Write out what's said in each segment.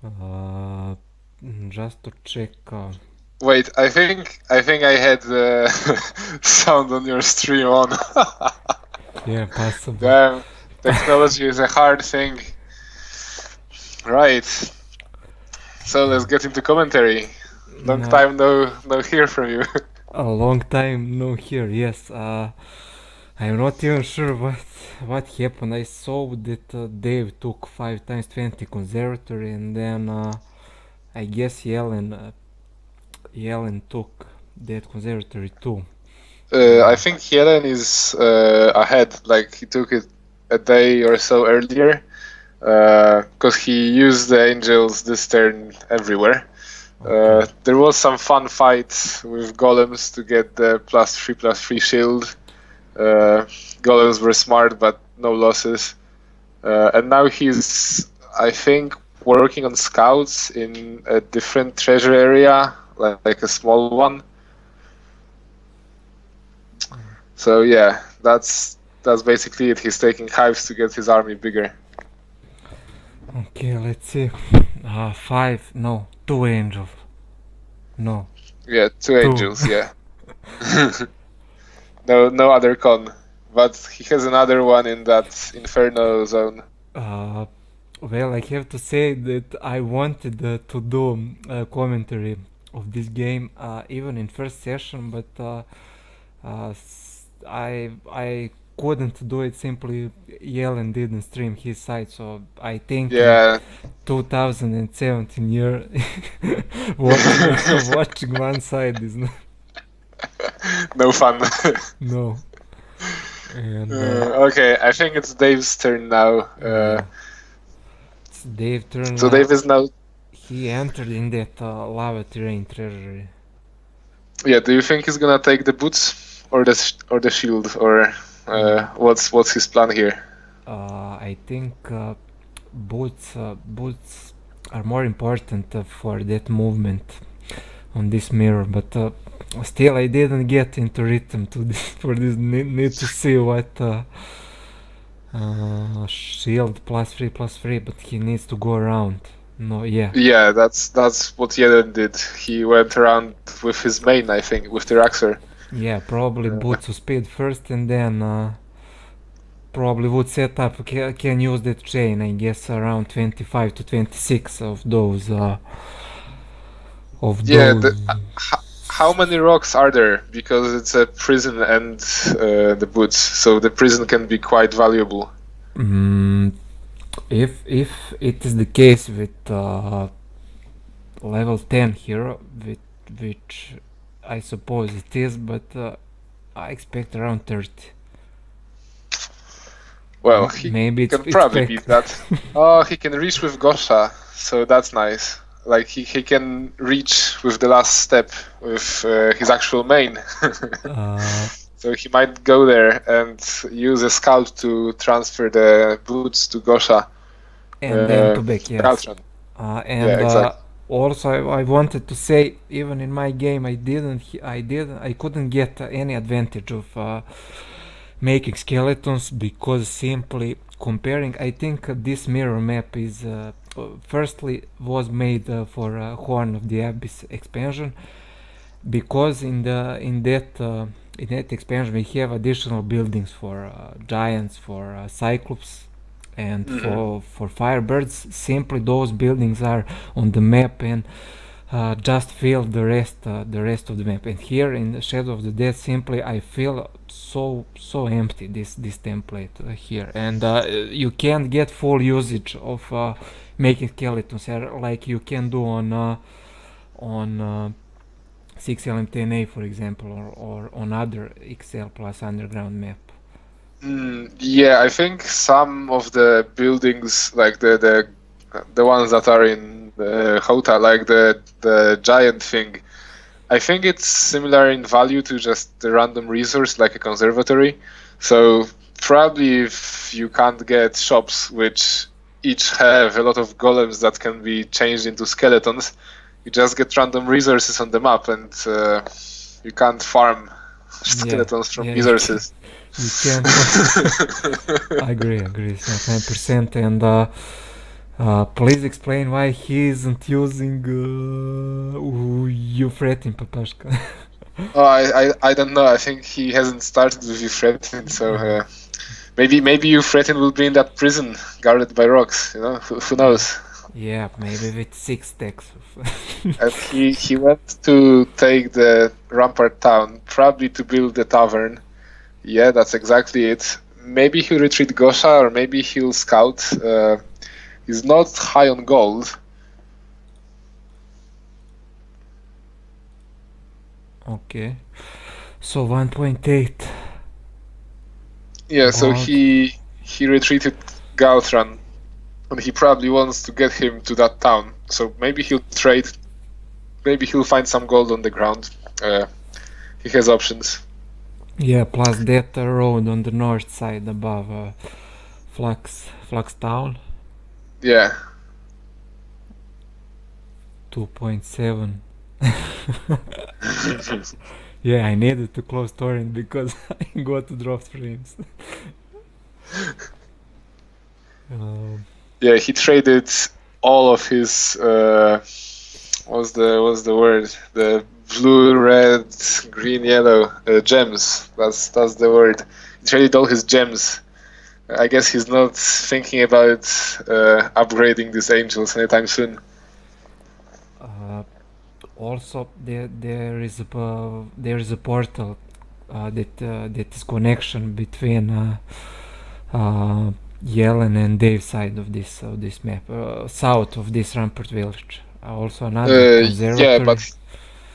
Uh, just to check. Wait, I think I had the sound on your stream on. Yeah, possible. Damn, technology is a hard thing. Right. So let's get into commentary. Long Uh, time no hear from you. a long time no here. Yes. I'm not even sure what happened. I saw that Dave took 5 times 20 conservatory, and then I guess Jelen took that conservatory too. I think Jelen is ahead. Like he took it a day or so earlier, because he used the angels this turn everywhere. Okay. There was some fun fights with golems to get the +3/+3 shield. Golems were smart, but no losses. And now he's, I think, working on scouts in a different treasure area, like a small one. So yeah, that's basically it. He's taking hives to get his army bigger. Okay, let's see. 5, no, 2 angels. No, Yeah, two 2. angels. Yeah. No other con, but he has another one in that inferno zone. uh, well, I have to say that I wanted to do a commentary of this game even in first session, but I couldn't do it. Simply Yellen didn't stream his side, so I think in Yeah. 2017 year watching one side is No fun. no. And Okay, I think it's Dave's turn now. yeah, it's Dave turn So now. Dave is now. He entered in that lava terrain treasury. Yeah, do you think he's gonna take the boots or the shield, or Mm, what's his plan here? I think boots are more important for that movement on this mirror, but still I didn't get into rhythm to this for this need to see what shield +3/+3, but he needs to go around. No, yeah, Yeah, that's what Jeden did. He went around with his main, I think, with the Raxor. yeah, probably Uh, boots of speed first, and then probably would set up can use that chain. I guess around 25 to 26 of yeah, those. how many rocks are there? Because it's a prison and the boots, so the prison can be quite valuable. Mm, if it is the case with level 10 hero, which I suppose it is, but I expect around 30. Well, he Maybe can it's probably fake. beat that. Oh, he can reach with Gosha, so that's nice. Like he can reach with the last step with his actual main. uh, So he might go there and use a scout to transfer the boots to Gosha. and then to back, yes. Galtron. Yeah, And exactly. also I wanted to say, even in my game, I couldn't get any advantage of making skeletons because simply comparing. I think this mirror map is firstly was made for Horn of the Abyss expansion, because in that expansion we have additional buildings for giants, for cyclops, and Hmm. for firebirds. Simply those buildings are on the map, and just fill the rest of the map. And here in Shadow of the Dead, simply I feel so empty, this template here, and you can't get full usage of making skeletons like you can do on 6LM10A, for example, or on other XL plus underground map. Yeah, I think some of the buildings, like the ones that are in Hota, like the giant thing, I think it's similar in value to just the random resource, like a conservatory. So probably if you can't get shops which each have a lot of golems that can be changed into skeletons, you just get random resources on the map, and you can't farm Yeah, skeletons from yeah, resources. you can't. I agree, it's not 9%, and Please explain why he isn't using Euphratin Papashka. Oh, I don't know. I think he hasn't started with Euphratin, so maybe Euphratin will be in that prison guarded by rocks. You know, who knows? Yeah, maybe with 6 stacks. And he went to take the Rampart town, probably to build the tavern. Yeah, that's exactly it. Maybe he'll retreat Gosha, or maybe he'll scout. He's not high on gold. Okay. So 1.8. Yeah, so Gold. he retreated Gauthran, and he probably wants to get him to that town. So maybe he'll trade. Maybe he'll find some gold on the ground. He has options. Yeah, plus that road on the north side above Flux Town. Yeah. 2.7. Yeah, I needed to close torrent because I got to drop frames. Yeah, he traded all of his what's the word? The blue, red, green, yellow gems. That's the word. He traded all his gems. I guess he's not thinking about upgrading these angels anytime soon. Also, there is a portal that is connection between Jelen and Dave's side of this map, south of this Rampart village. Also another conservatory. Yeah, but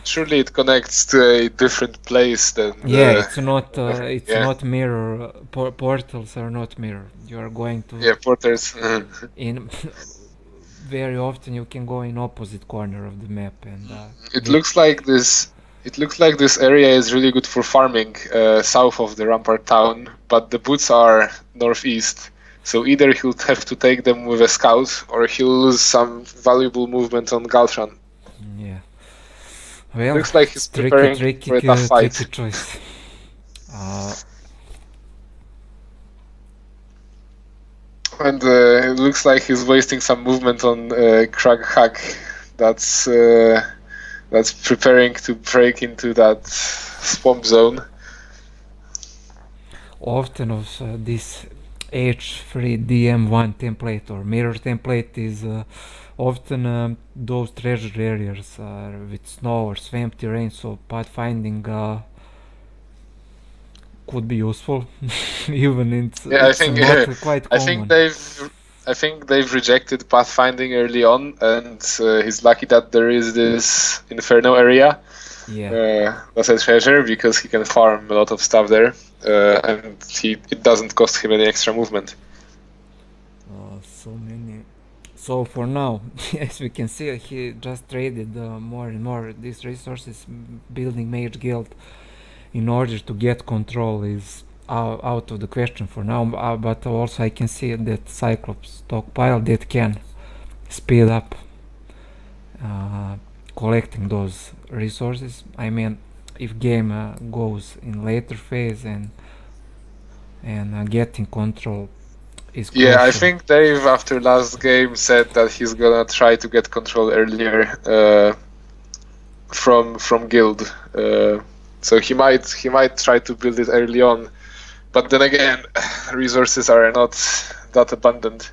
surely it connects to a different place than. Yeah, it's not. It's yeah. not mirror. Portals are not mirror. You are going to. Yeah, porters. In very often you can go in opposite corner of the map, and it looks like this. It looks like this area is really good for farming south of the Rampart town, but the boots are northeast. So either he'll have to take them with a scout, or he'll lose some valuable movement on Galtran. Yeah. Well, looks like he's preparing for a tough fight. Tricky choice. And it looks like he's wasting some movement on Krag Hag. That's preparing to break into that swamp zone. Often of this H3 DM1 template or mirror template is often those treasure areas with snow or swamp terrain, so pathfinding could be useful. Even it's not quite common. I think they've rejected pathfinding early on, and he's lucky that there is this Inferno area. Yeah. That's a treasure because he can farm a lot of stuff there, and it doesn't cost him any extra movement. So many. So for now, as we can see, he just traded more and more these resources. Building Mage Guild in order to get control is out of the question for now, but also I can see that Cyclops stockpile that can speed up collecting those resources. I mean, if game goes in later phase and getting control is crucial. Yeah, I think Dave after last game said that he's gonna try to get control earlier from guild. So he might try to build it early on, but then again, resources are not that abundant.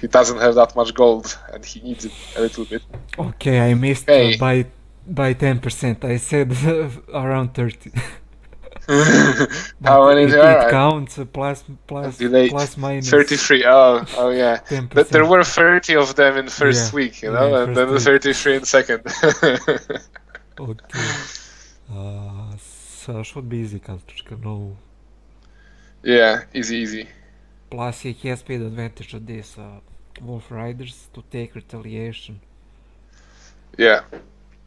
He doesn't have that much gold, and he needs it a little bit. Okay, I missed by 10%. I said around 30. How many there are? It counts plus minus 33. Oh yeah. 10%. But there were 30 of them in first week, you know, and then 33 in second. Okay. So should be easy, Kaltushka, no. Yeah, easy. Plus he has speed advantage of this Wolf Riders to take retaliation. Yeah.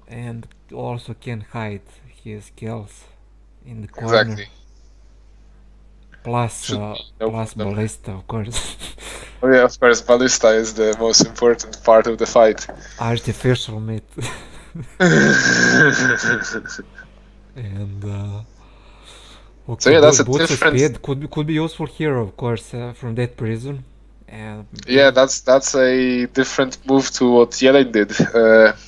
And also can hide his kills in the corner. Exactly. Plus Ballista, of course. Oh yeah, of course, Ballista is the most important part of the fight. Artificial meat. And okay, so yeah, that's a Boots different. Speed could be useful here, of course, from that prison, Yeah, that's a different move to what Jelen did.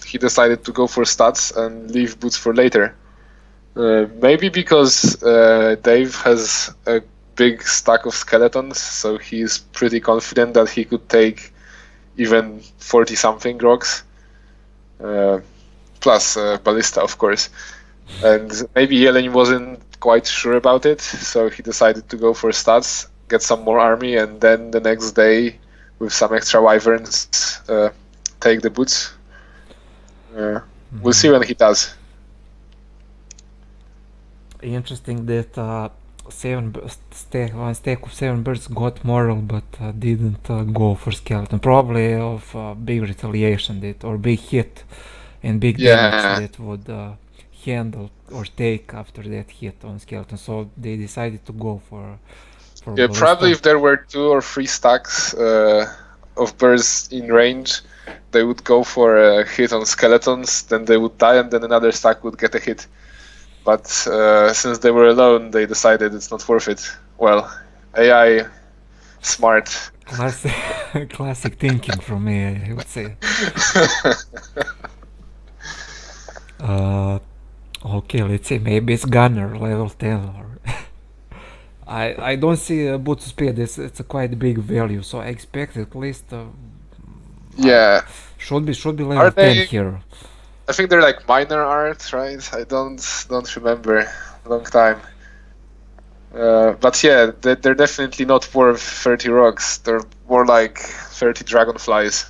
He decided to go for stats and leave boots for later. Maybe because Dave has a big stack of skeletons, so he's pretty confident that he could take even 40-something rocks, plus ballista, of course. And maybe Jelen wasn't quite sure about it, so he decided to go for stats, get some more army, and then the next day, with some extra wyverns, take the boots. We'll see when he does. Interesting that one stack of 7 birds got moral, but didn't go for skeleton. Probably of big retaliation or big hit and big damage that would handle or take after that hit on skeleton. So they decided to go for yeah, ballista. Probably if there were 2 or 3 stacks of birds in range, they would go for a hit on skeletons, then they would die, and then another stack would get a hit. But since they were alone, they decided it's not worth it. Well, AI, smart. Classic thinking from AI, I would say. Okay, let's say maybe it's gunner level 10. Or I don't see boots speed. It's a quite big value, so I expect at least. Should be level 10 here. I think they're like minor art, right? I don't remember. Long time. But yeah, they're definitely not worth 30 rocks. They're more like 30 dragonflies.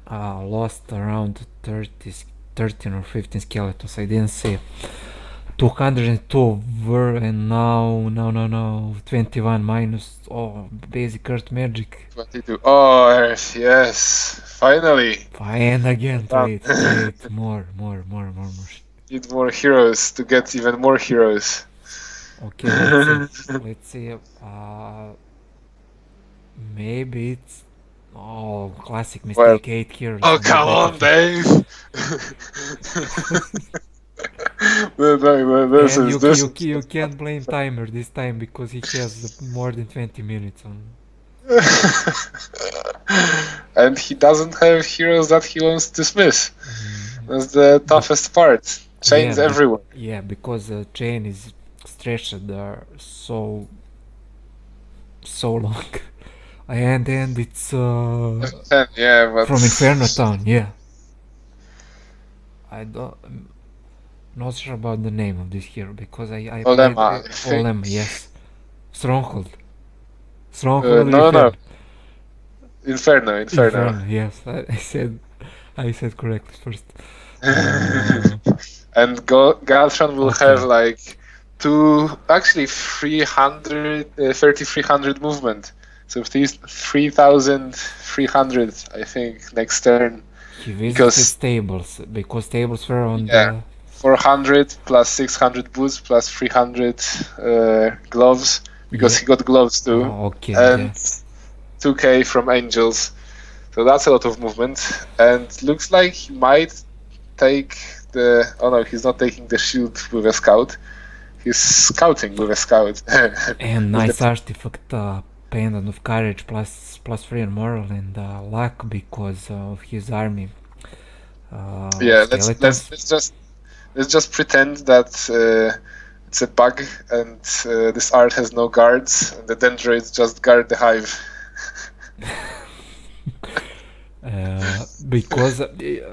Lost around 13 or 15 skeletons. I didn't see. 202 were, and now 21 minus. Oh, basic earth magic. 22. Oh, earth, yes. Finally. Fine again. Wait. More. Need more heroes to get even more heroes. Okay, let's see. Maybe it's classic mistake. 8 heroes. Oh, come on, Dave. You can't blame timer this time because he has more than 20 minutes on. And he doesn't have heroes that he wants to dismiss. That's the toughest part. Chains everywhere. Yeah, because the chain is stretched there so long. And it's but from Inferno Town, yeah. Not sure about the name of this hero because I Olema, yes. Stronghold. No. Inferno. Yes, I said correctly first. And Galtron will have like 300 movement. So 3,300, I think, next turn. He visited stables because stables were on the 400 plus 600 boots plus 300 gloves because he got gloves too. And 2k from angels. So that's a lot of movement. And looks like he might take he's not taking the shield with a scout. He's scouting with a scout. And nice artifact, Pendant of Courage plus 3 on moral and luck because of his army. Let's just pretend that it's a bug and this art has no guards and the dendroids just guard the hive. Because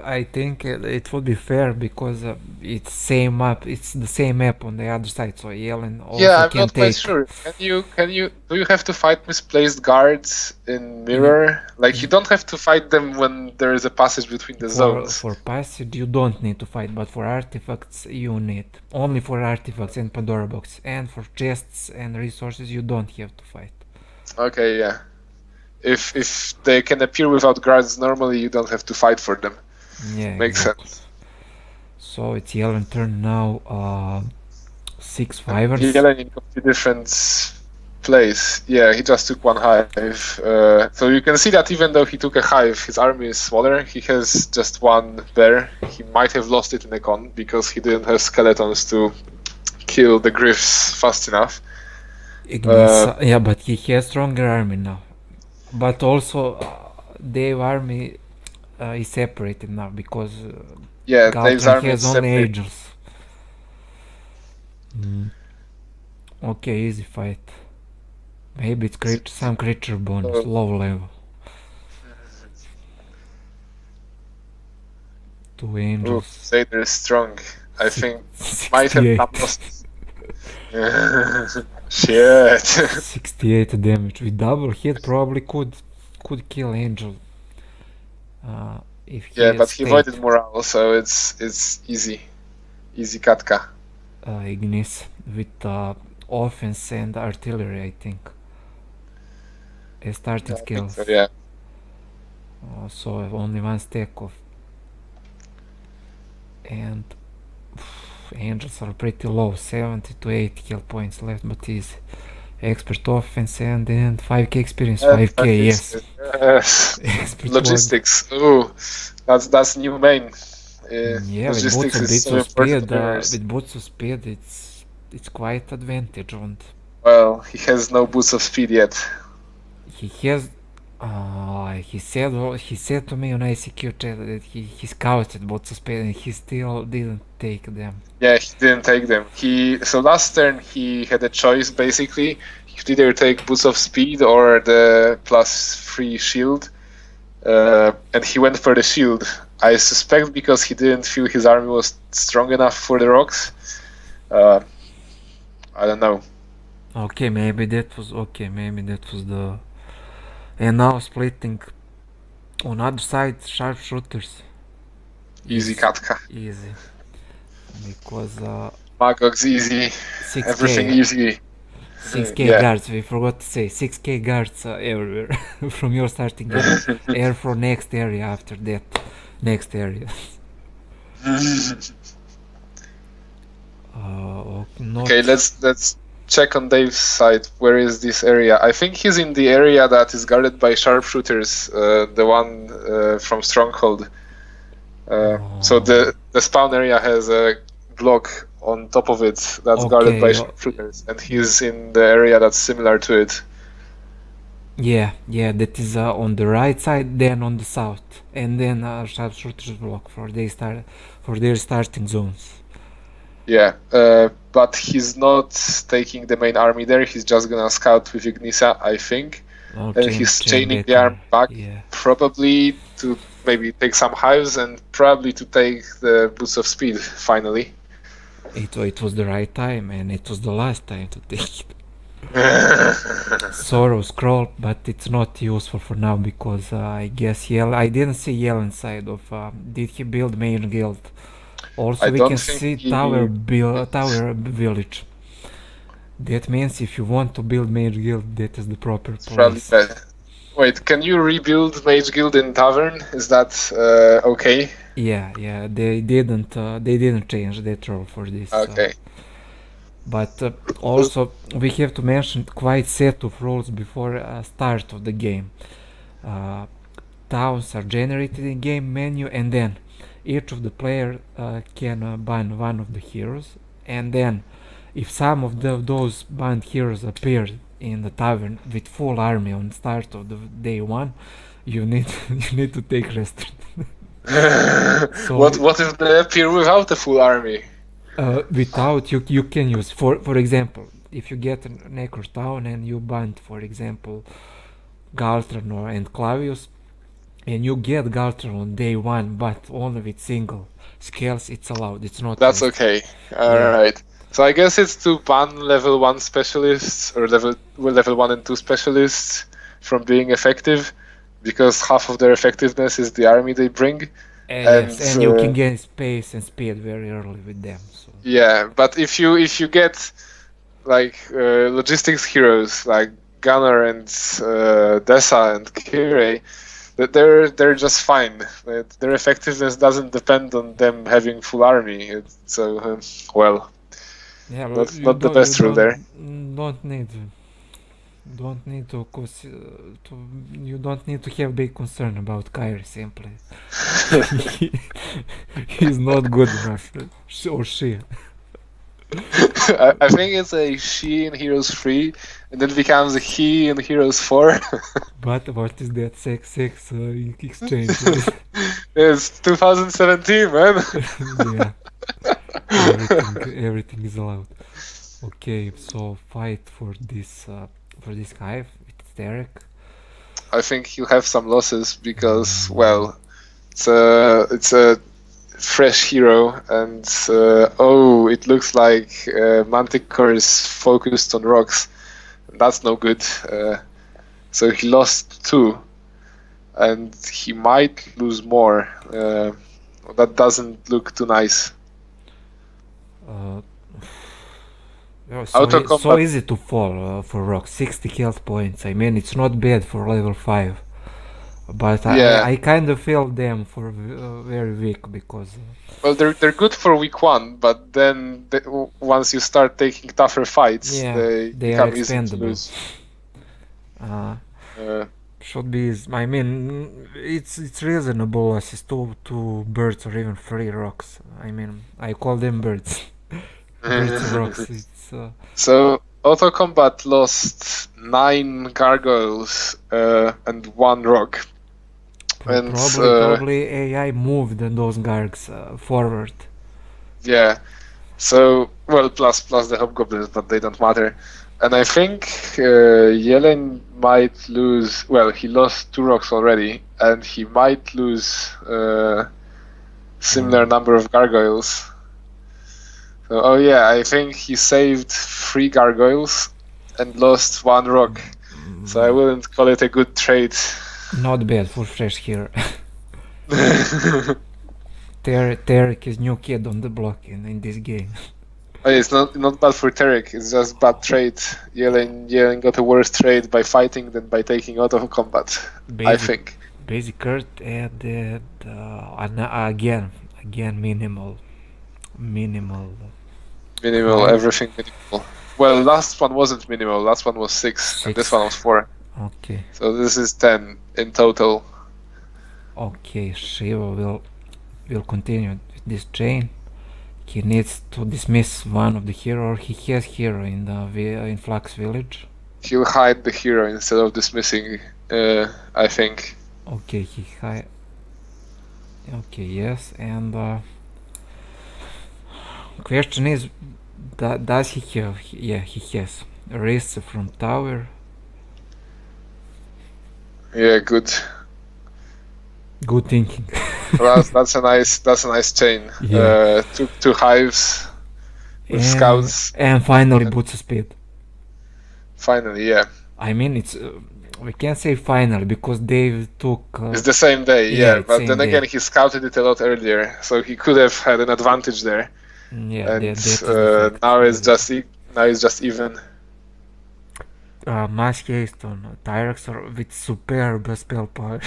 I think it would be fair because it's the same map on the other side, so Jelen also I'm not quite sure. Do you have to fight misplaced guards in mirror? Like you don't have to fight them when there is a passage between the zones. For passage you don't need to fight, but for artifacts you need. Only for artifacts and Pandora box, and for chests and resources you don't have to fight. Okay, yeah. If they can appear without guards normally, you don't have to fight for them. Yeah, makes sense. So it's Jelen turn now. 6 fivers. Jelen in completely different place. Yeah, he just took one hive. So you can see that even though he took a hive, his army is smaller. He has just one bear. He might have lost it in a con because he didn't have skeletons to kill the griffs fast enough. Yeah, but he has stronger army now. But also, Dave army is separated now because Yeah, Dave's Galtran army is has only separate. angels. Okay, easy fight. Maybe it's some creature bonus, So, low level. Two angels. Crusader is strong. I think might have 68. some losses. Shit. 68 damage. With double hit probably could kill angel. If he Yeah, had but he stayed. avoided morale, so it's easy katka. Ignis with offense and artillery, I think. As starting Yeah, I think skills. so. Yeah. So only one stack of. And angels are pretty low, 70 to 80 kill points left, but easy. Expert offense and 5k experience, 5k, yes. Yes. Expert Logistics. Ooh, that's new main. Yeah, with Logistics is boots so of important speed, for winners. it's quite advantage. And Well, he has no boots of speed yet. he has. He said to me on ICQ chat that he scouted boots of speed and he still didn't take them. Yeah, he didn't take them. So last turn he had a choice basically. He could either take boots of speed or the +3 shield, and he went for the shield. I suspect because he didn't feel his army was strong enough for the rocks. I don't know. Okay, maybe that was the. And now splitting on other side, sharpshooters. Easy Katka. Easy. Because Magog's easy. 6k, Everything easy. 6k Yeah. guards, we forgot to say, 6k guards everywhere from your starting area. Air for next area after that. Next area. Okay, let's check on Dave's side. Where is this area? I think he's in the area that is guarded by sharpshooters, the one from Stronghold. So the spawn area has a block on top of it that's guarded by sharpshooters, and he's in the area that's similar to it. Yeah, that is on the right side, then on the south, and then sharpshooters block for their starting zones. Yeah, but he's not taking the main army there. He's just gonna scout with Ignisa, I think. And he's chaining the army back, probably to maybe take some hives and probably to take the boots of speed finally. It was the right time, and it was the last time to take it. Sorrow scroll, but it's not useful for now because I guess I didn't see Jelen's side of. Did he build main guild? Also, we can see tower village. That means if you want to build mage guild, that is the proper place. Wait, can you rebuild mage guild in tavern? Is that okay? Yeah, they didn't change that rule for this. Okay. But also we have to mention quite set of rules before start of the game. Towns are generated in game menu, and then each of the player can ban one of the heroes, and then if some of those banned heroes appear in the tavern with full army on start of the day one, you need to take rest. So what if they appear without a full army? Without, you can use for example, if you get a Necro town and you banned, for example, Galtran and Clavius, and you get Galtran on day one, but only with single scales, it's allowed. It's not. That's okay. Alright. So I guess it's to ban level 1 specialists or level 1 and 2 specialists from being effective, because half of their effectiveness is the army they bring. And you can gain space and speed very early with them. So. Yeah, but if you get like logistics heroes like Gunnar and Dessa and Kire, they're just fine. Their effectiveness doesn't depend on them having full army. So well. Yeah, not the best rule there. You don't need to have big concern about Kyrie simply. He's not good enough, or she. I think it's a she in Heroes 3, and then becomes a he in Heroes 4. But what is that sex exchange? It's 2017, man. Yeah, everything is allowed. Okay, so fight for this hive with Derek. I think he'll have some losses because, well, it's a fresh hero, and it looks like Manticore is focused on rocks. That's no good. So he lost 2, and he might lose more. That doesn't look too nice. So easy to fall for rocks. 60 health points. I mean, it's not bad for level 5. But I kind of feel them for very weak because. Well, they're good for week 1, but then once you start taking tougher fights, they become are easy to lose. Should be. I mean, it's reasonable assist to birds or even 3 rocks. I mean, I call them birds. Birds or rocks. It's. So Auto Combat lost 9 gargoyles and 1 rock. And probably AI moved those gargs forward. Yeah. So plus the hobgoblins, but they don't matter. And I think Jelen might lose. Well, he lost 2 rocks already, and he might lose similar number of gargoyles. So, I think he saved 3 gargoyles and lost 1 rock. So I wouldn't call it a good trade. Not bad for fresh hero. Tarek is new kid on the block in this game. It's not bad for Tarek, it's just bad trade. Jelen got a worse trade by fighting than by taking out of combat, I think. Basic Kurt added again minimal, everything minimal. Well, last one wasn't minimal, last one was 6. And this one was 4. Okay. So this is 10 in total. Okay, Shiva will continue with this chain. He needs to dismiss one of the hero, or he has hero in Flux Village. He'll hide the hero instead of dismissing, I think. Okay, he hide. Okay, yes, and question is, does he have? Yeah, he has wrists from tower. Yeah, good. Good thinking. that's a nice chain. Yeah. Two hives with scouts. And finally boots of speed. Finally, yeah. I mean, it's we can't say finally because Dave took. It's the same day, yeah. But then again, day. he scouted it a lot earlier, so he could have had an advantage there. Yeah, and now it's just even. Mass haste on Tyrex with superb spell power.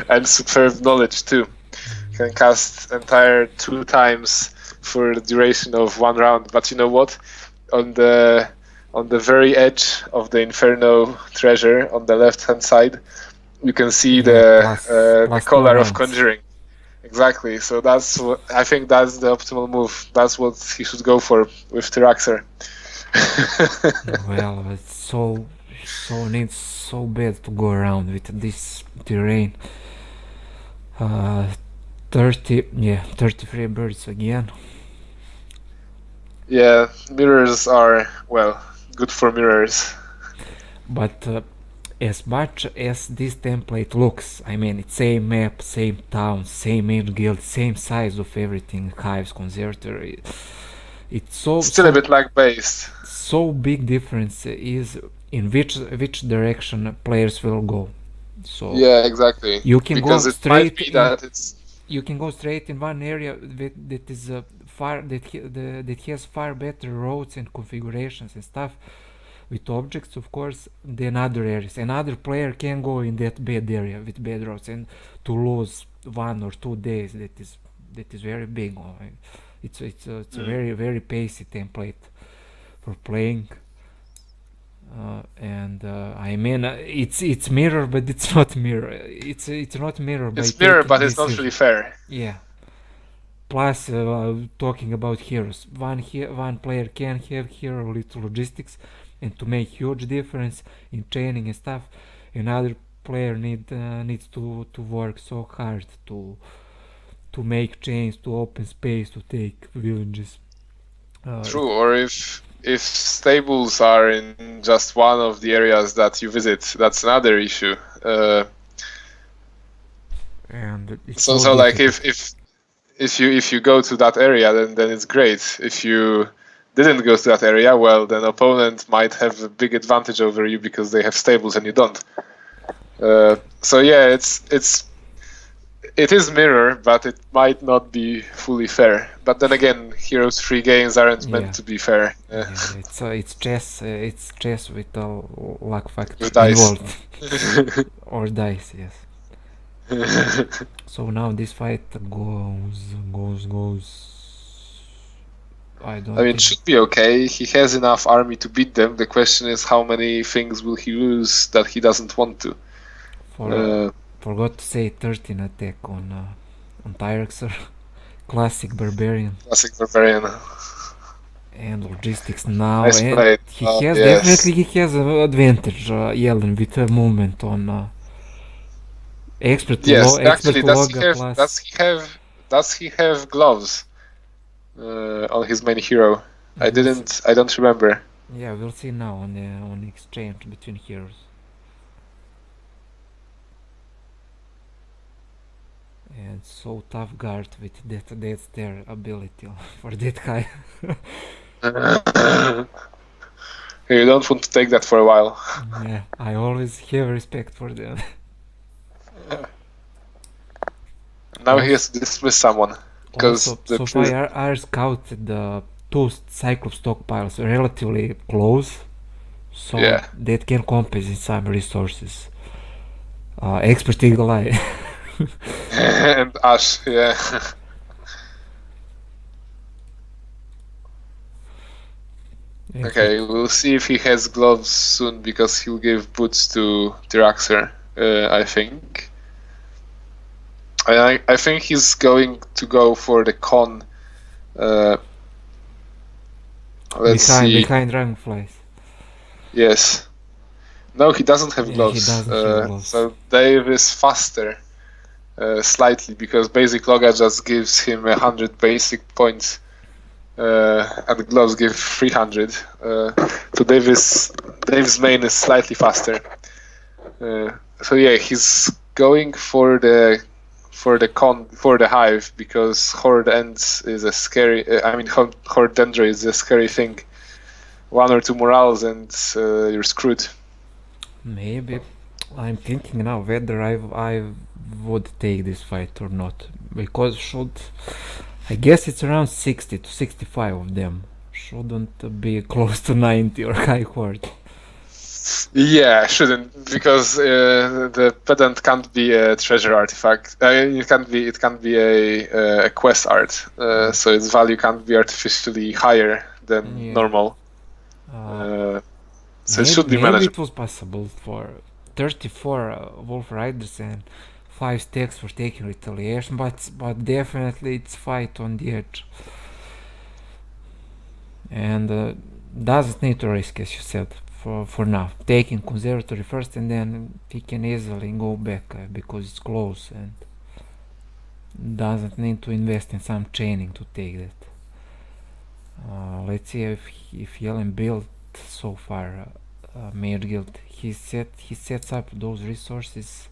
And superb knowledge too. You can cast entire 2 times for the duration of 1 round. But you know what? On the very edge of the Inferno treasure on the left hand side, you can see the color of Conjuring. Exactly. So I think that's the optimal move. That's what he should go for with Tyraxer. Well, it's so needs so bad to go around with this terrain. 33 birds again. Yeah, mirrors are good for mirrors. But as much as this template looks, I mean, it's same map, same town, same age guild, same size of everything, hives, conservator. It's still a bit lag based. So big difference is in which direction players will go. So yeah, exactly. You can because go straight. You can go straight in one area that is that has far better roads and configurations and stuff with objects, of course, than other areas. Another player can go in that bad area with bad roads and to lose 1 or 2 days. That is very big. It's a very very pacey template for playing. I mean, it's mirror, but it's not mirror. It's not mirror. It's mirror, but it's not really fair. Yeah, plus talking about heroes, one player can have hero with logistics and to make huge difference in training and stuff. Another player needs to work so hard to make chains, to open space, to take villages. True, or if stables are in just one of the areas that you visit, that's another issue. And it's So like difficult. if you go to that area, then it's great. If you didn't go to that area, well, then opponent might have a big advantage over you because they have stables and you don't. So yeah, it is mirror, but it might not be fully fair. But then again, Heroes 3 games aren't Yeah. meant to be fair. Yeah, it's chess. It's chess with a luck factor With dice. involved, or dice. Yes. So now this fight goes. I don't. I mean, it should be okay. He has enough army to beat them. The question is, how many things will he lose that he doesn't want to? Forgot to say 13 attack on Tyrexer, classic barbarian. Classic barbarian. And logistics now, Nice and play. he has definitely he has an advantage. Jelen with a movement on expert Yes, expert actually, loga plus. does he have gloves on his main hero? I don't remember. Yeah, we'll see now on the exchange between heroes. And so tough guard with that's their ability for that high. You don't want to take that for a while. Yeah, I always have respect for them. Now he has to dismiss someone. Also, so far our scouted the two Cyclops stockpiles relatively close, so yeah, that can compensate some resources. Expert Eagle Eye. and Ash, yeah. Okay, we'll see if he has gloves soon because he'll give boots to Tiraxer, I think. I think he's going to go for the con. Let's see. Behind Dragonflies. Yes. No, he doesn't have gloves. He doesn't have gloves. So Dave is faster, slightly, because basic Loga just gives him 100 basic points, and the gloves give 300. So Dave's main is slightly faster. So yeah, he's going for the hive because Horde ends is a scary. Horde Dendro is a scary thing. 1 or 2 morals and you're screwed. Maybe. I'm thinking now whether I would take this fight or not, because I guess it's around 60 to 65 of them. Shouldn't be close to 90 or high horde. Yeah, shouldn't, because the pedant can't be a treasure artifact. It can't be a quest art, so its value can't be artificially higher than normal. So it should be manageable. Maybe it was possible for 34 Wolf Riders and 5 stacks for taking retaliation, but definitely it's fight on the edge. And doesn't need to risk, as you said, for now. Taking conservatory first, and then he can easily go back because it's close and doesn't need to invest in some chaining to take that. Let's see if Jelen built so far Mage Guild. He sets up those resources,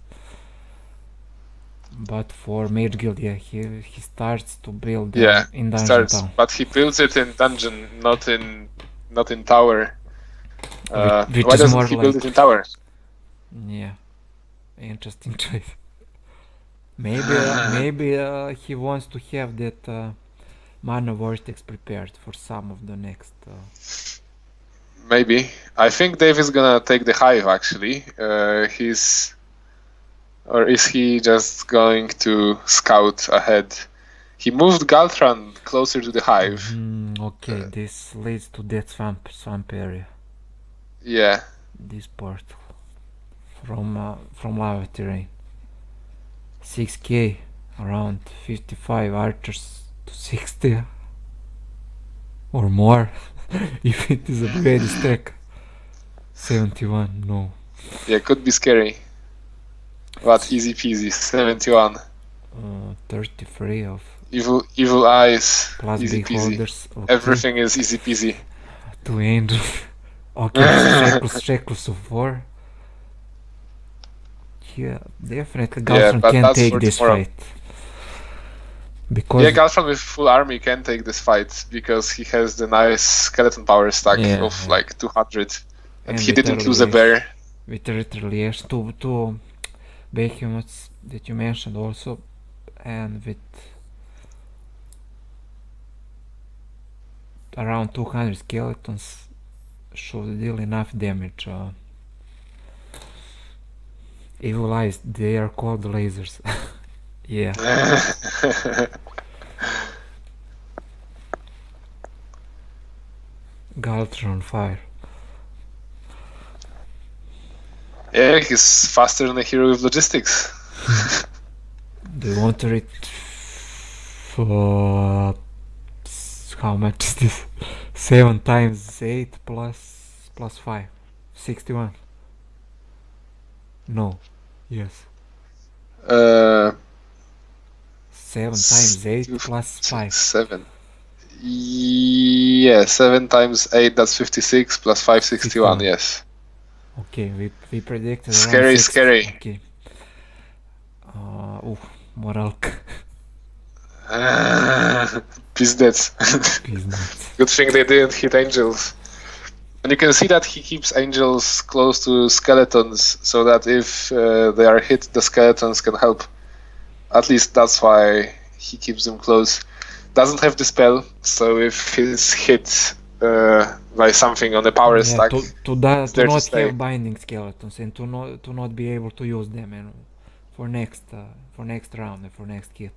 but for Mage Guild, yeah, he starts to build in Dungeon Town. But he builds it in Dungeon, not in Tower. Why doesn't he build it in Tower? Yeah, interesting choice. Maybe he wants to have that mana vortex prepared for some of the next. Maybe. I think Dave is gonna take the hive actually. Or is he just going to scout ahead? He moved Galtran closer to the hive. Okay, this leads to that swamp area. Yeah. This portal from lava terrain. 6k, around 55 archers to 60 or more if it is upgraded stack. 71, no. Yeah, could be scary. But easy peasy, 71. 33 of Evil eyes, plus easy big peasy. holders. Okay. Everything is easy peasy. 2 angels. Okay, shackles of 4. Yeah, definitely Galfran but can that's take for this tomorrow. fight. Because Yeah, Galfran with full army can take this fight because he has the nice skeleton power stack of like 200. And he with didn't lose a bear. With retaliation, two behemoths that you mentioned also, and with around 200 skeletons should deal enough damage. Evil eyes, they are called lasers. Yeah. Galtron on fire. Yeah, he's faster than a hero with logistics. Do you want to read for how much is this? 7 times 8 plus 5. 61. No. Yes. 7 times 8 plus 5. 7. Yeah, 7 times 8, that's 56, plus 5, 61, yes. Okay, we predicted scary, around 60. scary. Okay. Moralka. Pizdec. Good thing they didn't hit angels. And you can see that he keeps angels close to skeletons, so that if they are hit, the skeletons can help. At least that's why he keeps them close. Doesn't have the spell, so if he's hit by something on the power stack, to not have binding skeletons and to not be able to use them and for next round and for next kit.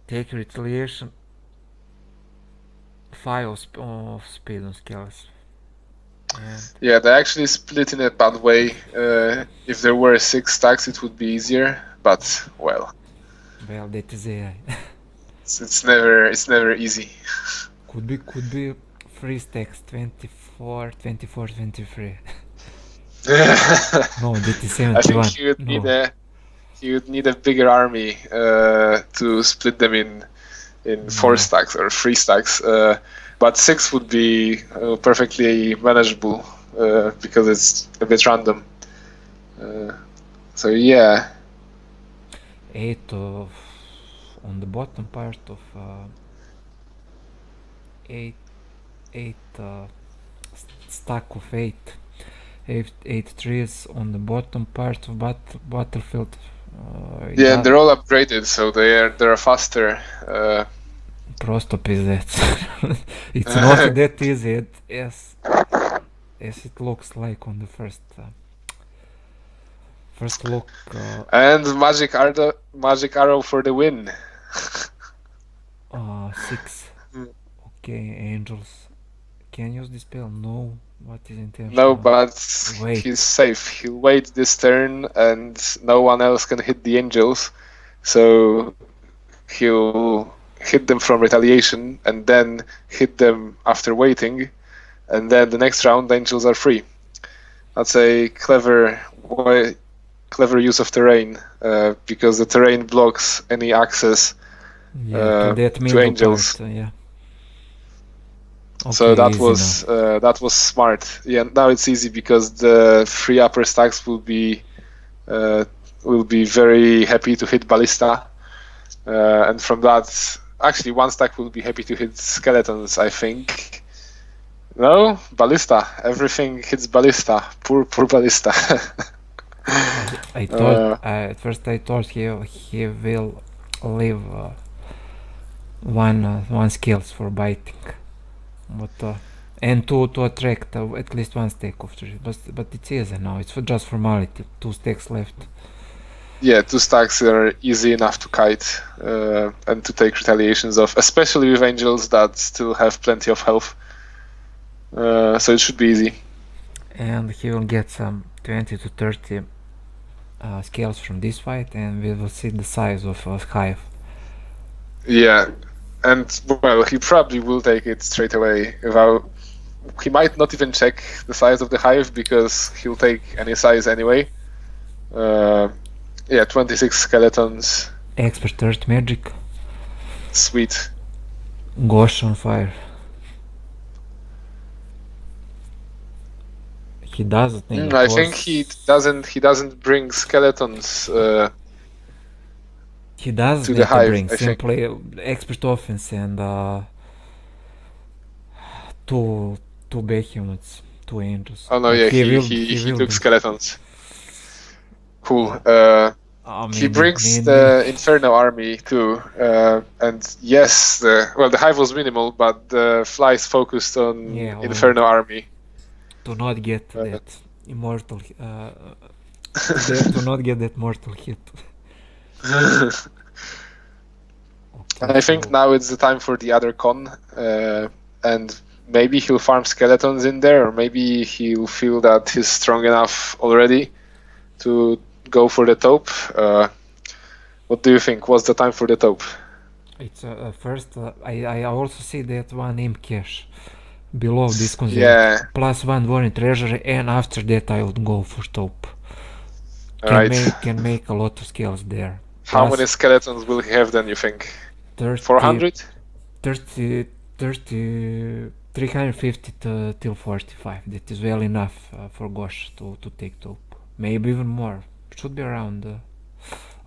Take retaliation. 5 of speed on skeletons. Yeah, they actually split in a bad way. If there were 6 stacks, it would be easier, but well. Well, that is AI. It's never easy. Could be 3 stacks, 24, 23. No, that is 71. I think he would need a bigger army to split them in 4 stacks or 3 stacks. But 6 would be perfectly manageable because it's a bit random. So yeah. 8 on the bottom part of 8 stack of 8 trees on the bottom part of battlefield. Yeah, they're all upgraded, so they're faster. Просто пиздец. It's not that easy as it looks like on the first look. And magic arrow for the win. 6. Okay, angels. Can use this spell? No. What is intention? No, but he's safe. He'll wait this turn, and no one else can hit the angels, so he'll hit them from retaliation, and then hit them after waiting, and then the next round the angels are free. That's a clever use of terrain, because the terrain blocks any access to angels. Part, yeah. Okay, so that was smart. Yeah, now it's easy because the 3 upper stacks will be very happy to hit ballista, and from that, actually 1 stack will be happy to hit skeletons. I think. No, ballista. Everything hits ballista. Poor ballista. I thought at first I thought he will leave one skills for biting. But and to attract at least 1 stack of trees, but it's easy now. It's just formality. 2 stacks left. Yeah, 2 stacks are easy enough to kite and to take retaliations off, especially with angels that still have plenty of health. So it should be easy. And he will get some 20 to 30 scales from this fight, and we will see the size of Hive. Yeah, and well, he probably will take it straight away. He might not even check the size of the hive because he'll take any size anyway. Yeah, 26 skeletons. Expert Earth Magic. Sweet. Gosh on fire. He doesn't need I think he doesn't bring skeletons He doesn't to need the to hive, bring I think. simply expert offense and two behemoths, two angels. Oh no, But yeah, he he will took bring. skeletons. Cool. He brings Many. the Inferno army too, and yes, the hive was minimal, but the flies focused on Yeah, Inferno army. to not get Uh, that immortal, to not get that mortal hit. Okay, I think now it's the time for the other con, and maybe he'll farm skeletons in there, or maybe he'll feel that he's strong enough already to go for the taupe. What do you think? What's the time for the taupe? It's first. I also see that one imp cache below this concept. Yeah. Plus one warring treasury, and after that I would go for taupe. Can make a lot of skills there. How many skeletons will he have then, you think? 400? 350 till 45. That is well enough for Gosh to take taupe. Maybe even more. Should be around.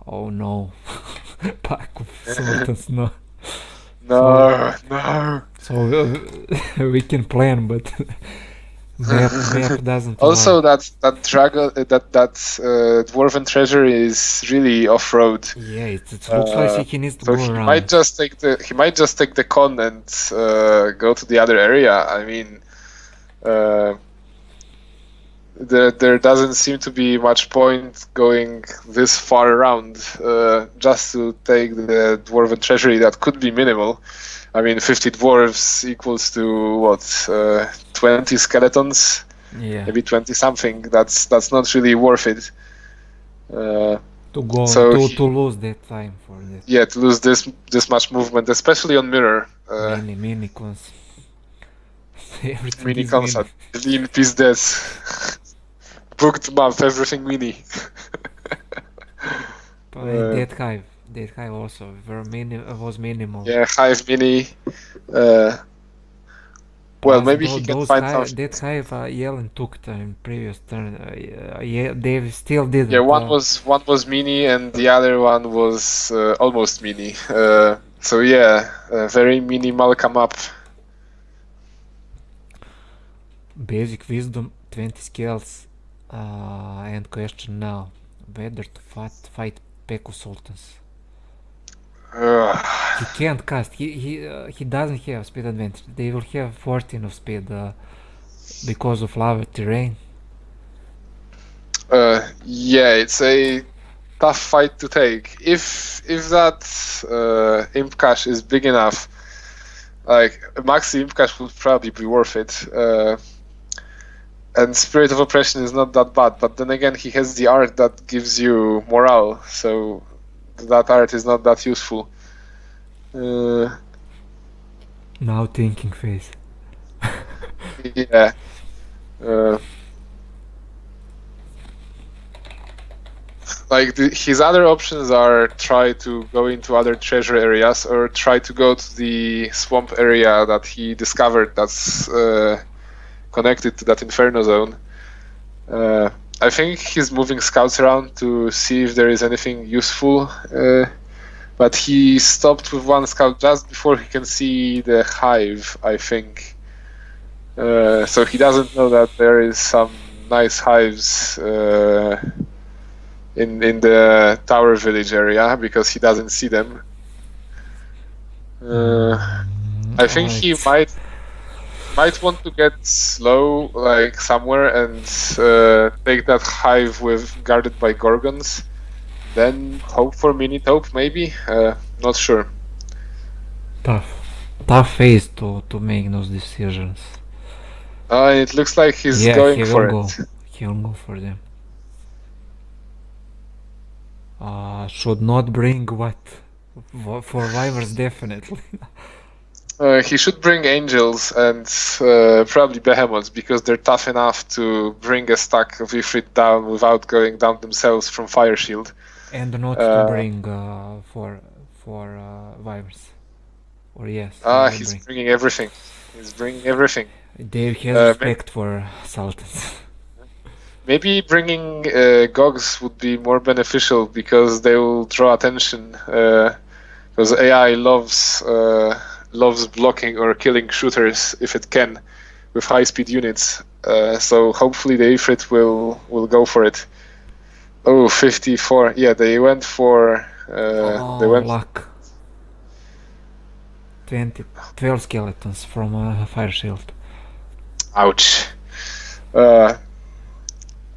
Oh no. Pack of sultans, no. No. So we can plan, but map doesn't also allow. that dragon dwarven treasure is really off-road. Yeah, it looks like he needs to so go he around. might just take the con and go to the other area. I mean, there doesn't seem to be much point going this far around just to take the dwarven treasury that could be minimal. I mean, 50 dwarves equals to what? 20 skeletons? Yeah. Maybe 20 something. That's not really worth it. To go to lose that time for this. Yeah, to lose this much movement, especially on mirror. Mini cons. Everything Mini is cons are in pizdes. Booked month, everything mini. That hive also was minimal. Yeah, hive mini. Well, maybe he can find something. That hive Jelen took in previous turn. Yeah, they still didn't. Yeah, one was mini and the other one was almost mini. So yeah, very minimal come up. Basic wisdom, 20 skills, and question now whether to fight Peko Sultans. He can't cast. He doesn't have speed advantage. They will have 14 of speed because of lava terrain. Yeah, it's a tough fight to take. If that imp cache is big enough, like maxi imp cache would probably be worth it. And Spirit of Oppression is not that bad, but then again he has the art that gives you morale, so that art is not that useful. Now thinking phase. Yeah. His other options are try to go into other treasure areas or try to go to the swamp area that he discovered that's connected to that Inferno zone. I think he's moving scouts around to see if there is anything useful, but he stopped with one scout just before he can see the hive, I think. So he doesn't know that there is some nice hives in the Tower Village area because he doesn't see them. I think he might want to get slow, like somewhere, and take that hive guarded by gorgons. Then hope for mini taupe, maybe. Not sure. Tough phase to make those decisions. It looks like he's going for it. He will go for them. Should not bring what? For Wyvers, definitely. He should bring angels and probably behemoths because they're tough enough to bring a stack of Ifrit down without going down themselves from Fire Shield. And not to bring for Wyvers. Or yes, he might He's bring. bringing everything. He's bringing everything. Dave has respect for Sultans. Maybe bringing Gogs would be more beneficial because they will draw attention. Because AI loves blocking or killing shooters if it can, with high-speed units. So hopefully the Ifrit will go for it. Oh, 54. Yeah, they went for. They went. Luck. 12 skeletons from Fire Shield. Ouch. Well,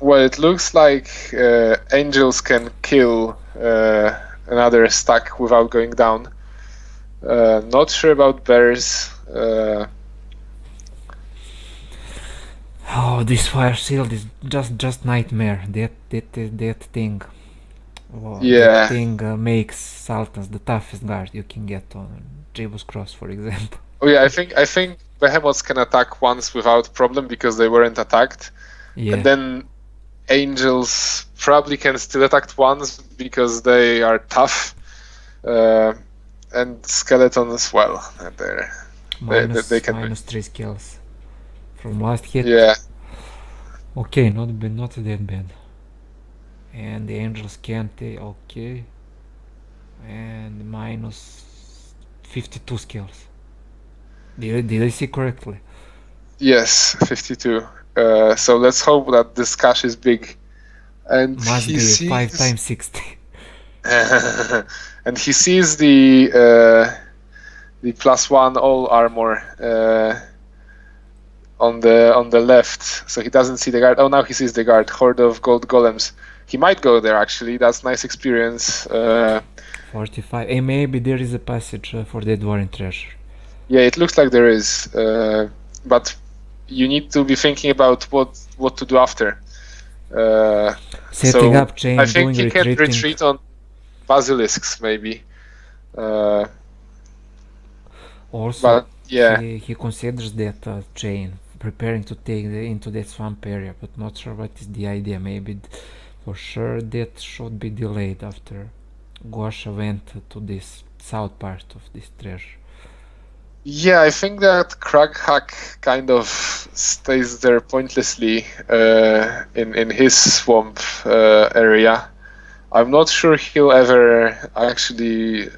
it looks like angels can kill another stack without going down. Not sure about bears. Oh, this Fire Shield is just nightmare. That thing. Oh, Yeah. That thing makes Sultans the toughest guard you can get on Jebus Cross, for example. Oh yeah, I think behemoths can attack once without problem because they weren't attacked, Yeah. and then angels probably can still attack once because they are tough, and skeletons as well. They can minus 3 skills from last hit. Yeah. Okay, not that bad. And the angels can't. Okay. And minus 52 skills. Did I see correctly? Yes, 52. So let's hope that this cache is big. And Must he be sees 5 times 60. and he sees the +1 all armor on the left, so he doesn't see the guard. Oh, now he sees the guard, horde of gold golems. He might go there actually. That's nice experience. 45. And maybe there is a passage for the Dwarven treasure. Yeah, it looks like there is, but you need to be thinking about what to do after. Setting up chain, I think doing he can retreating. retreat on basilisks maybe. Also, But yeah, he considers that chain, preparing to take into that swamp area, but not sure what is the idea. Maybe for sure that should be delayed after Gosha went to this south part of this treasure. yeah, I think that Kraghack kind of stays there pointlessly in his swamp area. I'm not sure he'll ever actually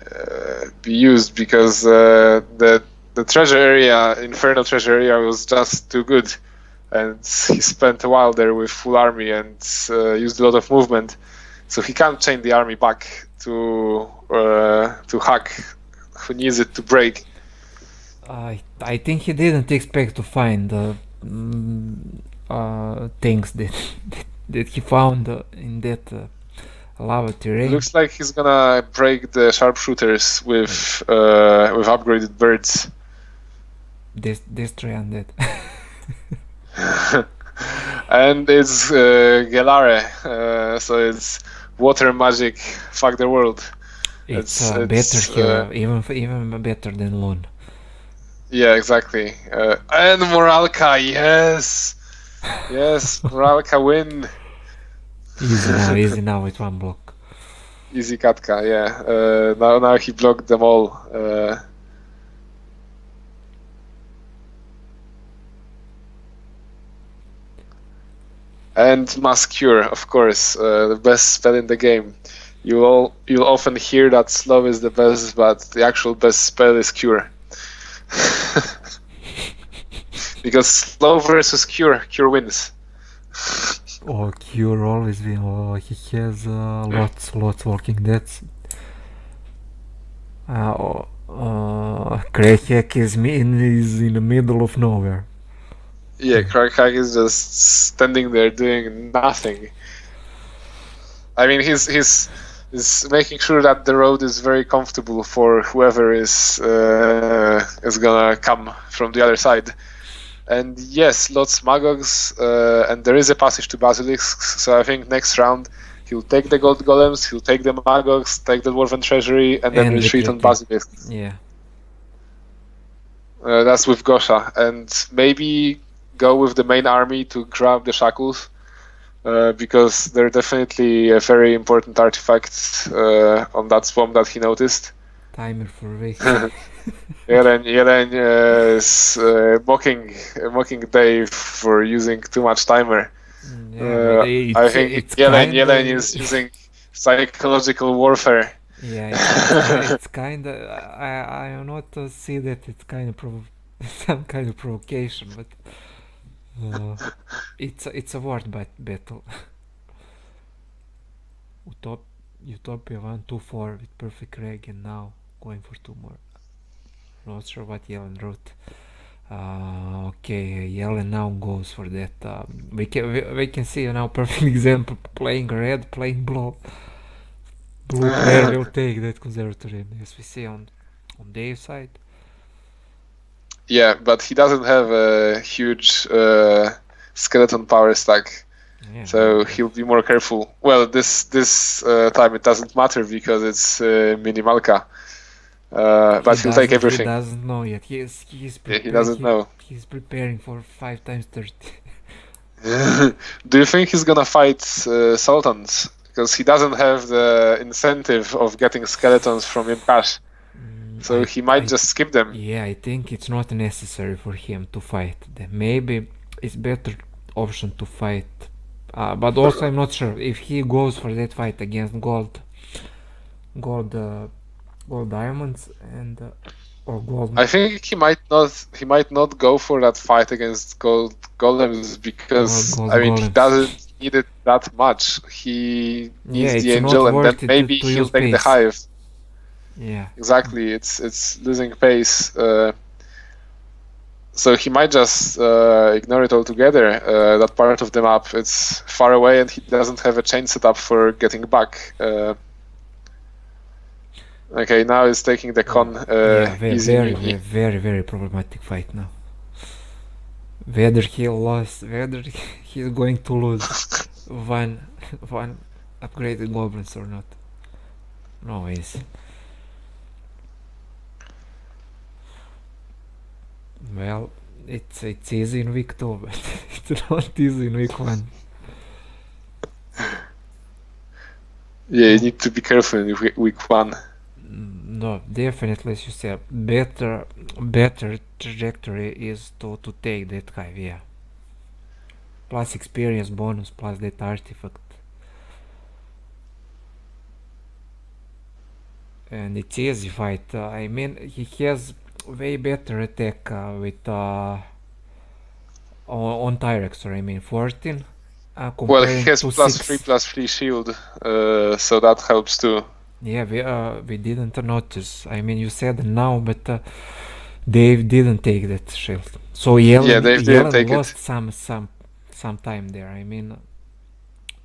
be used because the treasure area, Infernal treasure area, was just too good, and he spent a while there with full army and used a lot of movement, so he can't chain the army back to Hack, who needs it to break. I think he didn't expect to find things that he found in that lava terrain. Looks like he's gonna break the sharpshooters with upgraded birds. Destroy undead. And it's Gelare, so it's water magic. Fuck the world. It's better here, even better than Lune. Yeah, exactly. And Moralka, yes, Moralka win. Easy now with one block. Easy Katka, yeah. Now he blocked them all. And Mass Cure, of course, the best spell in the game. You'll often hear that slow is the best, but the actual best spell is Cure. Because slow versus Cure wins. Oh, Cure always win. Oh, he has lots working. That's Krehek is in the middle of nowhere. Yeah, Kraghack is just standing there doing nothing. I mean, he's making sure that the road is very comfortable for whoever is gonna come from the other side. And yes, lots Magogs, and there is a passage to Basilisks, so I think next round He'll take the gold golems, he'll take the magogs, take the dwarven treasury, and then retreat on basilisks. Yeah. That's with Gosha, and maybe go with the main army to grab the shackles, because they're definitely a very important artifact on that swamp that he noticed. Timer for week. Jelen is mocking Dave for using too much timer. Yeah, but I think Jelen is using psychological warfare. Yeah, it's kinda. I not see that it's kind of some kind of provocation, but it's a word battle. Utopia 1-2-4 with perfect reg, and now going for 2 more. Not sure what Jelen wrote. Okay, Jelen now goes for that. We can see now perfect example playing red, playing blue. Blue player will take that conservatory, as we see on Dave's side. Yeah, but he doesn't have a huge skeleton power stack, so he'll be more careful. Well, this time it doesn't matter because it's minimalka. But he'll take everything. He doesn't know yet. He's he doesn't know. He's preparing for 5 times 30. Do you think he's gonna fight sultans? Because he doesn't have the incentive of getting skeletons from Imkash. So he might just skip them. Yeah, I think it's not necessary for him to fight them. Maybe it's better option to fight. But also I'm not sure if he goes for that fight against gold diamonds and or gold. I think he might not go for that fight against gold golems because he doesn't need it that much. He needs the angel, and then maybe he'll take the hive. Yeah, exactly. It's losing pace. So he might just ignore it altogether. That part of the map, it's far away, and he doesn't have a chain set up for getting back. Okay, now he's taking the con. Very problematic fight now. Whether he's going to lose one upgraded goblins or not. No ways. Well, it's easy in week 2, but it's not easy in week 1. Yeah, you need to be careful in week 1. No, definitely, as you said, better trajectory is to take that hive, yeah. Plus experience bonus, plus that artifact. And it's easy fight. I mean, he has way better attack with on Tyrexor. I mean, 14. Well, he has +3/+3 shield, so that helps too. Yeah, we didn't notice. I mean, you said now, but Dave didn't take that shield. So Jelen lost some time there. I mean,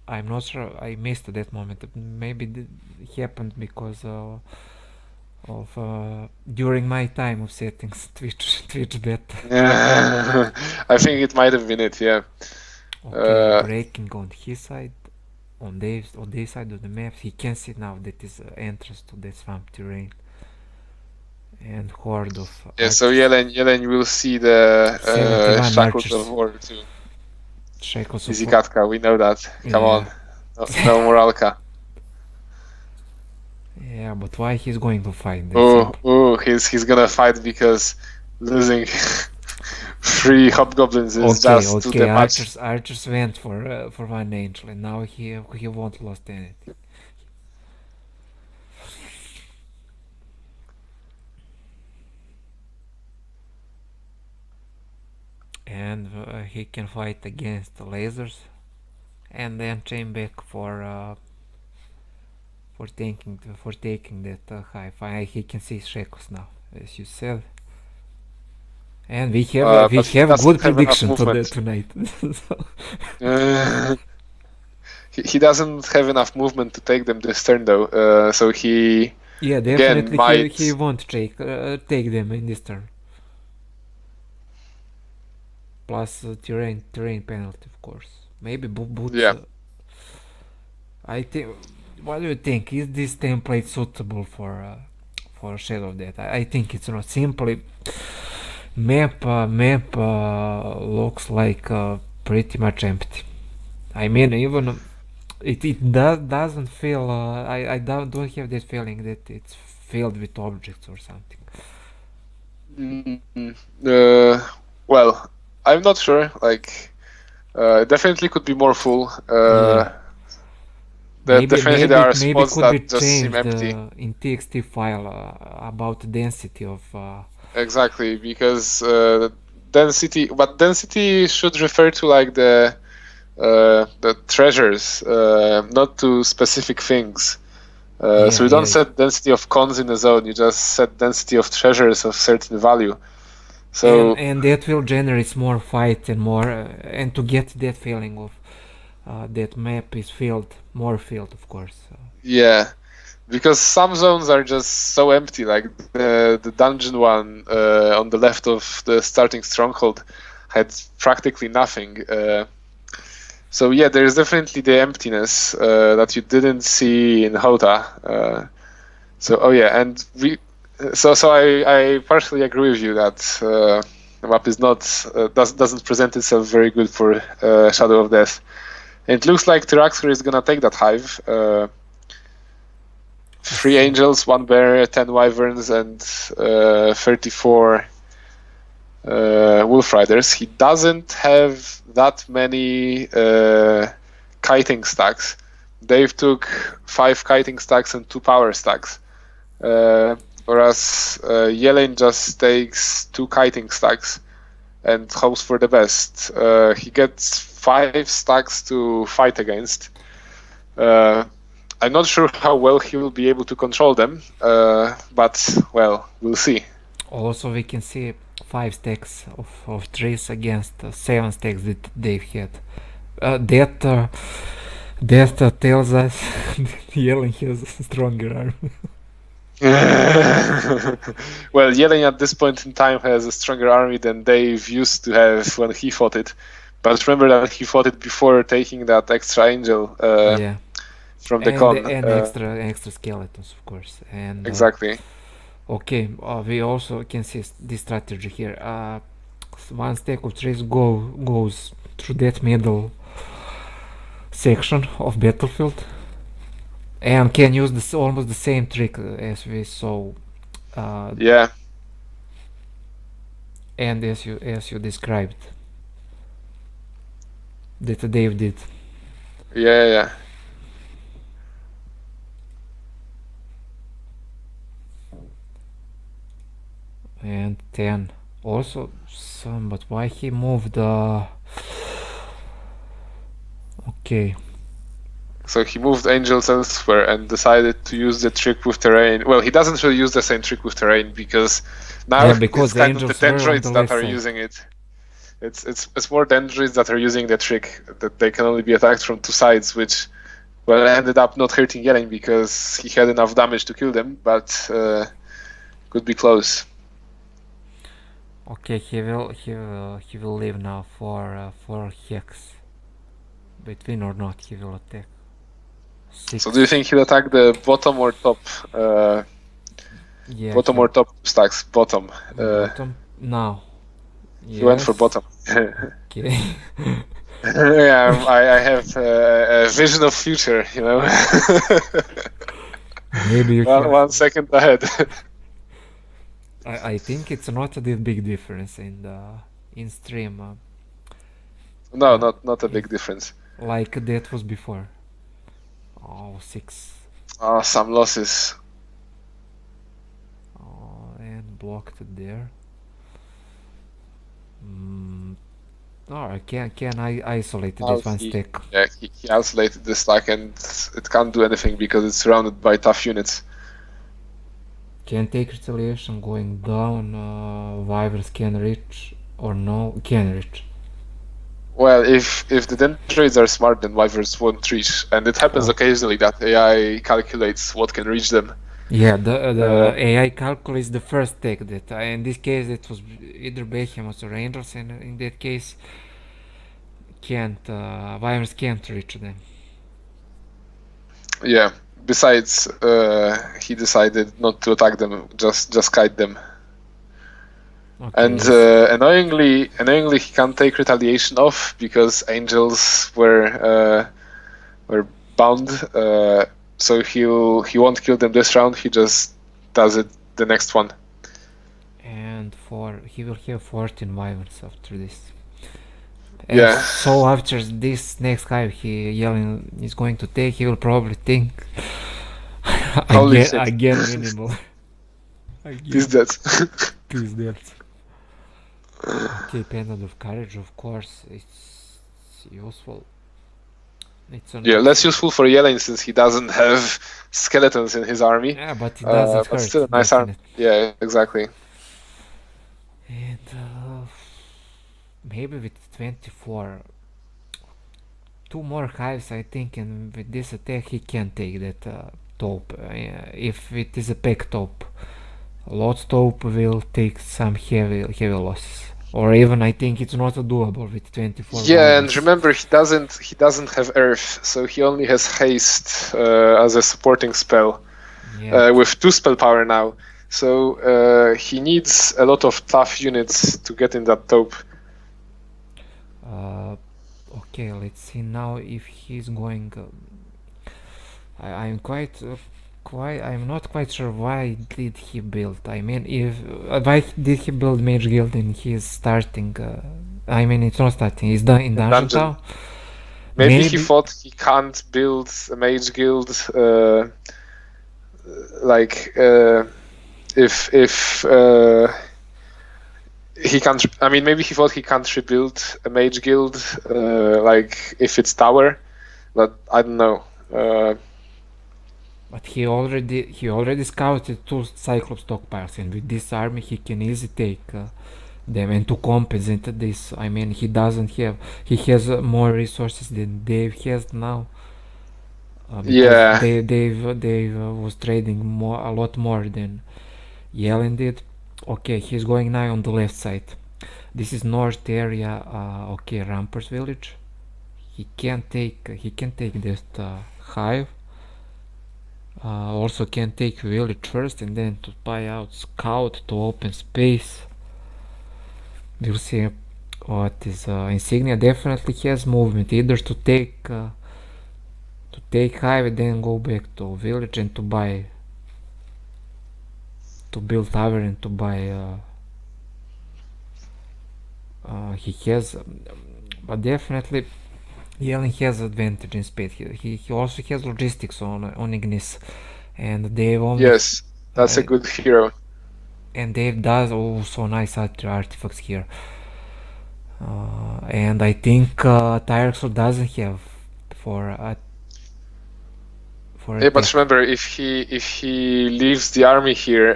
I'm not sure. I missed that moment. Maybe it happened because of during my time of settings Twitch beta. I think it might have been it. Yeah. Okay, breaking on his side. On Dave's side of the map, he can see now that is entrance to that swamp terrain and horde of. Yeah, so Jelen will see the shackles of war too. Shackles Easy Katka, we know that. Come on, no moralka. Yeah, but why he's going to fight? He's gonna fight because losing 3 hobgoblins is just too much. Archers went for one angel, and now he won't lost anything. And he can fight against the lasers, and then chain back for taking that hive. He can see shackles now, as you said. And we have good prediction tonight. He doesn't have enough movement to take them this turn though, so he definitely he won't take them in this turn. Plus terrain penalty, of course. Maybe boots. Yeah. I think. What do you think? Is this template suitable for Shadow of Death? I think it's not. Simply map looks like pretty much empty. I mean, even doesn't feel. I don't have that feeling that it's filled with objects or something. Mm, well, I'm not sure. Like, it definitely could be more full. Yeah. Definitely there are Maybe spots could be that just seem changed empty. in TXT file about density of. Exactly, because density, but density should refer to like the treasures, not to specific things. So you don't set density of cons in a zone; you just set density of treasures of certain value. So And that will generate more fight and more and to get that feeling of that map is filled, more filled, of course. yeah, because some zones are just so empty, like the dungeon one on the left of the starting stronghold had practically nothing. So yeah, there is definitely the emptiness that you didn't see in Hota. So oh yeah, and I partially agree with you that the map is not doesn't present itself very good for Shadow of Death. And it looks like Tyraxer is gonna take that hive. 3 angels, 1 bear, 10 wyverns, and 34 wolf riders. He doesn't have that many kiting stacks. Dave took 5 kiting stacks and 2 power stacks. Whereas Jelen just takes 2 kiting stacks and hopes for the best. He gets 5 stacks to fight against. I'm not sure how well he will be able to control them, but, well, we'll see. Also, we can see 5 stacks of trees against 7 stacks that they've had. That tells us that Yellen has a stronger arm. Well, Jelen at this point in time has a stronger army than Dave used to have when he fought it. But remember that he fought it before taking that extra angel Yeah. from the con. And extra skeletons, of course. And Exactly. okay, we also can see this strategy here. 1 stack of trees goes through that middle section of battlefield and can use this almost the same trick as we saw. Yeah. And as you described that Dave did. Yeah. And 10 also some, but why he moved okay. So he moved angels elsewhere and decided to use the trick with terrain. Well, he doesn't really use the same trick with terrain because now Because it's kind of the angels were on dendroids the that left are side. using it. It's more dendroids that are using the trick, that they can only be attacked from 2 sides, which, well, ended up not hurting Yelen because he had enough damage to kill them, but could be close. Okay, he will leave now for Hex. But win or not, he will attack. 6. So do you think he'll attack the bottom or top? Yeah, Bottom or top stacks? Bottom. Bottom now. He went for bottom. Okay. Yeah, I have a vision of future, you know. Maybe you have. 1 second ahead. I think it's not a big difference in stream. No, not a big difference. Like that was before. Oh, 6. Some losses. Oh, and blocked there. Can I isolate this 1 stack? Yeah, he isolated the stack and it can't do anything because it's surrounded by tough units. Can take retaliation going down. Wyverns can reach or no? Can reach. Well, if the dendroids are smart, then wyverns won't reach, and it happens occasionally that AI calculates what can reach them. Yeah, the AI calculates the first stack that in this case it was either behemoths or angels, and in that case wyverns can't reach them. Yeah. Besides, he decided not to attack them, just kite them. Okay, And yes. annoyingly, he can't take retaliation off because angels were bound. So he won't kill them this round. He just does it the next one. And he will have 14 wyverns after this. Yeah. So after this next hive Jelen is going to take, he will probably think Holy shit. again minimal. He's Again. dead. He's dead. Okay, pendant of courage, of course, it's useful. It's Yeah, less useful for Jelen since he doesn't have skeletons in his army. Yeah, but it doesn't But hurt, still a nice arm. definitely. Yeah, exactly. And maybe with 24, 2 more hives, I think, and with this attack he can take that top. If it is a pack top, Lot's top will take some heavy losses. Or even I think it's not doable with 24 Yeah, and wyverns. remember he doesn't have earth, so he only has haste as a supporting spell. Yeah. With 2 spell power now. So he needs a lot of tough units to get in that taupe. Okay, let's see now if he's going. I'm I'm not quite sure why did he build. I mean, if why did he build Mage Guild in his starting? I mean, it's not starting. It's done in Dungeon Town. Maybe he thought he can't build a mage guild. If he can't. I mean, maybe he thought he can't rebuild a mage guild, like if it's tower, but I don't know. But he already scouted 2 Cyclops stockpiles, and with this army he can easily take them. And to compensate this, I mean, he has more resources than Dave has now. Because Dave was trading a lot more than Jelen did. Okay, he's going now on the left side. This is north area. Okay, Ramper's village. He can take this hive. Also can take village first and then to buy out scout to open space. We'll see what is insignia. Definitely has movement, either to take hive and then go back to village and to build tower and to buy he has but definitely Jelen has advantage in speed. He also has logistics on Ignis, and Dave only. Yes, that's a good hero. And Dave does also nice artifacts here. And I think Tyrexor doesn't have for yeah, but remember, if he leaves the army here,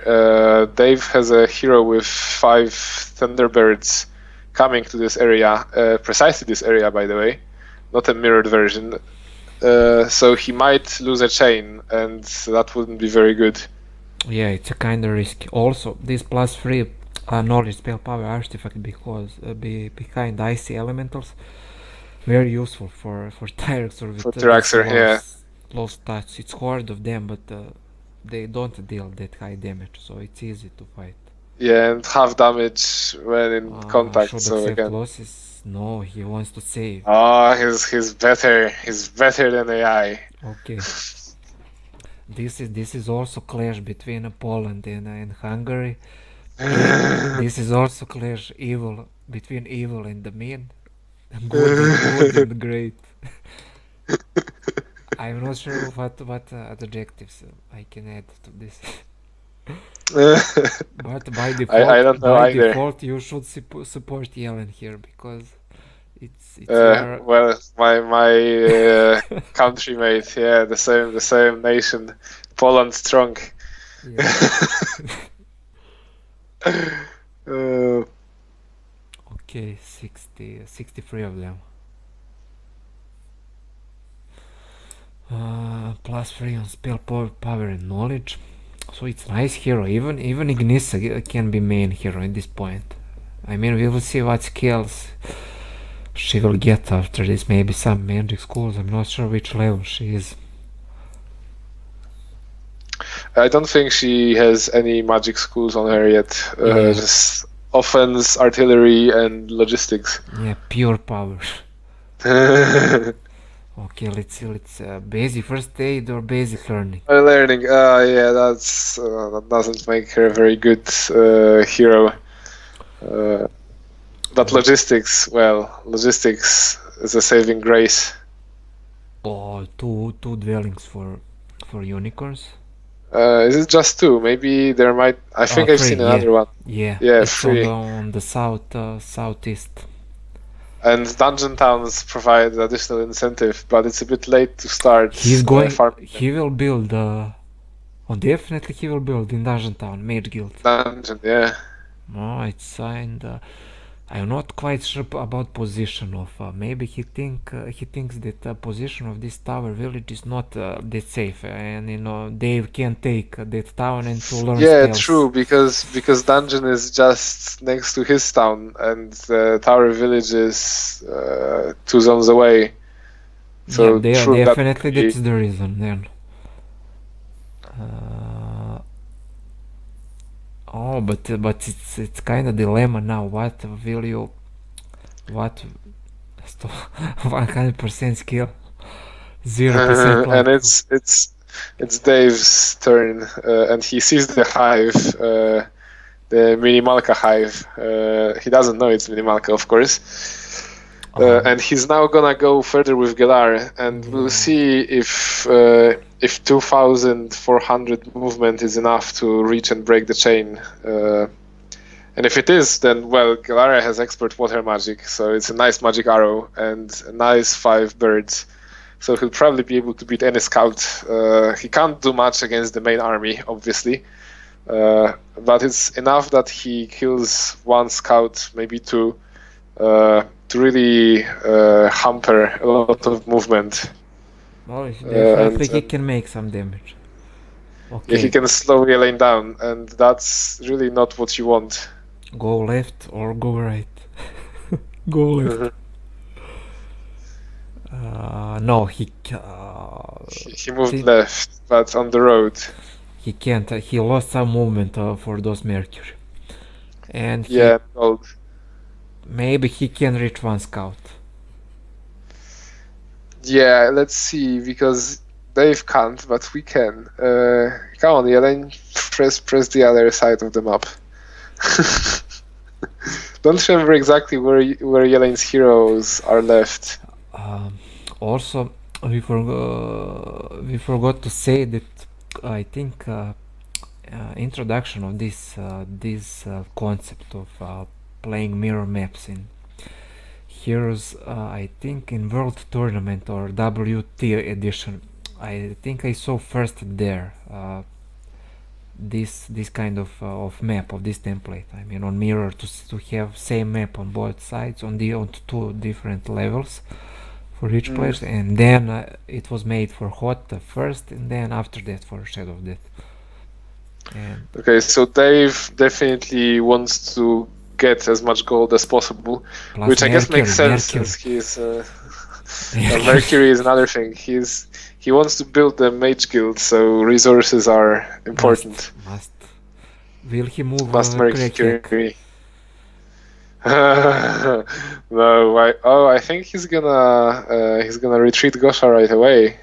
Dave has a hero with 5 Thunderbirds coming to this area, precisely this area, by the way. Not a mirrored version, so he might lose a chain, and that wouldn't be very good. Yeah, it's a kind of risky. Also, this +3 knowledge spell power artifact because behind icy elementals, very useful for Tyrexor with low stats. It's hard of them, but they don't deal that high damage, so it's easy to fight. Yeah, and half damage when in contact. Should so accept again. losses. No, he wants to save. He's better. He's better than AI. Okay. This is also clash between Poland and Hungary. This is also clash between evil and the mean. Good and great. I'm not sure what adjectives I can add to this. But by default, I don't know either. Default, you should support Jelen here because it's well, my countrymate, yeah, the same nation, Poland strong. Yeah. Okay, 63 of them. +3 on spell power and knowledge. So it's nice hero. Even Ignissa can be main hero at this point. I mean, we will see what skills she will get after this. Maybe some magic schools. I'm not sure which level she is. I don't think she has any magic schools on her yet. Yeah. Just offense, artillery, and logistics. Yeah, pure power. Okay, let's see. Basic first aid or basic learning? Learning. Yeah, that doesn't make her a very good hero. But logistics, well, logistics is a saving grace. Oh, two dwellings for unicorns. Is it just two? Maybe there might. I think I've Three, seen another one. Yeah, Yeah, it's on free. the southeast. And dungeon towns provide additional incentive, but it's a bit late to start. He's going. Farming He will build. Definitely he will build in Dungeon Town Mage Guild. dungeon. Yeah. No, it's signed. I'm not quite sure about position of. Maybe he thinks that the position of this tower village is not that safe, and they can take that town and to learn Yeah, spells. true. Because dungeon is just next to his town, and the tower village is 2 zones away. So yeah, true. definitely that's the reason then. Oh, but it's kind of dilemma now. What will you? What? 100% skill, 0% luck. And it's Dave's turn, and he sees the hive, the Minimalka hive. He doesn't know it's Minimalka, of course. And he's now gonna go further with Gelar, and we'll see if 2,400 movement is enough to reach and break the chain. And if it is, then, well, Gelara has expert water magic, so it's a nice magic arrow and a nice 5 birds. So he'll probably be able to beat any scout. He can't do much against the main army, obviously. But it's enough that he kills 1 scout, maybe 2, to really hamper a lot of movement. Well, definitely he can make some damage. Okay. Yeah, he can slow Jelen down, and that's really not what you want. Go left or go right. Go left. No, he moved left, but on the road. He can't. He lost some movement for those Mercury. And gold. Maybe he can reach 1 scout. Yeah, let's see, because Dave can't, but we can. Come on, Jelen, press the other side of the map. Don't remember exactly where Jelen's heroes are left. Also, we forgot to say that I think introduction of this concept of playing mirror maps in heroes, I think in World Tournament or WT edition, I think I saw first there this kind of map, of this template. I mean, on mirror, to have same map on both sides on 2 different levels for each player, and then it was made for Hot first, and then after that for Shadow of Death. Okay, so Dave definitely wants to get as much gold as possible, which I guess makes sense since he's Mercury is another thing. He wants to build the Mage Guild, so resources are important. Must. Will he move? Must Mercury. No, I think he's gonna retreat Gosha right away.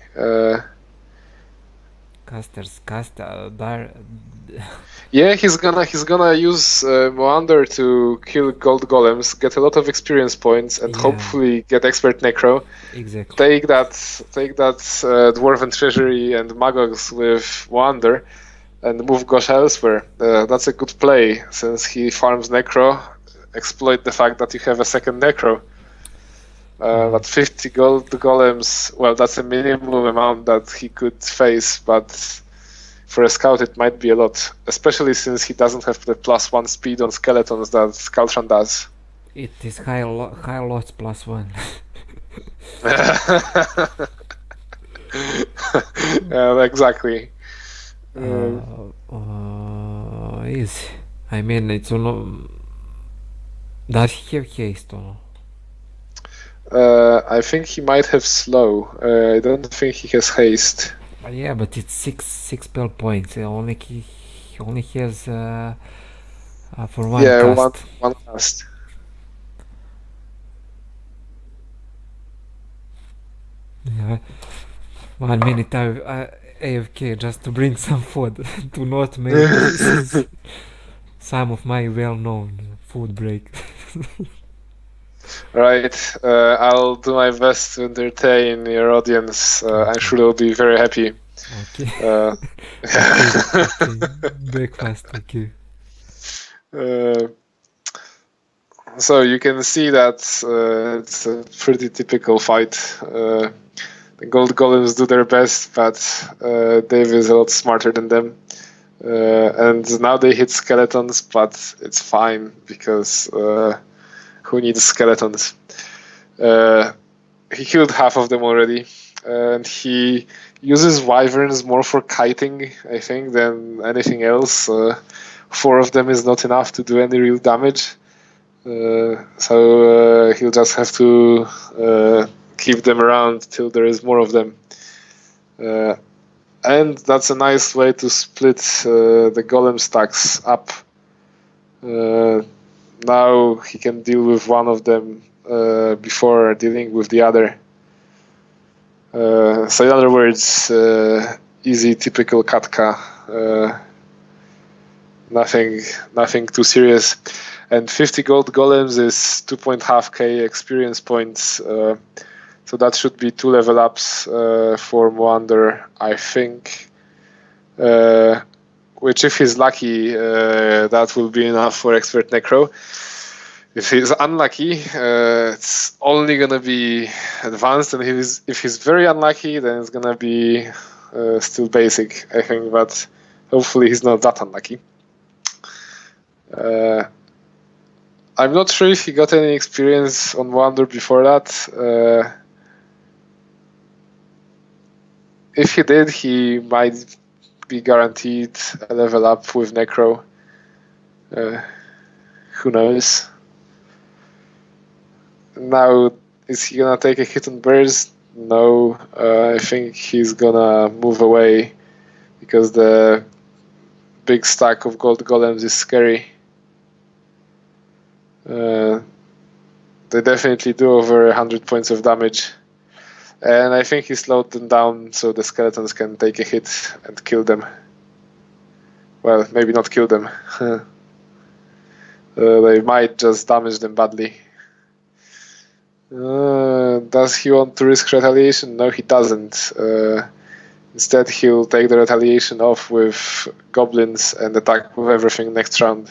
Yeah, he's gonna use Moander to kill gold golems, get a lot of experience points, and hopefully get expert necro. Exactly. Take that dwarven treasury and Magogs with Moander, and move Gosha elsewhere. That's a good play since he farms necro. Exploit the fact that you have a second necro. But 50 gold golems, well, that's a minimum amount that he could face, but for a scout it might be a lot, especially since he doesn't have the +1 speed on skeletons that Scoutran does. It is high loss +1. Exactly. Easy. I mean, it's on. Does he have haste or no? I think he might have slow. I don't think he has haste. Yeah, but it's six spell points. He only has for one Yeah, cast. one cast. Yeah, 1 minute AFK just to bring some food to not make some of my well-known food break. Right. I'll do my best to entertain your audience. I'm Okay. sure they'll be very happy. Okay. Uh, Okay. Breakfast. Okay. uh, so you can see that it's a pretty typical fight. The gold golems do their best, but Dave is a lot smarter than them. And now they hit skeletons, but it's fine because who needs skeletons? He killed half of them already, and he uses wyverns more for kiting, I think, than anything else. 4 of them is not enough to do any real damage, so he'll just have to keep them around till there is more of them. And that's a nice way to split the golem stacks up. Now he can deal with one of them before dealing with the other. So in other words, easy, typical Katka. Nothing too serious. And 50 gold golems is 2.5k experience points. So that should be 2 level ups for Moander, I think. Which, if he's lucky, that will be enough for Expert Necro. If he's unlucky, it's only gonna be advanced, and if he's very unlucky, then it's gonna be still basic, I think. But hopefully, he's not that unlucky. I'm not sure if he got any experience on Wonder before that. If he did, he might be guaranteed a level up with Necro. Who knows? Now, is he gonna take a hit on birds? No, I think he's gonna move away because the big stack of gold golems is scary. They definitely do over 100 points of damage. And I think he slowed them down so the skeletons can take a hit and kill them. Well, maybe not kill them. They might just damage them badly. Does he want to risk retaliation? No, he doesn't. Instead, he'll take the retaliation off with goblins and attack with everything next round.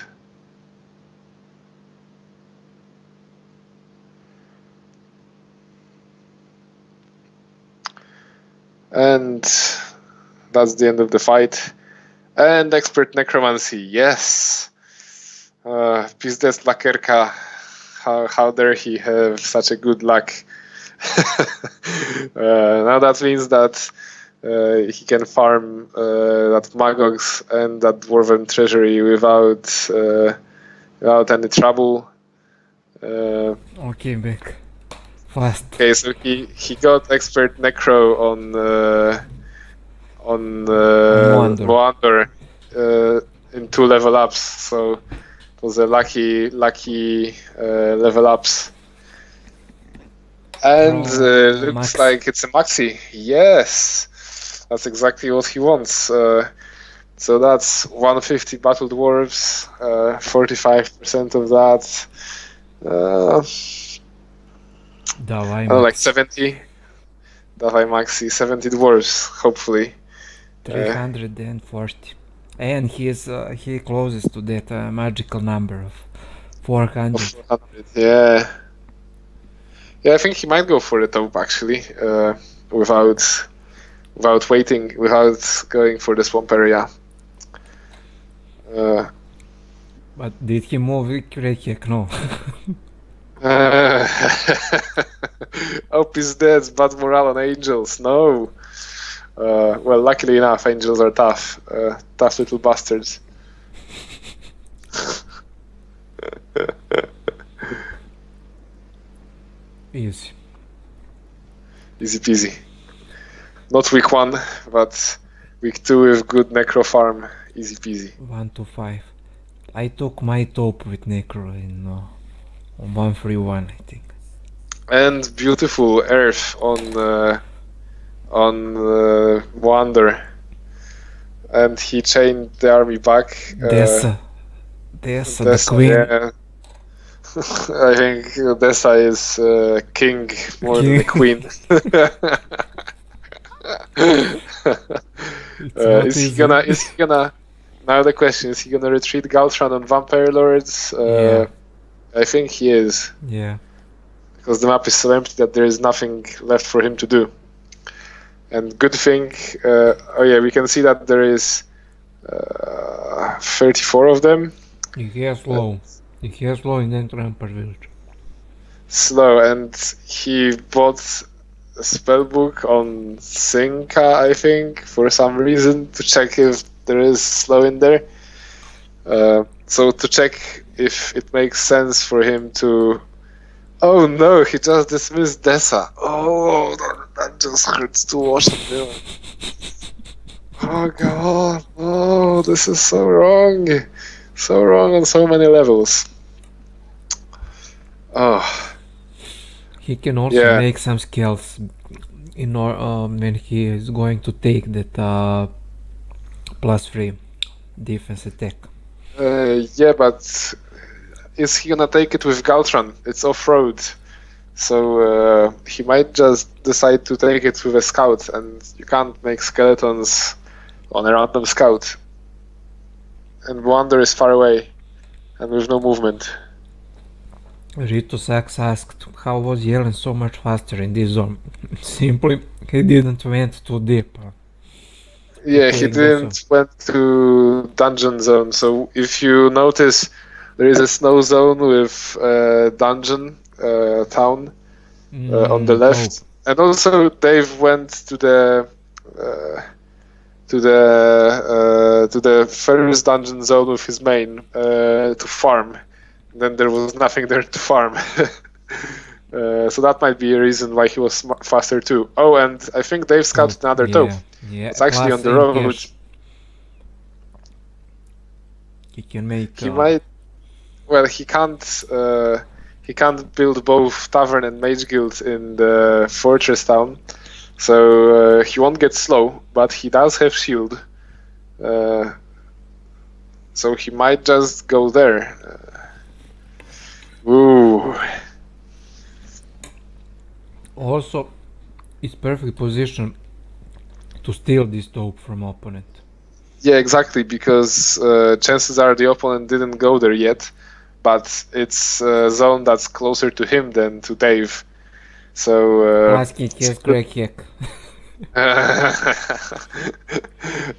And that's the end of the fight. And Expert Necromancy, yes! Pizdes Lakerka. How dare he have such a good luck? Now that means that he can farm that Magogs and that Dwarven treasury without any trouble. Okay, back. Fast. Okay, so he got Expert Necro on Moander in 2 level ups, so it was a lucky level ups. And looks max. like it's a maxi. Yes, that's exactly what he wants. So that's 150 battle dwarves, 45% of that. Like 70. Dawaj maxi, 70 dwarves, hopefully. 340. And he closes to that magical number of 400. 400, yeah. Yeah, I think he might go for the top actually, without waiting, without going for the swamp area. But did he move Rekiek? No. Hope is dead, bad morale on angels. No. Well, luckily enough, angels are tough. Tough little bastards. Easy. Easy peasy. Not week 1, but week 2 with good necro farm, easy peasy. 1 to 5. I took my top with Necro in on 131, I think. And beautiful earth on Wander. And he chained the army back. Dessa, the queen. Yeah. I think Dessa is king more than a queen. Is he gonna? Now the question is: he gonna retreat Galtran on Vampire Lords? Yeah. I think he is. Yeah. Because the map is so empty that there is nothing left for him to do. And good thing, we can see that there is 34 of them. He has low. He has low in that Rampart village. Slow, and he bought a spellbook on Sinka, I think, for some reason, to check if there is slow in there. So to check if it makes sense for him to... Oh no, he just dismissed Dessa. Oh, that just hurts to watch him. Oh god, oh, this is so wrong. So wrong on so many levels. Oh. He can also make some skills in when he is going to take that +3 defense attack. Yeah, but is he gonna take it with Galtran? It's off-road. So he might just decide to take it with a scout, and you can't make skeletons on a random scout. And Wander is far away, and with no movement. Rito Sachs asked, how was Jelen so much faster in this zone? Simply, he didn't went too deep. Yeah, he didn't went to dungeon zone. So if you notice, there is a snow zone with dungeon town on the left, and also Dave went to the first dungeon zone with his main to farm. Then there was nothing there to farm. So that might be a reason why he was faster too. Oh, and I think Dave scouted another taupe. Yeah, it's actually on the road. He can make... He might... Well, he can't build both Tavern and Mage Guild in the Fortress Town. So he won't get slow, but he does have shield. So he might just go there. Ooh. Also, it's perfect position to steal this taupe from opponent. Yeah, exactly, because chances are the opponent didn't go there yet, but it's a zone that's closer to him than to Dave. So... Plus he has crack hack.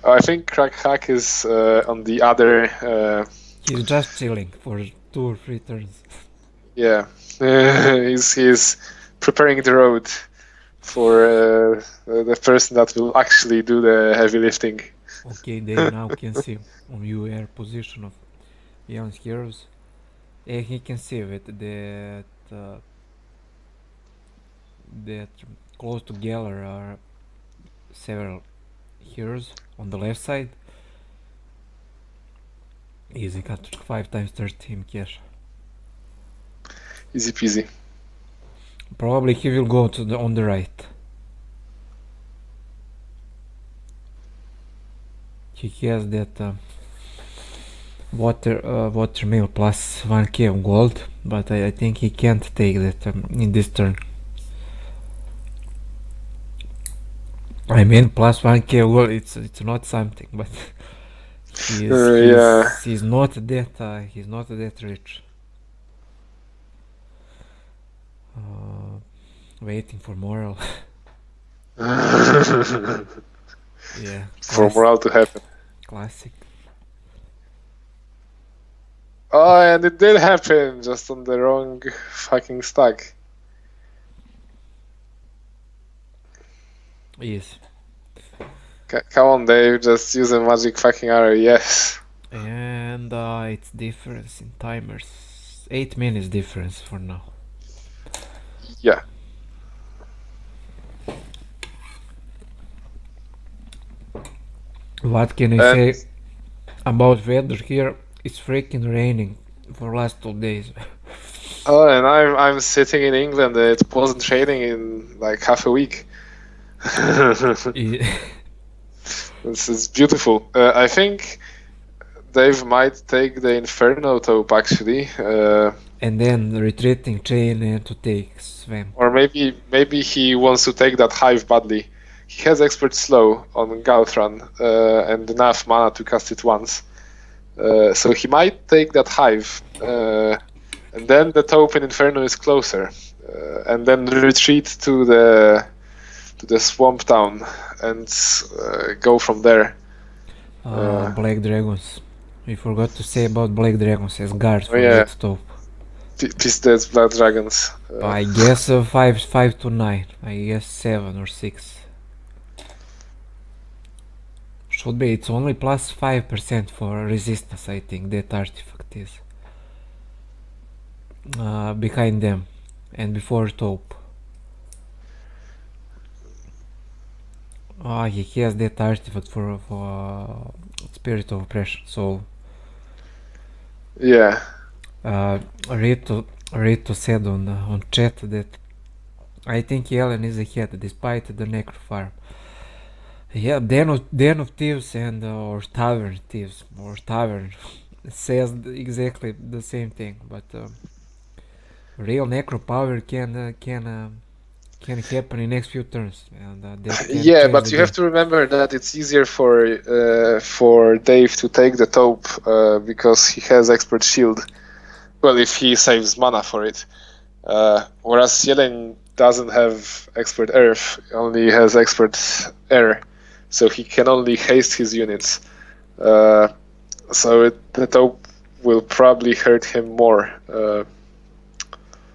I think crack hack is on the other... He's just chilling for 2 or 3 turns. Yeah, he's preparing the road for the person that will actually do the heavy lifting. Okay, they now can see on UR position of Jelen's heroes. And he can see that close to Geller are several heroes on the left side. Easy cut 5 times 13 cash. Easy peasy. Probably he will go to on the right. He has that water mill plus 1k of gold, but I think he can't take that in this turn. I mean, plus 1k of gold, it's not something, but he's not that rich. Waiting for moral. Yeah. For morale to happen. Classic. Oh, and it did happen, just on the wrong fucking stack. Yes. Come on, Dave, just use a magic fucking arrow, yes. And it's difference in timers. 8 minutes difference for now. Yeah. What can I And say about weather here? It's freaking raining for last 2 days. and I'm sitting in England. It wasn't raining in like half a week. Yeah. This is beautiful. I think Dave might take the Inferno Taupe actually, And then retreating chain and to take swim. or maybe he wants to take that Hive badly. He has expert slow on Galtran and enough mana to cast it once, so he might take that Hive, and then the Taupe in Inferno is closer, and then retreat to the Swamp Town and go from there. Black Dragons. We forgot to say about Black Dragons as guards for Yeah. that top. Peace Dead Blood Dragons. I guess 5 to 9. I guess 7 or 6. Should be. It's only plus 5% for resistance, I think, that artifact is. Behind them. And before taupe. He has that artifact for Spirit of Oppression, so... Yeah. Rito said on chat that I think Jelen is ahead despite the Necro farm. Yeah, Den of Thieves and or Tavern Thieves or Tavern says exactly the same thing, but real Necro power can happen in next few turns, and that can Yeah, change but the you game. have to remember that it's easier for Dave to take the taupe because he has expert shield. Well, if he saves mana for it, whereas Jelen doesn't have expert earth, only has expert air, so he can only haste his units. So the taupe will probably hurt him more.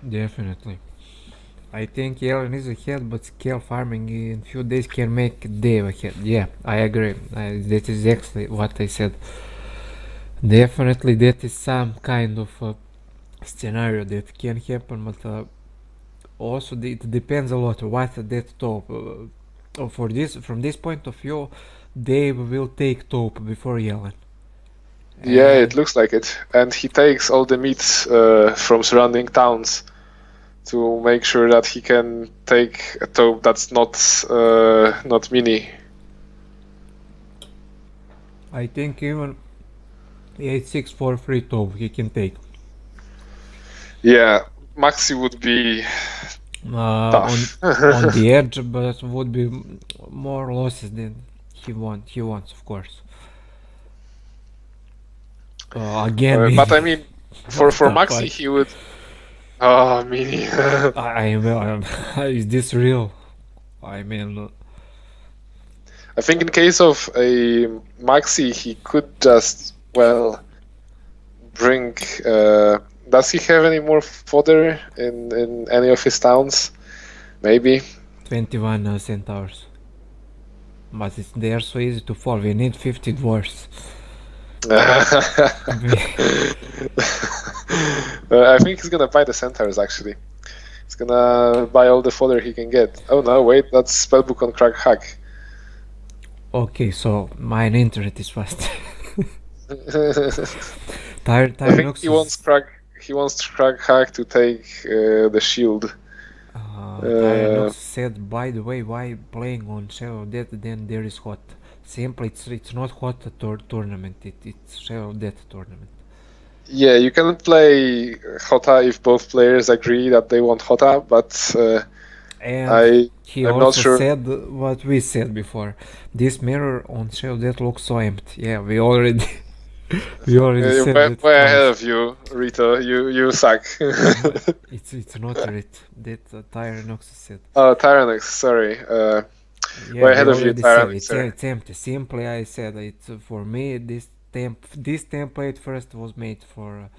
Definitely. I think Jelen is ahead, but scale farming in few days can make Dave ahead. Yeah, I agree. That is exactly what I said. Definitely, that is some kind of scenario that can happen, but also it depends a lot what that top. From this point of view, Dave will take top before Jelen. Yeah, it looks like it, and he takes all the meats from surrounding towns to make sure that he can take a taupe that's not mini. I think even 8-6 for free top he can take. Yeah, Maxi would be tough. On the edge, but would be more losses than he wants, of course. Again, But I mean, for What the Maxi, fuck? he would. Oh, mini. Is this real? I mean, I think in case of a Maxi, he could just bring. Does he have any more fodder in any of his towns? Maybe. 21 centaurs. But they are so easy to fall. We need 50 dwarfs. I think he's gonna buy the centaurs actually. He's gonna buy all the fodder he can get. Oh no, wait, that's spellbook on crack hack. Okay, so my internet is fast. I think he wants crack hack to take the shield. Tyrannox said, by the way, why playing on Shadow of Death then there is hot? Simply, it's not hot tournament, it's Shadow of Death tournament. Yeah, you can play Hota if both players agree that they want Hota, but and he I'm also not sure. said what we said before. This mirror on Shadow of Death looks so empty. Yeah, we already said that. Way ahead of you, Rito. You suck. It's not it. That Tyrannox said. Oh, Tyrannox, sorry. Yeah, way ahead of you, Tyrannox. it's empty. Simply, I said it's for me. This template first was made for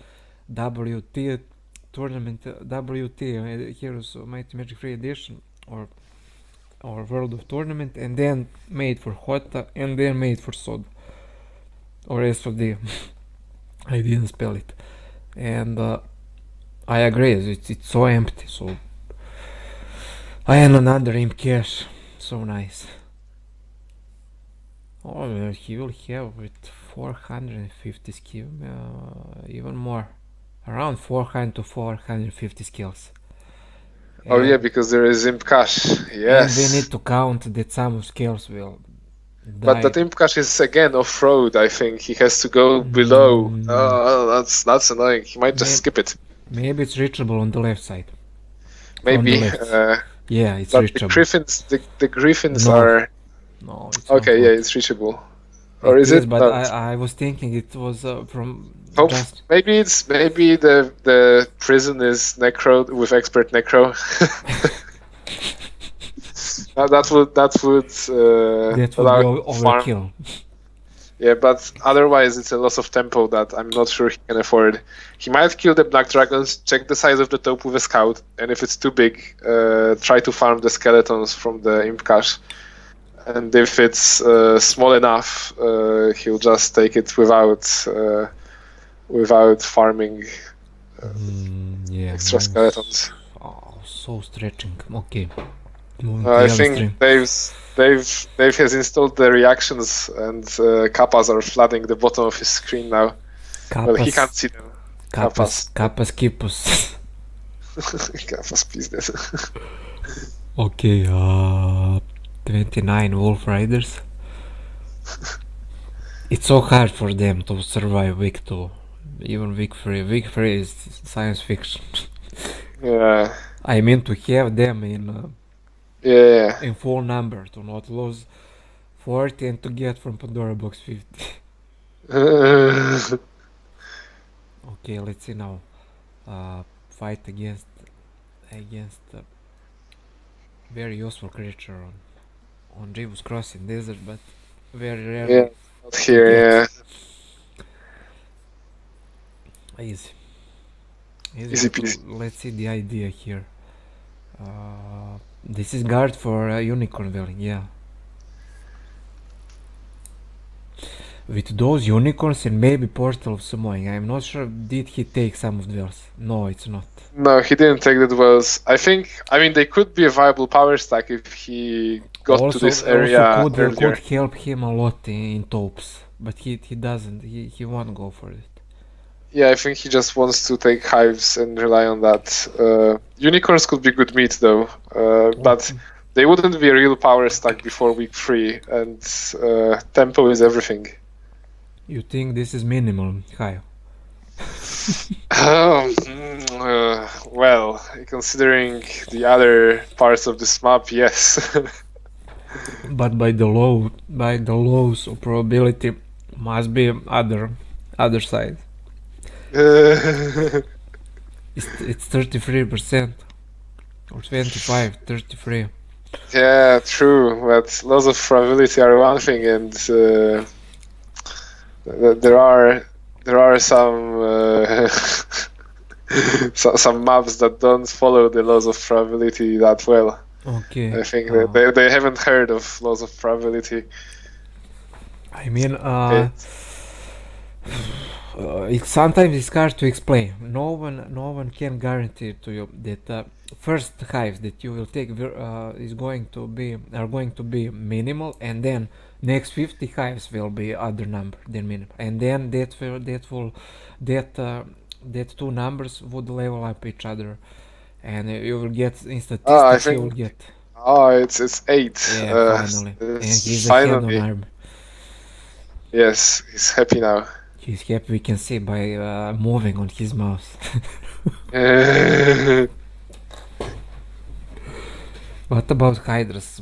WT tournament, WT Heroes of Might and Magic Free Edition, or World of Tournament, and then made for Hota, and then made for Sod, or SOD. I didn't spell it, and I agree. It's so empty. So I had another imp cache. So nice. Oh, he will have with 450 skill, even more, around 400 to 450 skills. Oh yeah, And, because there is imp cache. and we Yes. need to count that some skills will But die. that imp cache is again off-road, I think. He has to go below. Mm, Oh, that's annoying. He might just may, skip it. maybe it's reachable on the left side. On the Maybe. left. Yeah, it's But the reachable. griffins, the griffins No, are no, it's not okay. Yeah, worth. it's reachable. Or It is is, it? but No. I was thinking it was from Hope just. maybe the prison is necro with expert necro. that would That would be allow him to farm. overkill. Yeah, but otherwise it's a loss of tempo that I'm not sure he can afford. He might kill the black dragons, check the size of the taupe with a scout, and if it's too big, try to farm the skeletons from the imp cache. And if it's small enough, he'll just take it without farming Yeah, extra skeletons. so stretching. Okay, moving to I Jelen think stream. Dave has installed the reactions, and kappas are flooding the bottom of his screen now. Well, he can't see them. Kappas, kipus. Kappas pizdes. Okay, 29 Wolf Riders. It's so hard for them to survive week 2, even week 3. Week 3 is science fiction. Yeah. I mean to have them in Yeah. full number, to not lose 40 and to get from Pandora box 50. Okay, let's see now. Fight against very useful creature on Jeebus Crossing Desert, but very rarely Yeah. Not here. Yeah. Easy. Easy But peasy. let's see the idea here. This is guard for unicorn dwelling, yeah. With those unicorns and maybe portal of summoning, I'm not sure did he take some of those. No, it's not. No, he didn't take the dwells. I mean, they could be a viable power stack if he got to this area earlier. Could help him a lot in taupes, but he doesn't. He won't go for it. Yeah, I think he just wants to take hives and rely on that. Unicorns could be good meat though, but they wouldn't be a real power stack before week 3, and tempo is everything. You think this is minimal, Kyle? Well, considering the other parts of this map, yes. But by the lows of probability, must be other side. It's 33% or 25, 33. Yeah, true, but loss of probability are one thing, and there are some some maps that don't follow the laws of probability that well. Okay. I think they haven't heard of laws of probability. I mean, sometimes it's hard to explain. No one can guarantee to you that first hives that you will take are going to be minimal, and then next 50 hives will be other number than minimal, and then that two numbers would level up each other, and you will get in statistics. You will get. Oh, it's 8. Yeah, finally, and he's finally ahead on arm. Yes, he's happy now. He's happy, we can see by moving on his mouse. What about Hydras?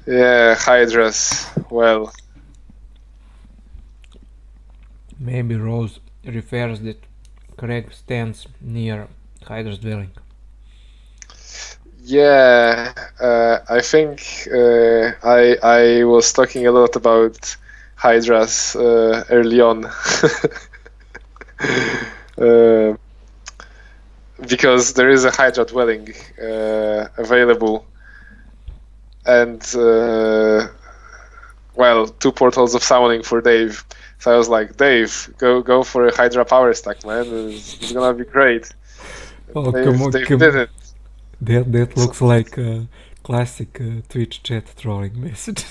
Yeah, Hydras. Well, maybe Rose refers that Craig stands near Hydra's dwelling. Yeah, I think I was talking a lot about Hydras early on. Because there is a Hydra dwelling available, and well, 2 portals of summoning for Dave. So I was like, Dave, go for a Hydra power stack, man. It's gonna be great. Oh, Dave come on. didn't. That looks like Classic Twitch chat trolling message.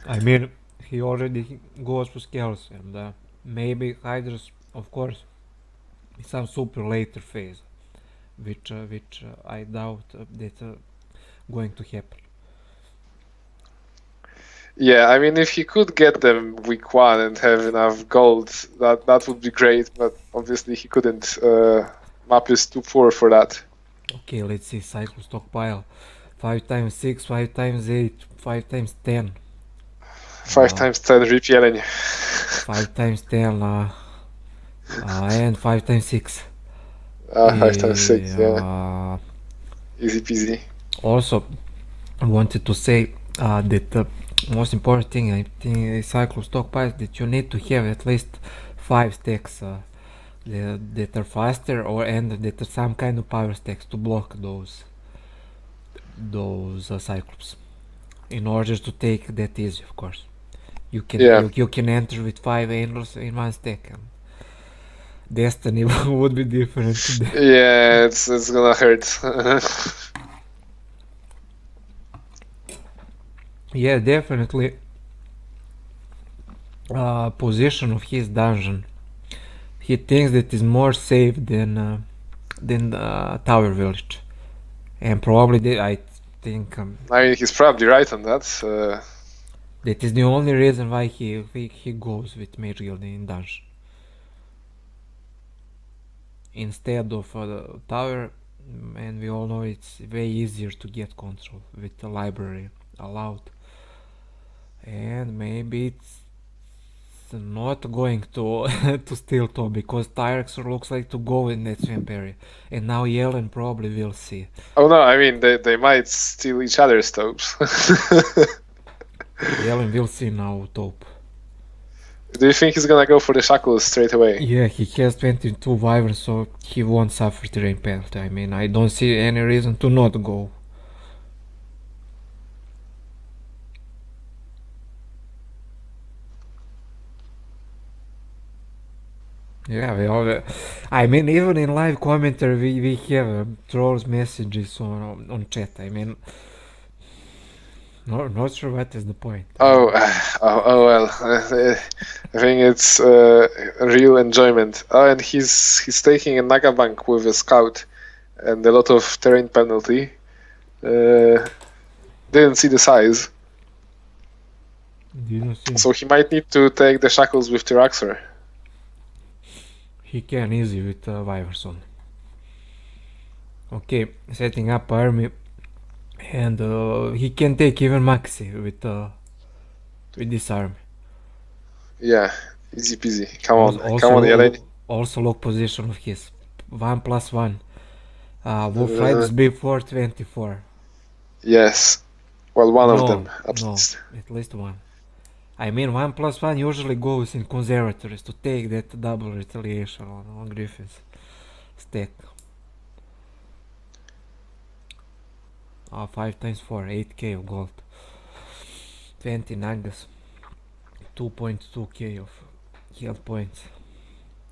I mean, he already goes for scales, and maybe Hydras, of course, in some super later phase, which I doubt that going to happen. Yeah, I mean, if he could get them week 1 and have enough gold, that would be great. But obviously, he couldn't. Map is too poor for that. Okay, let's see. Cycle stockpile: 5 times 6, 5 times 8, 5 times 10. 5 times 10, rip Jelen. 5 times 10, and 5 times 6. 5 times 6, yeah. Easy peasy. Also, I wanted to say that the most important thing I think in cycle stockpiles that you need to have at least 5 stacks that are faster and that are some kind of power stacks to block those cyclops. In order to take that easy, of course. You can enter with 5 angels in one stack, and Destiny would be different today. Yeah, it's gonna hurt. Yeah, definitely. Position of his dungeon. He thinks that is more safe than the Tower Village, and probably I think I mean, he's probably right on that. that is the only reason why he goes with Mage Guild in dungeon instead of the Tower. And we all know it's way easier to get control with the library allowed, and maybe it's not going to to steal top because Tyrexor looks like to go in that swamp area, and now Jelen probably will see. Oh no, I mean they might steal each other's topes. Jelen will see now top. Do you think he's gonna go for the shackles straight away? Yeah, he has 22 wyverns, so he won't suffer terrain penalty. I mean, I don't see any reason to not go. Yeah, we all. I mean, even in live commentary, we have trolls messages on chat. I mean, not sure what is the point. Oh well. I think it's real enjoyment. Oh, and he's taking a Nagabank with a scout and a lot of terrain penalty. Didn't see the size, Didn't see. so he might need to take the shackles with Tyraxor. He can easy with wyverns only. Okay, setting up army, and he can take even Maxi with this army. Yeah, easy peasy. Come on, Also Jelen. Also lock position of his 1+1. Wolf Riders before 24. Yes. Well, one of them at No, least. at least one. I mean, 1+1 usually goes in conservatories to take that double retaliation on Griffin's stack. 5 times 4, 8k of gold. 20 nagas. 2.2k of health points.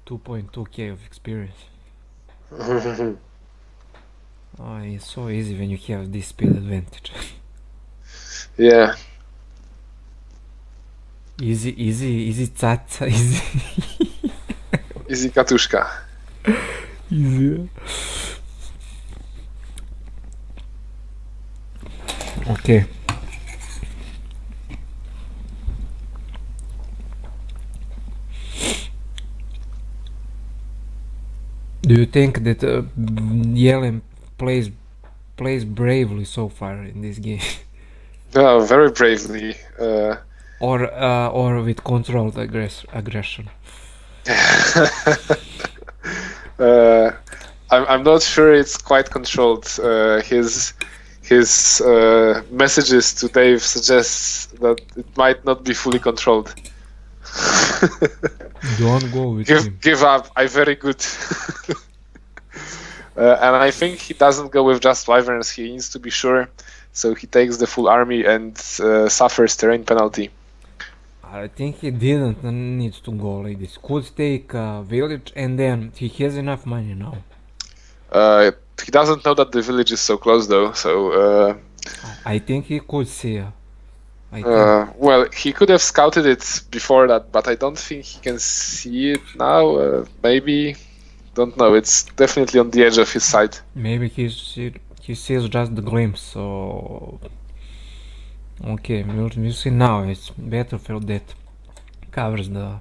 2.2k of experience. It's so easy when you have this speed advantage. Yeah. Easy tata, easy. Easy katuszka. Easy. Okay. Do you think that Jelen plays bravely so far in this game? No, very bravely. Or with controlled aggression? I'm not sure it's quite controlled. His messages to Dave suggests that it might not be fully controlled. Don't go with him. Give up. I'm very good. And I think he doesn't go with just wyverns. He needs to be sure, so he takes the full army and suffers terrain penalty. I think he didn't need to go like this. Could take a village, and then he has enough money now. he doesn't know that the village is so close though. So I think he could see. I think. well, he could have scouted it before that, but I don't think he can see it now. Maybe, don't know. It's definitely on the edge of his sight. Maybe he sees just the glimpse. So okay, we'll see now. It's battlefield that covers the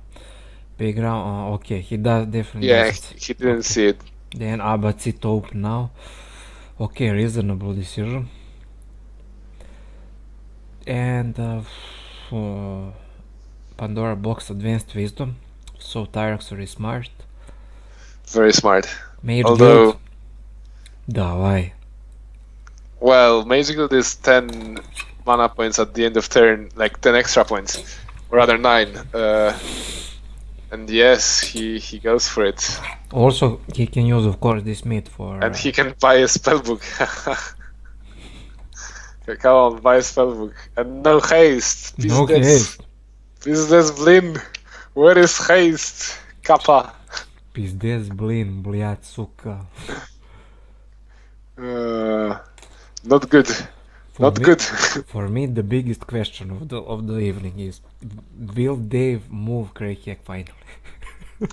background. Okay, he definitely Yeah, doesn't. he didn't Okay. see it. Then but it's open now. Okay, reasonable decision. And Pandora box advanced wisdom. So Tyraxor is smart. Very smart. Mage Although, guild. Давай. well, Mage Guild is 10 mana points at the end of turn, like 10 extra points, or rather 9. And yes, he goes for it. Also, he can use, of course, this meat for. And he can buy a spellbook. Come on, buy a spellbook. And no haste. No haste. Business Blin. Where is haste? Kappa. Пиздец, блин, блядь, сука. Not good. Not good. For me, the biggest question of the evening is: will Dave move Craig Hack finally?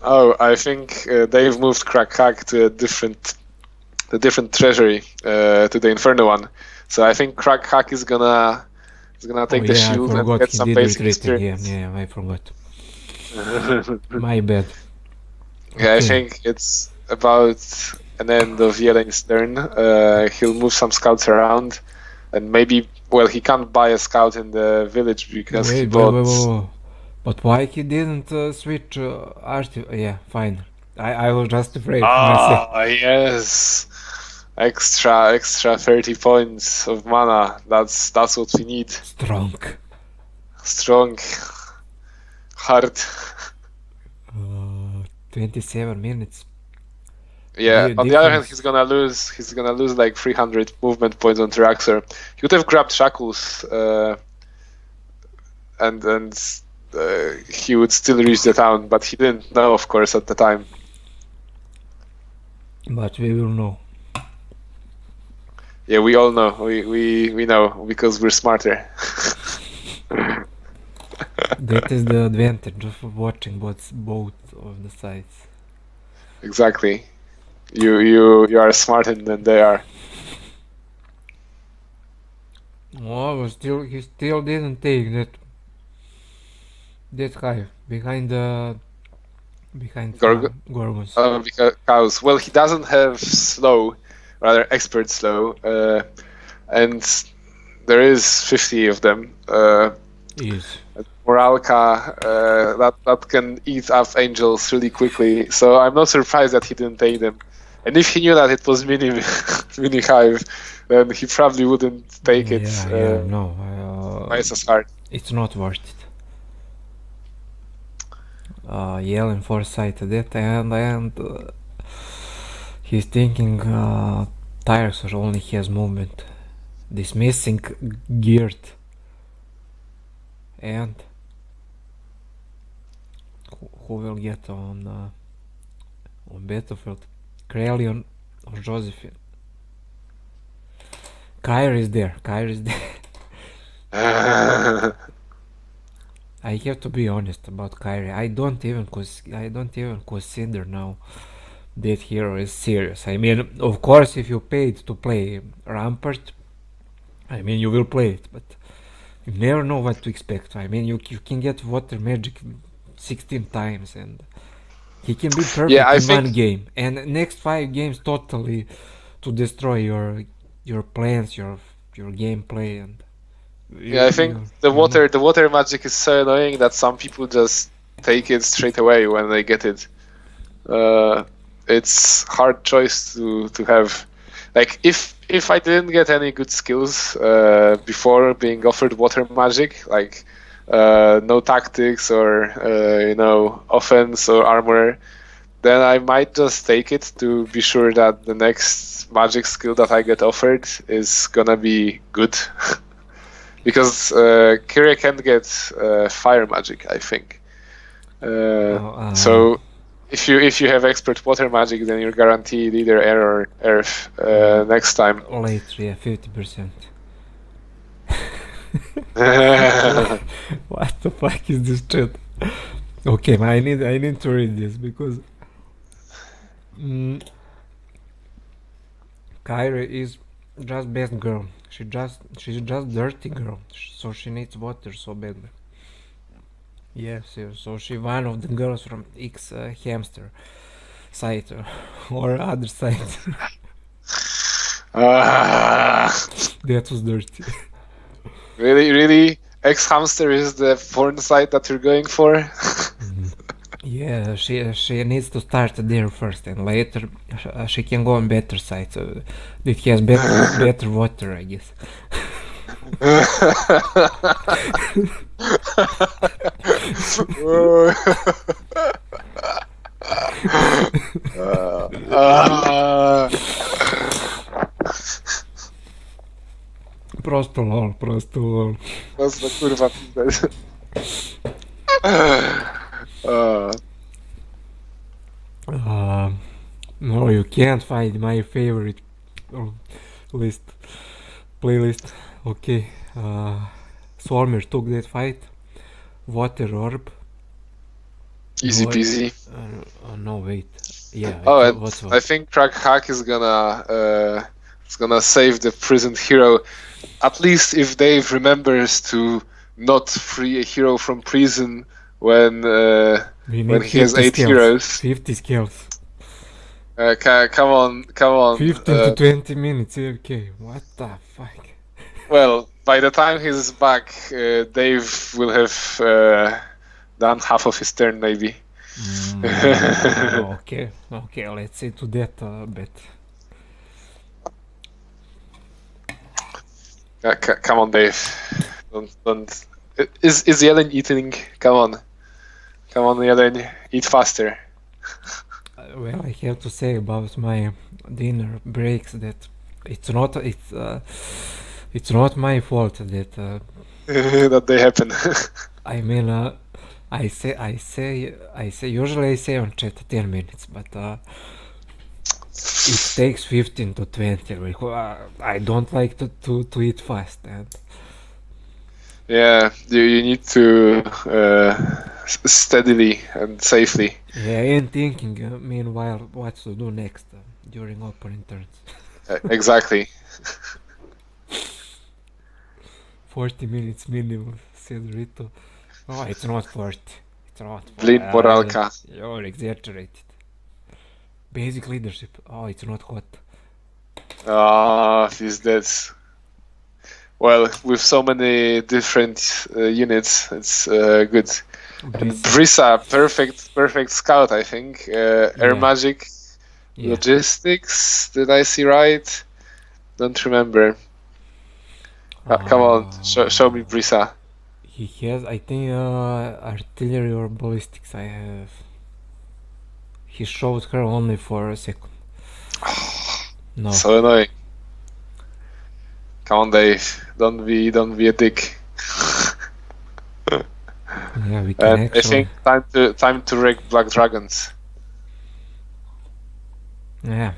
Oh, I think they've moved Crack Hack to a different treasury, to the Inferno one. So I think Crack Hack is gonna take the shield and get some basic experience. Yeah, I forgot. My bad. Yeah, Okay. I think it's about an end of Jelen's turn. He'll move some scouts around, and maybe, well, he can't buy a scout in the village because he bought. Wait. But why he didn't switch yeah, fine. I was just afraid for myself. Ah, yes. Extra 30 points of mana. That's what we need. Strong. Hard. 27 minutes. Yeah. On the other hand, he's gonna lose like 300 movement points on Tyraxor. He would have grabbed Shackles, and he would still reach the town, but he didn't know, of course, at the time. But we will know. Yeah, we all know. We know because we're smarter. That is the advantage of watching both of the sides. Exactly. You are smarter than they are. Oh, he still didn't take that high behind Gorgons. Because cows. Well, he doesn't have slow, rather expert slow, and there is 50 of them. Yes. Moralka, that can eat up angels really quickly. So I'm not surprised that he didn't take them. And if he knew that it was mini hive, then he probably wouldn't take it. No. Twice as hard. It's not worth it. Jelen foresighted it, and he's thinking Tyraxor only has movement. This missing geared, and who will get on battlefield? Krelion or Josephine? Kyrie is there. I have to be honest about Kyrie. I don't even consider now that hero is serious. I mean, of course, if you paid to play Rampart, I mean, you will play it, but you never know what to expect. I mean, you can get water magic 16 times, and he can be perfect in one game, and next 5 games totally to destroy your plans, your gameplay, and. I think the water magic is so annoying that some people just take it straight away when they get it. It's hard choice to have. Like if I didn't get any good skills before being offered water magic, like no tactics or offense or armor, then I might just take it to be sure that the next magic skill that I get offered is gonna be good. Because Kyria can't get fire magic, I think. So if you have expert water magic, then you're guaranteed either air or earth next time. Later, yeah, 50%. What the fuck is this chat? Okay, I need to read this because Kyrie is just best girl. She's just dirty girl. So she needs water so badly. Yes, so she one of the girls from X hamster site or other site. That was dirty. Really? X-Hamster is the porn site that you're going for? Yeah, she needs to start there first, and later she can go on better sites. It has better water, I guess. Prosto lol. Prosto kurwa pizdę. No, you can't find my favorite playlist. Okay, Swarmer took that fight. Water orb. Easy peasy. No, wait. Yeah. I think Crack Hack is gonna save the prisoned hero. At least if Dave remembers to not free a hero from prison when he has 8 heroes. 50 skills. Come on. 15 to 20 minutes AFK. What the fuck? Well, by the time he's back, Dave will have done half of his turn, maybe. Okay, let's see to that bet. Come on, Dave. Don't. Is Jelen eating? Come on, Jelen, eat faster. Well, I have to say about my dinner breaks that it's not my fault that that they happen. I mean, I say usually I say on chat 10 minutes, but it takes 15 to 20 because I don't like to eat fast, and yeah, you need to steadily and safely. Yeah, and thinking meanwhile what to do next during opening turns. Exactly. 40 minutes minimum, said Rito. Oh, it's not 40. It's not 40. Blind moralka. You're exaggerated. Basic leadership. Oh, it's not hot. He's dead. Well, with so many different units, it's good. Brisa, perfect scout, I think. Air magic, logistics. Did I see right? Don't remember. Come on, show me Brisa. He has, I think, artillery or ballistics. I have. He showed her only for a second. No. So annoying. Come on, Dave. Don't be a dick. Yeah, we can actually. I think time to wreck Black Dragons. Yeah.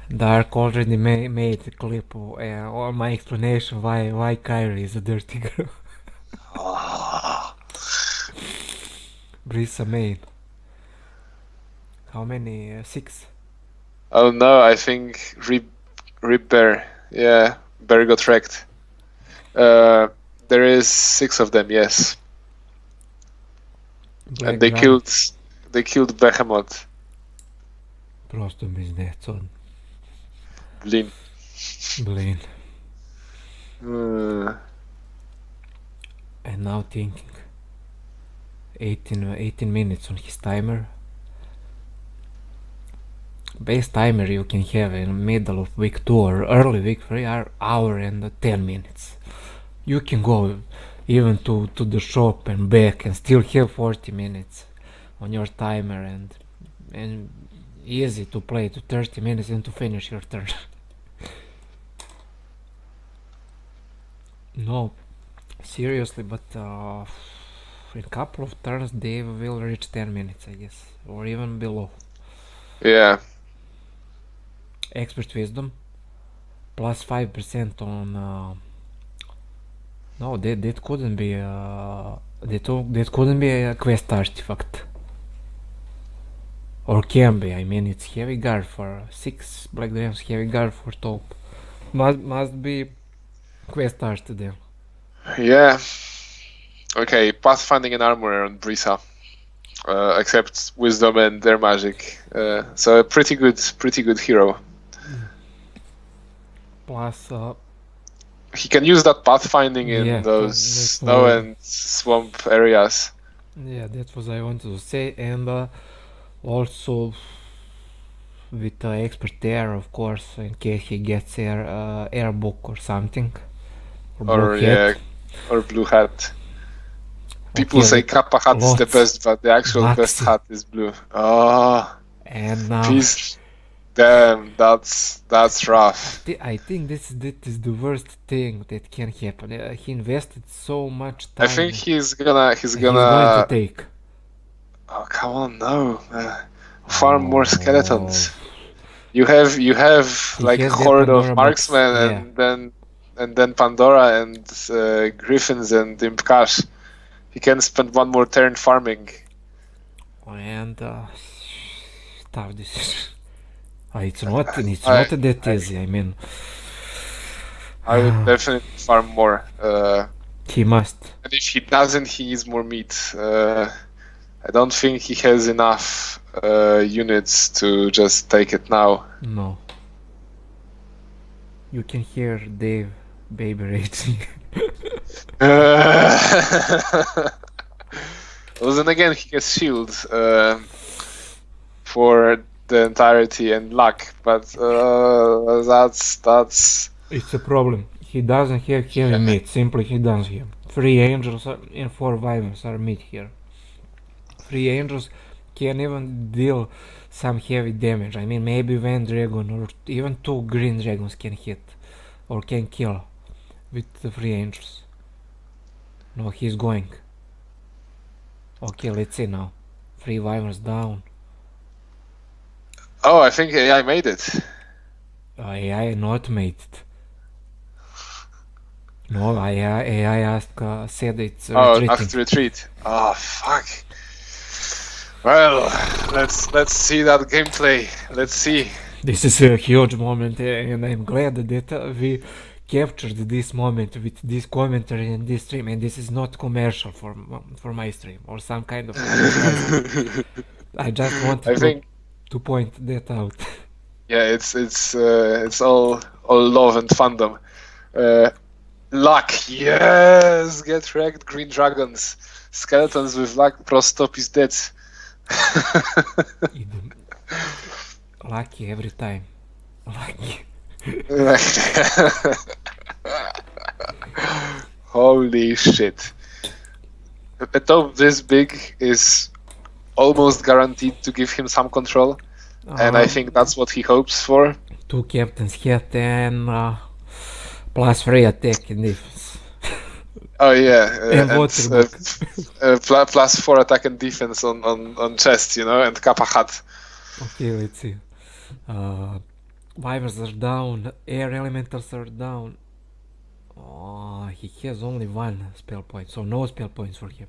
Dark already made a clip or my explanation why Kyrie is a dirty girl. Brisa main. How many? 6? Oh no, I think Rip Bear. Yeah, Bear got wrecked. There is 6 of them, yes. Black and they killed Behemoth. Просто пиздец он. Блин. And now thinking 18 minutes on his timer. Best timer you can have in middle of week 2 or early week 3 are hour and 10 minutes. You can go even to the shop and back and still have 40 minutes on your timer and easy to play to 30 minutes and to finish your turn. No, seriously, but in a couple of turns they will reach 10 minutes, I guess, or even below. Yeah. Expert wisdom plus 5% on no, that couldn't be that couldn't be a quest artifact, or can be. I mean, it's heavy guard for 6 black dragons, heavy guard for top. Must be quest art then. Yeah. Okay, pathfinding and armor on Brisa. Except wisdom and their magic. So a pretty good hero. Plus He can use that pathfinding in Yeah, those that's snow what- and swamp areas. yeah, that was I wanted to say. And also with expert air, of course, in case he gets air book or something, Or blue hat. or blue hat. People Okay, say Kappa hat is the lots. best, but the actual best Maxi. hat is blue. Oh, And now please. Damn, that's rough. I think that is the worst thing that can happen. He invested so much time. I think he's gonna he's going to take. Oh, come on, no. Farm more Oh. skeletons. You have He like has that horde of Pandora box, marksmen yeah. and then Pandora and griffins and Impkash. He can spend one more turn farming. And tough decision. It's not that easy. I mean, I would definitely farm more. he must. And if he doesn't, he needs more meat. I don't think he has enough units to just take it now. No. You can hear Dave baby raging. Well, then again, he has shield for the entirety and luck, but that's. It's a problem. He doesn't have heavy meat. Simply he doesn't have. 3 angels and 4 wyverns are meat here. 3 angels can even deal some heavy damage. I mean, maybe one dragon or even 2 green dragons can hit or can kill with the 3 angels. No, he's going. Okay, let's see now. 3 wyverns down. Oh, I think AI made it. AI not made it. No, AI said it's retreating. Asked to retreat. Oh, fuck. Well, let's see that gameplay. Let's see. This is a huge moment, and I'm glad that we captured this moment with this commentary and this stream, and this is not commercial for my stream or some kind of I just wanted to point that out. Yeah, it's all love and fandom. Luck, yes, get wrecked, green dragons, skeletons with luck. Prostop is dead. Lucky every time. Lucky. Holy shit! A top this big is almost guaranteed to give him some control, and I think that's what he hopes for. 2 captains hit and plus 3 attack and defense. Oh yeah, and plus 4 attack and defense on chest, and Kappa hat. Okay, let's see. Wyverns are down, air elementals are down. Oh, he has only 1 spell point, so no spell points for him.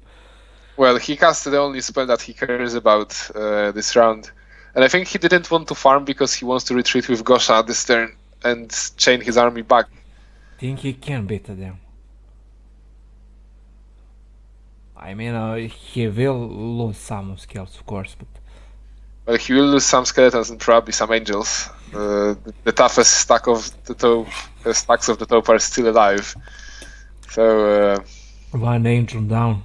Well, he cast the only spell that he cares about this round. And I think he didn't want to farm because he wants to retreat with Gosha this turn and chain his army back. Think he can beat them. I mean, he will lose some skills, of course, but... Well, he will lose some skeletons and probably some angels. The toughest stacks of the top are still alive. So... 1 angel down.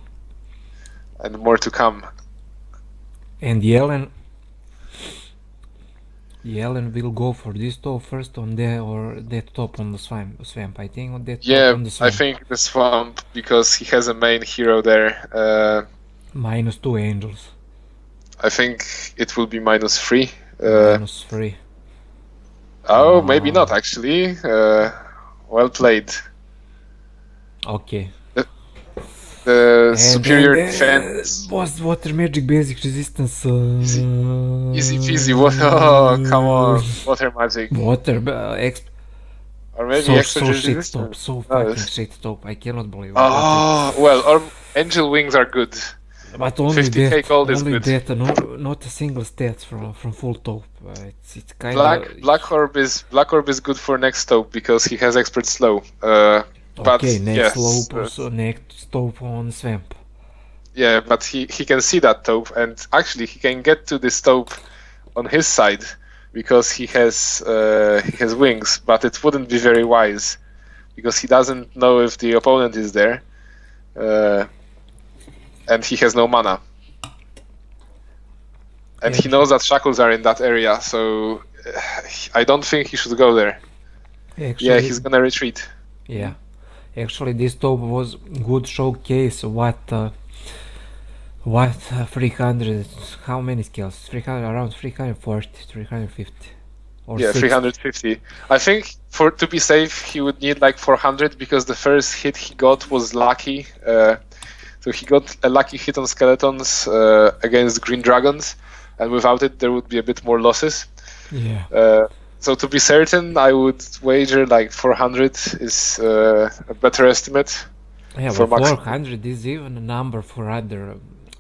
And more to come. And Jelen will go for this top first on that top on the swamp. I think on that top on the swamp. I think the swamp, because he has a main hero there. Minus 2 angels. I think it will be minus 3. Minus 3. Oh, maybe not actually. Well played. Okay. the superior defense. Was water magic basic resistance. Easy peasy. What? Oh, come on. Water magic. Water Or maybe so extra shit resistance. top, so No, fucking it's- shit top. I cannot believe it. Oh, well, or angel wings are good. But only 50k that, gold is only good. that, not a single stats from full top. It's kind Black orb is good for next taupe because he has expert slow. But okay, next yes, slope also next taupe on swamp. yeah, but he can see that taupe, and actually he can get to this taupe on his side because he has wings. But it wouldn't be very wise because he doesn't know if the opponent is there, and he has no mana. And he knows that shackles are in that area, so I don't think he should go there. Actually, Yeah, he's gonna retreat. Yeah, actually, this taupe was good showcase. What 300? How many skills? 300, around 340, 350, or Yeah, 60. 350. I think to be safe, he would need like 400 because the first hit he got was lucky. So he got a lucky hit on skeletons against green dragons, and without it, there would be a bit more losses. Yeah. So to be certain, I would wager like 400 is a better estimate. Yeah, for but max. 400 is even a number for other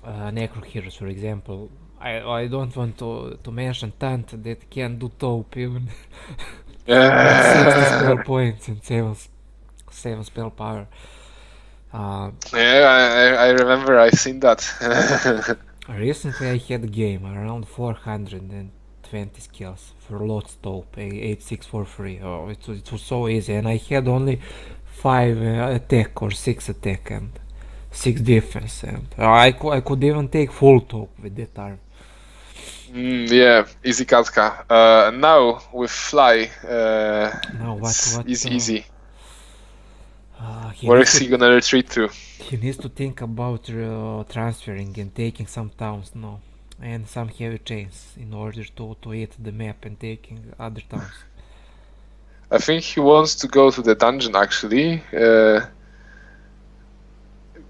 necro heroes, for example. I don't want to mention Tant that can do taupe even with 60 spell points and 7 spell power. Yeah, I remember I've seen that. Recently I had a game around 420 skills for lots taupe, 8-6 for free. Oh, it was so easy, and I had only 5 attack or 6 attack and 6 defense, and I could even take full taupe with that arm. Yeah, easy Katka. Now with fly, Now it's what easy. he Where needs is he gonna retreat to? He needs to think about transferring and taking some towns now, and some heavy chains in order to hit the map and taking other towns. I think he wants to go to the dungeon actually.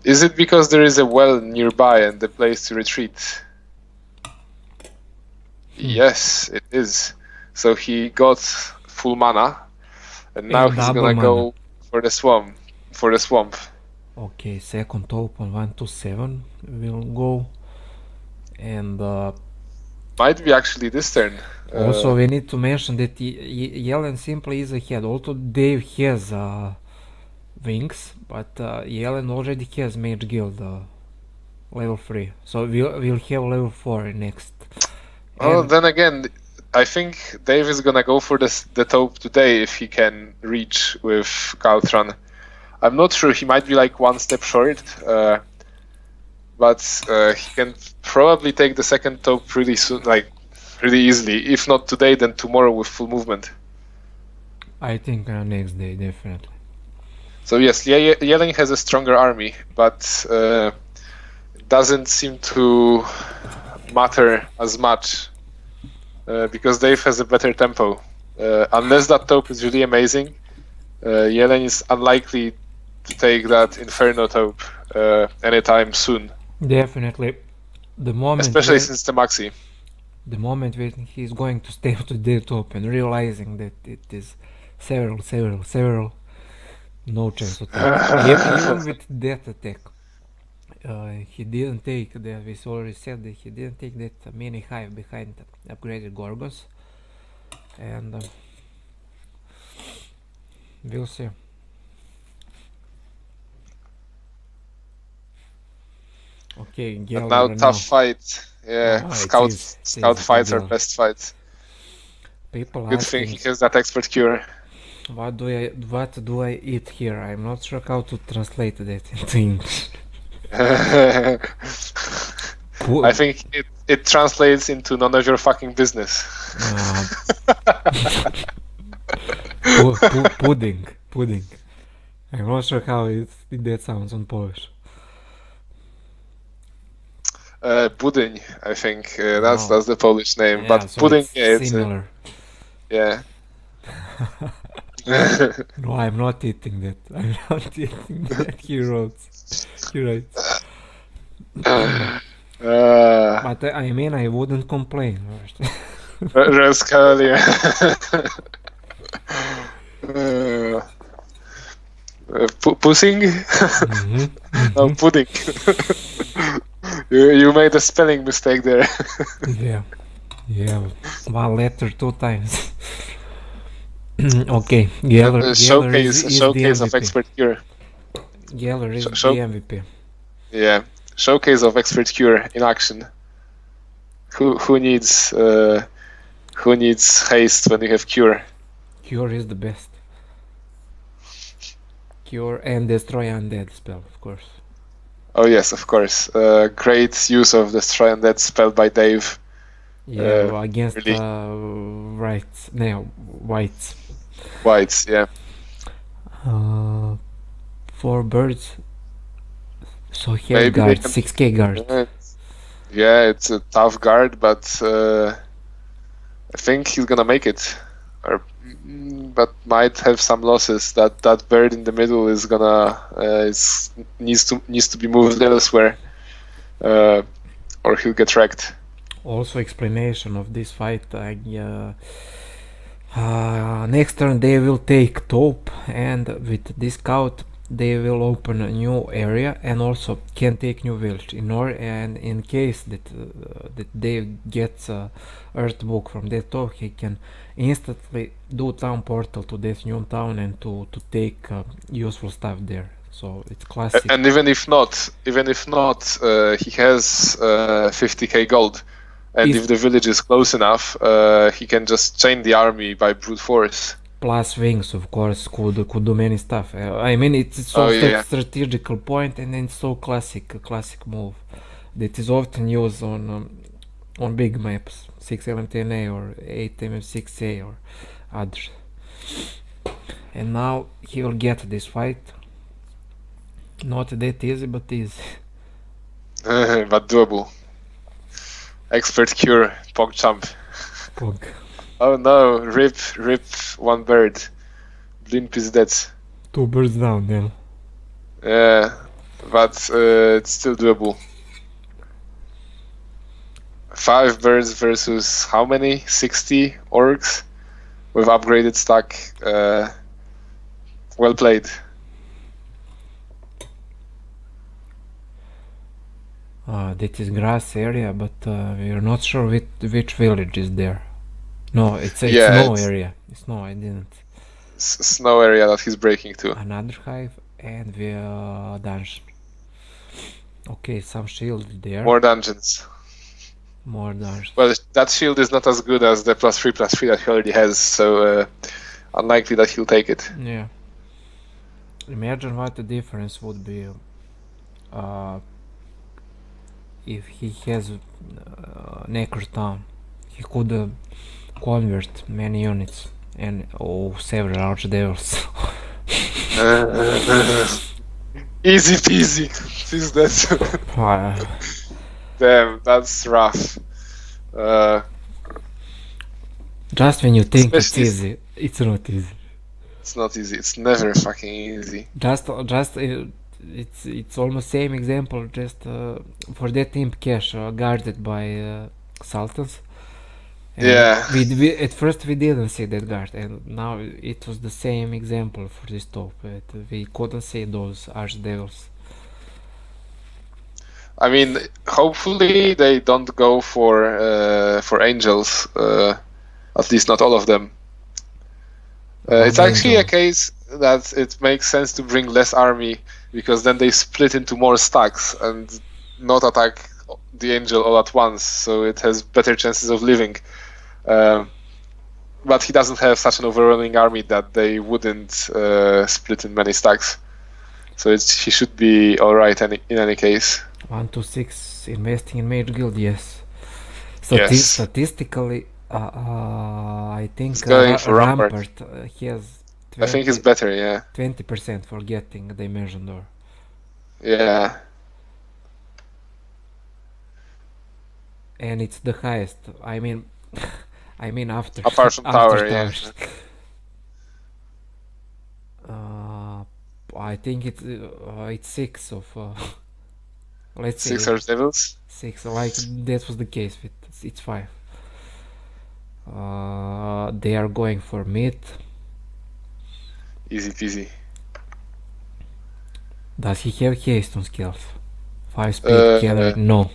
Is it because there is a well nearby and the place to retreat? Yes, it is. So he got full mana, and now And he's double gonna mana. go for the swamp. Okay, second open 127 will go, and Might be actually this turn. also we need to mention that Jelen simply is ahead. Although Dave has wings, but Jelen already has Mage Guild level 3, so we'll have level 4 next. Oh, And- then again, I think Dave is gonna go for the taupe today if he can reach with Caltran. I'm not sure. He might be like one step short, but he can probably take the second taupe pretty soon, like really easily. If not today, then tomorrow with full movement. I think next day, definitely. So yes, Jelen has a stronger army, but it doesn't seem to matter as much because Dave has a better tempo. Unless that taupe is really amazing, Jelen is unlikely to take that Inferno taupe anytime soon. Definitely. The moment Especially when, since the Maxi. the moment when he's going to step to the top and realizing that it is several, no chance to take. Even with that attack, he didn't take that. We already said that he didn't take that mini hive behind upgraded Gorgons, and we'll see. Okay, And Gelder now tough fight. Yeah, it scout is fights are Gelder. best fights. People Good thing asking he has that expert cure. what do I eat here? I'm not sure how to translate that into English. I think it translates into none of your fucking business. Pudding. I'm not sure how that sounds on Polish. Budyń, I think that's the Polish name. Yeah, But so pudding, it's yeah, it's similar. yeah. No, I'm not eating that. I'm not eating that, he wrote. You're right. But I mean, I wouldn't complain. Rascalia. Pussing? No, pudding. You made a spelling mistake there. Yeah, one letter 2 times. Okay, Geller Showcase is the of MVP. expert cure. Geller is the MVP. Yeah, showcase of expert cure in action. Who needs haste when you have cure? Cure is the best. Cure and destroy undead spell, of course. Oh yes, of course. Great use of destroy undead spell by Dave. Yeah, against really. whites. Whites, yeah. 4 birds. So he has guard, 6k guard. Yeah, it's a tough guard, but I think he's gonna make it. But might have some losses. That bird in the middle is gonna needs to be moved elsewhere, or he'll get wrecked. Also, explanation of this fight. Next turn they will take top, and with this scout they will open a new area and also can take new village. And in case that Dave gets earth book from that top, he can instantly do town portal to this new town and to take useful stuff there. So it's classic. And even if not, he has 50k gold. And if the village is close enough, he can just chain the army by brute force. Plus wings, of course, could do many stuff. I mean, it's so strategical point, and it's so classic move that is often used on big maps, 6LMTNA or 8MM6A or others. And now he will get this fight. Not that easy, but easy. But doable. Expert cure, PogChamp. Pog. Oh no, rip one bird. Blimp is dead. 2 birds down then. Yeah, but it's still doable. 5 birds versus how many? 60 orcs with upgraded stack. Well played. That is grass area, but we're not sure which village is there. No, it's snow area. Snow, I didn't. Snow area that he's breaking to. Another hive and the dungeon. Okay, some shield there. More dungeons. Well, that shield is not as good as the +3/+3 that he already has, so unlikely that he'll take it. Yeah. Imagine what the difference would be if he has Necro Town. He could convert many units and several archdevils. Easy peasy. Is that? Damn, that's rough. Just when you think it's easy, it's not easy. It's not easy. It's never fucking easy. It's almost same example. Just for that imp cache guarded by sultans. And we at first we didn't see that guard, and now it was the same example for this top. We couldn't see those archdevils. I mean, hopefully they don't go for angels. At least not all of them. It's actually a case that it makes sense to bring less army, because then they split into more stacks and not attack the angel all at once, so it has better chances of living. But he doesn't have such an overwhelming army that they wouldn't split in many stacks. So he should be alright in any case. 1 to 6 investing in Mage Guild, yes. Statistically, I think Rampart he has 20, I think it's better, yeah. 20% for getting the Dimension Door. Yeah. And it's the highest. I mean after apart from tower, yeah. I think it's 6 of Let's say 6 archdevils. 6. Like that was the case with it's 5. They are going for mid. Easy peasy. Does he have haste on skills? 5 speed can no.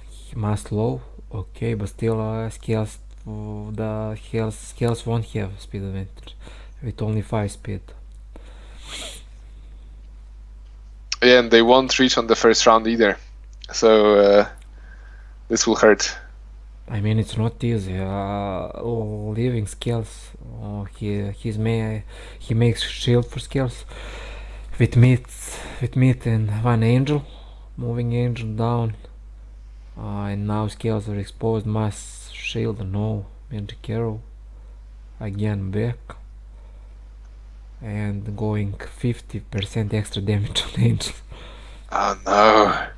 He must low. Okay, but still skills the skills won't have speed advantage with only 5 speed. Yeah, and they won't reach on the first round either. So this will hurt. I mean, it's not easy. Leaving skills. He makes shield for skills with meat and one angel, moving angel down. And now skills are exposed. Mass shield, no. Magic arrow. Again back. And going 50% extra damage on angels. Oh no.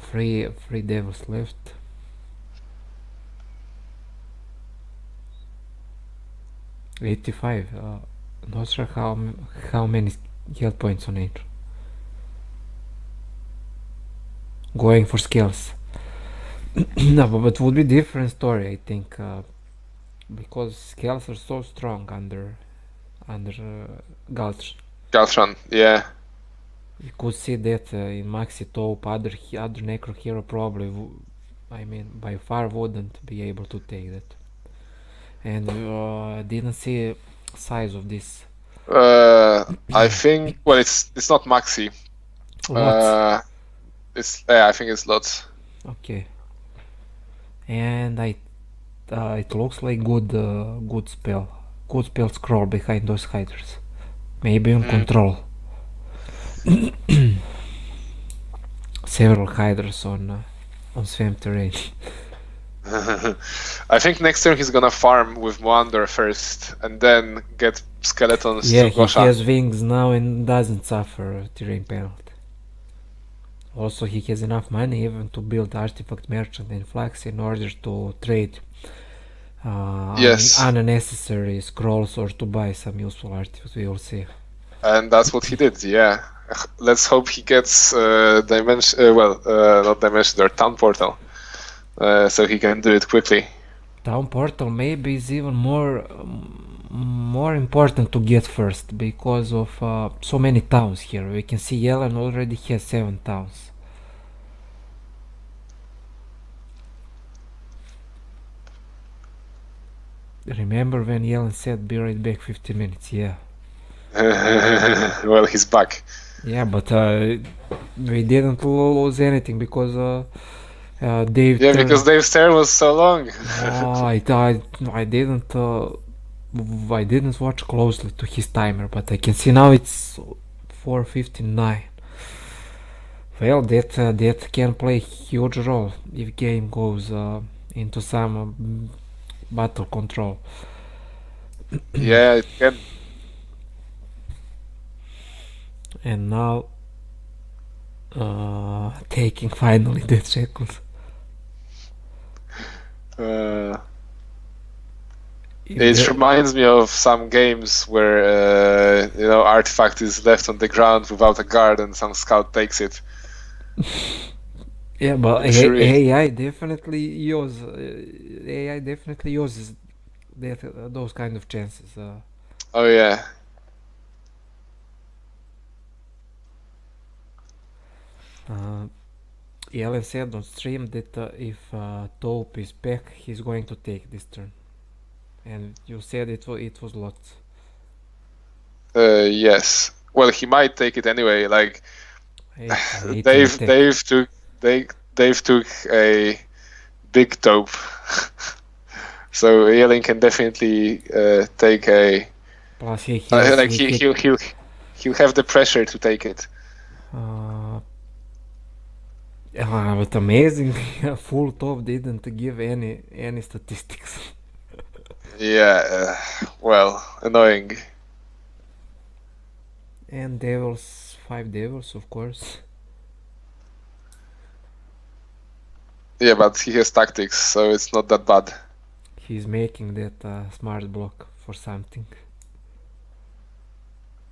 Three devils left. $85. Not sure how many health points on angel. Going for skills. No, but would be different story, I think, because skills are so strong under Galtran, yeah. You could see that in Maxi Top, other Necro hero probably, by far wouldn't be able to take that. And didn't see size of this. I think, well, it's not Maxi. Lots. I think it's lots. Okay. And it looks like good spell scroll behind those hiders. Maybe on control. Several hiders on swamp terrain. I think next turn he's gonna farm with Moander first, and then get skeletons Yeah, to he Gosha. has wings now and doesn't suffer terrain penalty. Also, he has enough money even to build artifact merchant and flax in order to trade unnecessary scrolls or to buy some useful artifacts. We will see. And that's what he did, yeah. Let's hope he gets not dimension, or town portal, so he can do it quickly. Town portal maybe is even more important to get first because of so many towns here. We can see Jelen already has 7 towns. Remember when Jelen said be right back 15 minutes? Yeah. Well, he's back. Yeah, but we didn't lose anything because Dave. Yeah, because Dave's turn was so long. I didn't watch closely to his timer, but I can see now it's 4:59. Well, that can play a huge role if game goes into some battle control. Yeah, it can. And now taking finally that shekels. It reminds me of some games where artifact is left on the ground without a guard and some scout takes it. Yeah, but AI definitely uses those kind of chances. Oh yeah. Jelen said on stream that if Taupe is back, he's going to take this turn. And you said it was lots. Yes. Well, he might take it anyway. Like Dave took a big taupe, so Jelen can definitely take a. Plus he'll have the pressure to take it. But amazing, full top didn't give any statistics. Yeah, well, annoying. And 5 devils, of course. Yeah, but he has tactics, so it's not that bad. He's making that smart block for something.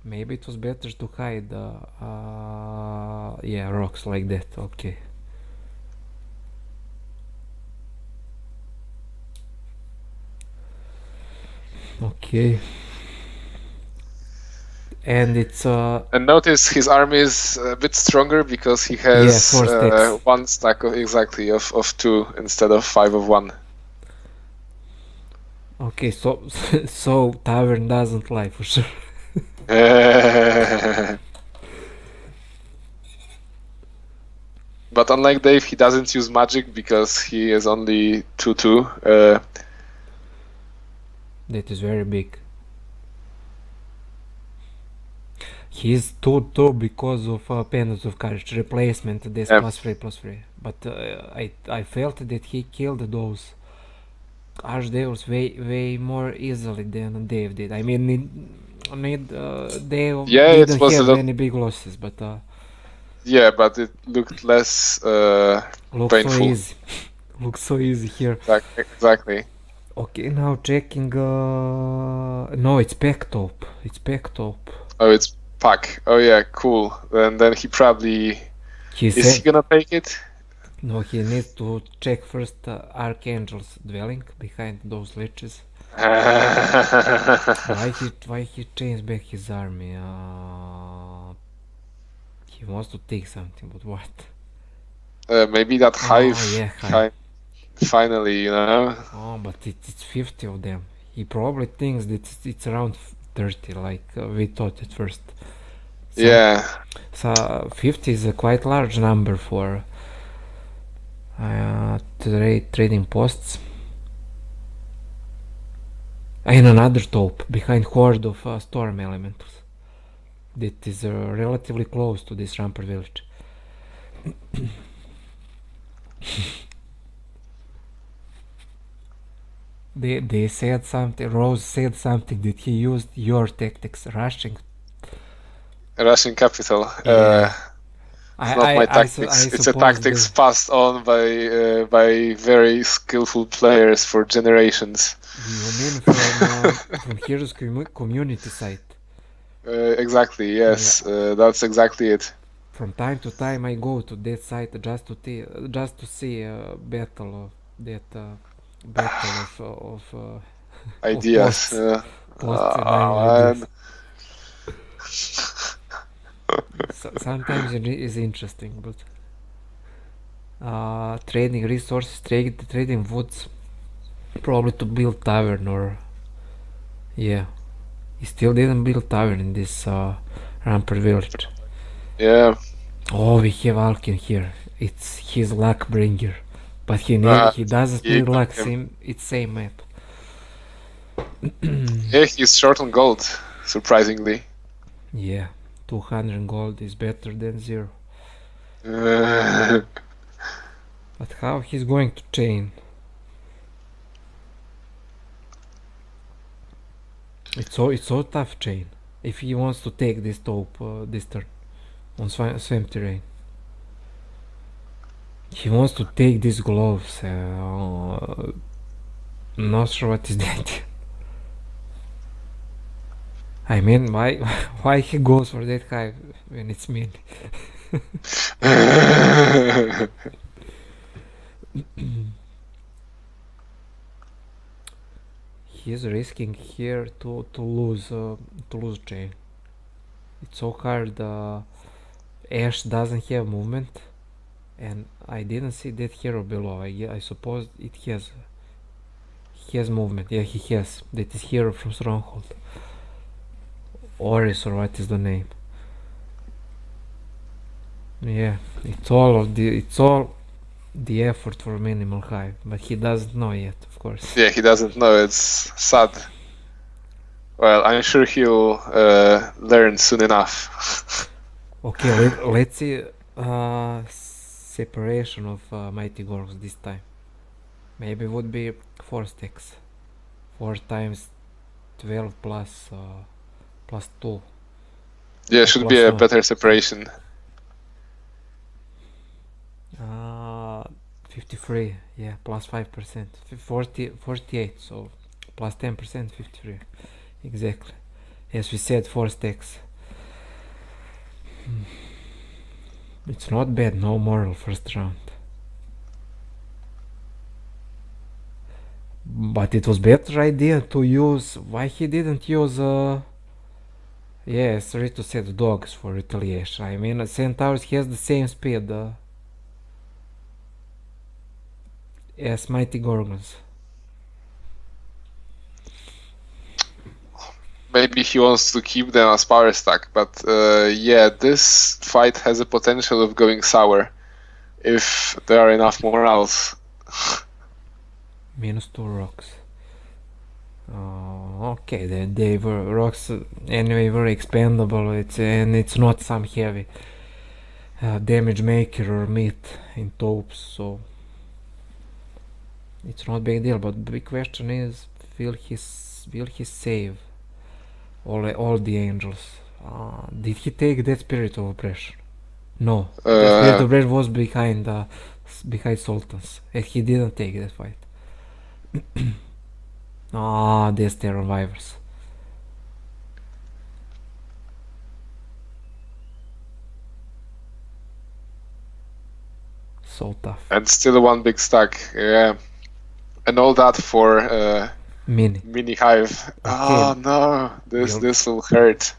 Maybe it was better to hide yeah, rocks like that. Okay. Okay. And it's And notice his army is a bit stronger because he yeah, has 4 stacks. one stack of exactly of 2 instead of 5 of 1. Okay, so so tavern doesn't lie for sure. But unlike Dave, he doesn't use magic because he is only 2/2. That is very big. He's 2/2 because of Penance of Courage replacement. This Yeah. +3/+3. But I felt that he killed those archdevils way more easily than Dave did. I mean, Dave Yeah, it didn't was a have lot. any big losses, but Yeah, but it looked less looks painful. so easy. Looks so easy here. Exactly. Okay, now checking. No, it's Pecktop. It's Pecktop. Oh, it's Pack. Oh yeah, cool. Then he probably is he gonna take it? No, he needs to check first Archangel's dwelling behind those liches. Why he changed back his army? He wants to take something, but what? Maybe that hive. Oh yeah, hive. Finally, you know. Oh, but it's 50 of them. He probably thinks that it's around 30, like we thought at first. Yeah. So 50 is a quite large number for trading posts. And another top behind horde of storm elementals. That is relatively close to this Ramper village. They said something. Rose said something that he used your tactics, rushing Capital. Yeah. It's not my tactics. It's a tactics passed on by very skillful players for generations. You mean from Heroes community site? Exactly. Yes, that's exactly it. From time to time, I go to that site just to see a battle of that battle of ideas. Of posts and ideas. Sometimes it is interesting, but trading resources, trading woods, probably to build tavern or yeah. He still didn't build tavern in this Ramper village. Yeah. Oh, we have Alkin here. It's his luck bringer, but he doesn't need luck. It's same map. Yeah, he's short on gold, surprisingly. Yeah, 200 gold is better than 0. But how he's going to chain? It's so tough chain. If he wants to take this top this turn on same terrain, he wants to take these gloves. Not sure what is that. I mean, why he goes for that hive when it's mean? He's risking here to lose chain. It's so hard. Ash doesn't have movement, and I didn't see that hero below. I suppose it has. He has movement. Yeah, he has. That is hero from Stronghold. Oris, or what is the name? Yeah, it's all the effort for minimal hive, but he doesn't know yet, of course. Yeah, he doesn't know. It's sad. Well, I'm sure he'll learn soon enough. Okay, let's see separation of mighty gorgs this time. Maybe would be 4 stacks. 4 times 12 plus 2. Yeah, should be a better separation. 53, yeah, plus 5%. 48, so plus 10%, 53. Exactly. As we said, 4 stacks. It's not bad, no moral first round. But it was better idea to use. Why he didn't use yes, ready to set dogs for retaliation. I mean, Centaurs has the same speed as Mighty Gorgons. Maybe he wants to keep them as power stack, but yeah, this fight has a potential of going sour if there are enough morals. -2 rocks. Okay, they were rocks anyway, very expendable. It's not some heavy damage maker or meat in taupes, so it's not big deal. But the big question is, will he save all the angels? Did he take that spirit of oppression? No, the spirit of oppression was behind Sultans, and he didn't take that fight. There's their revivers. So tough. And still one big stack, yeah. And all that for mini hive. Okay. Oh no, this will hurt.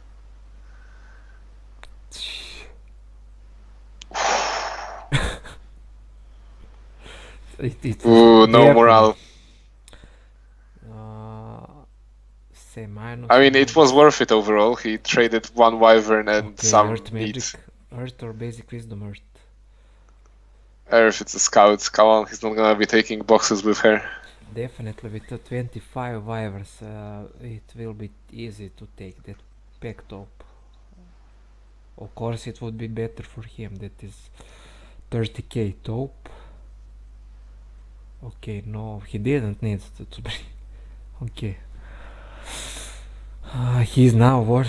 Ooh, no morale. I mean, it was worth it overall. He traded one wyvern and some Earth magic. Earth or basic wisdom Earth. Earth, it's a scout. Come on, he's not gonna be taking boxes with her. Definitely, with the 25 wyverns, it will be easy to take that pack top. Of course, it would be better for him. That is 30k taupe. Okay, no, he didn't need to bring. Okay. He's now what?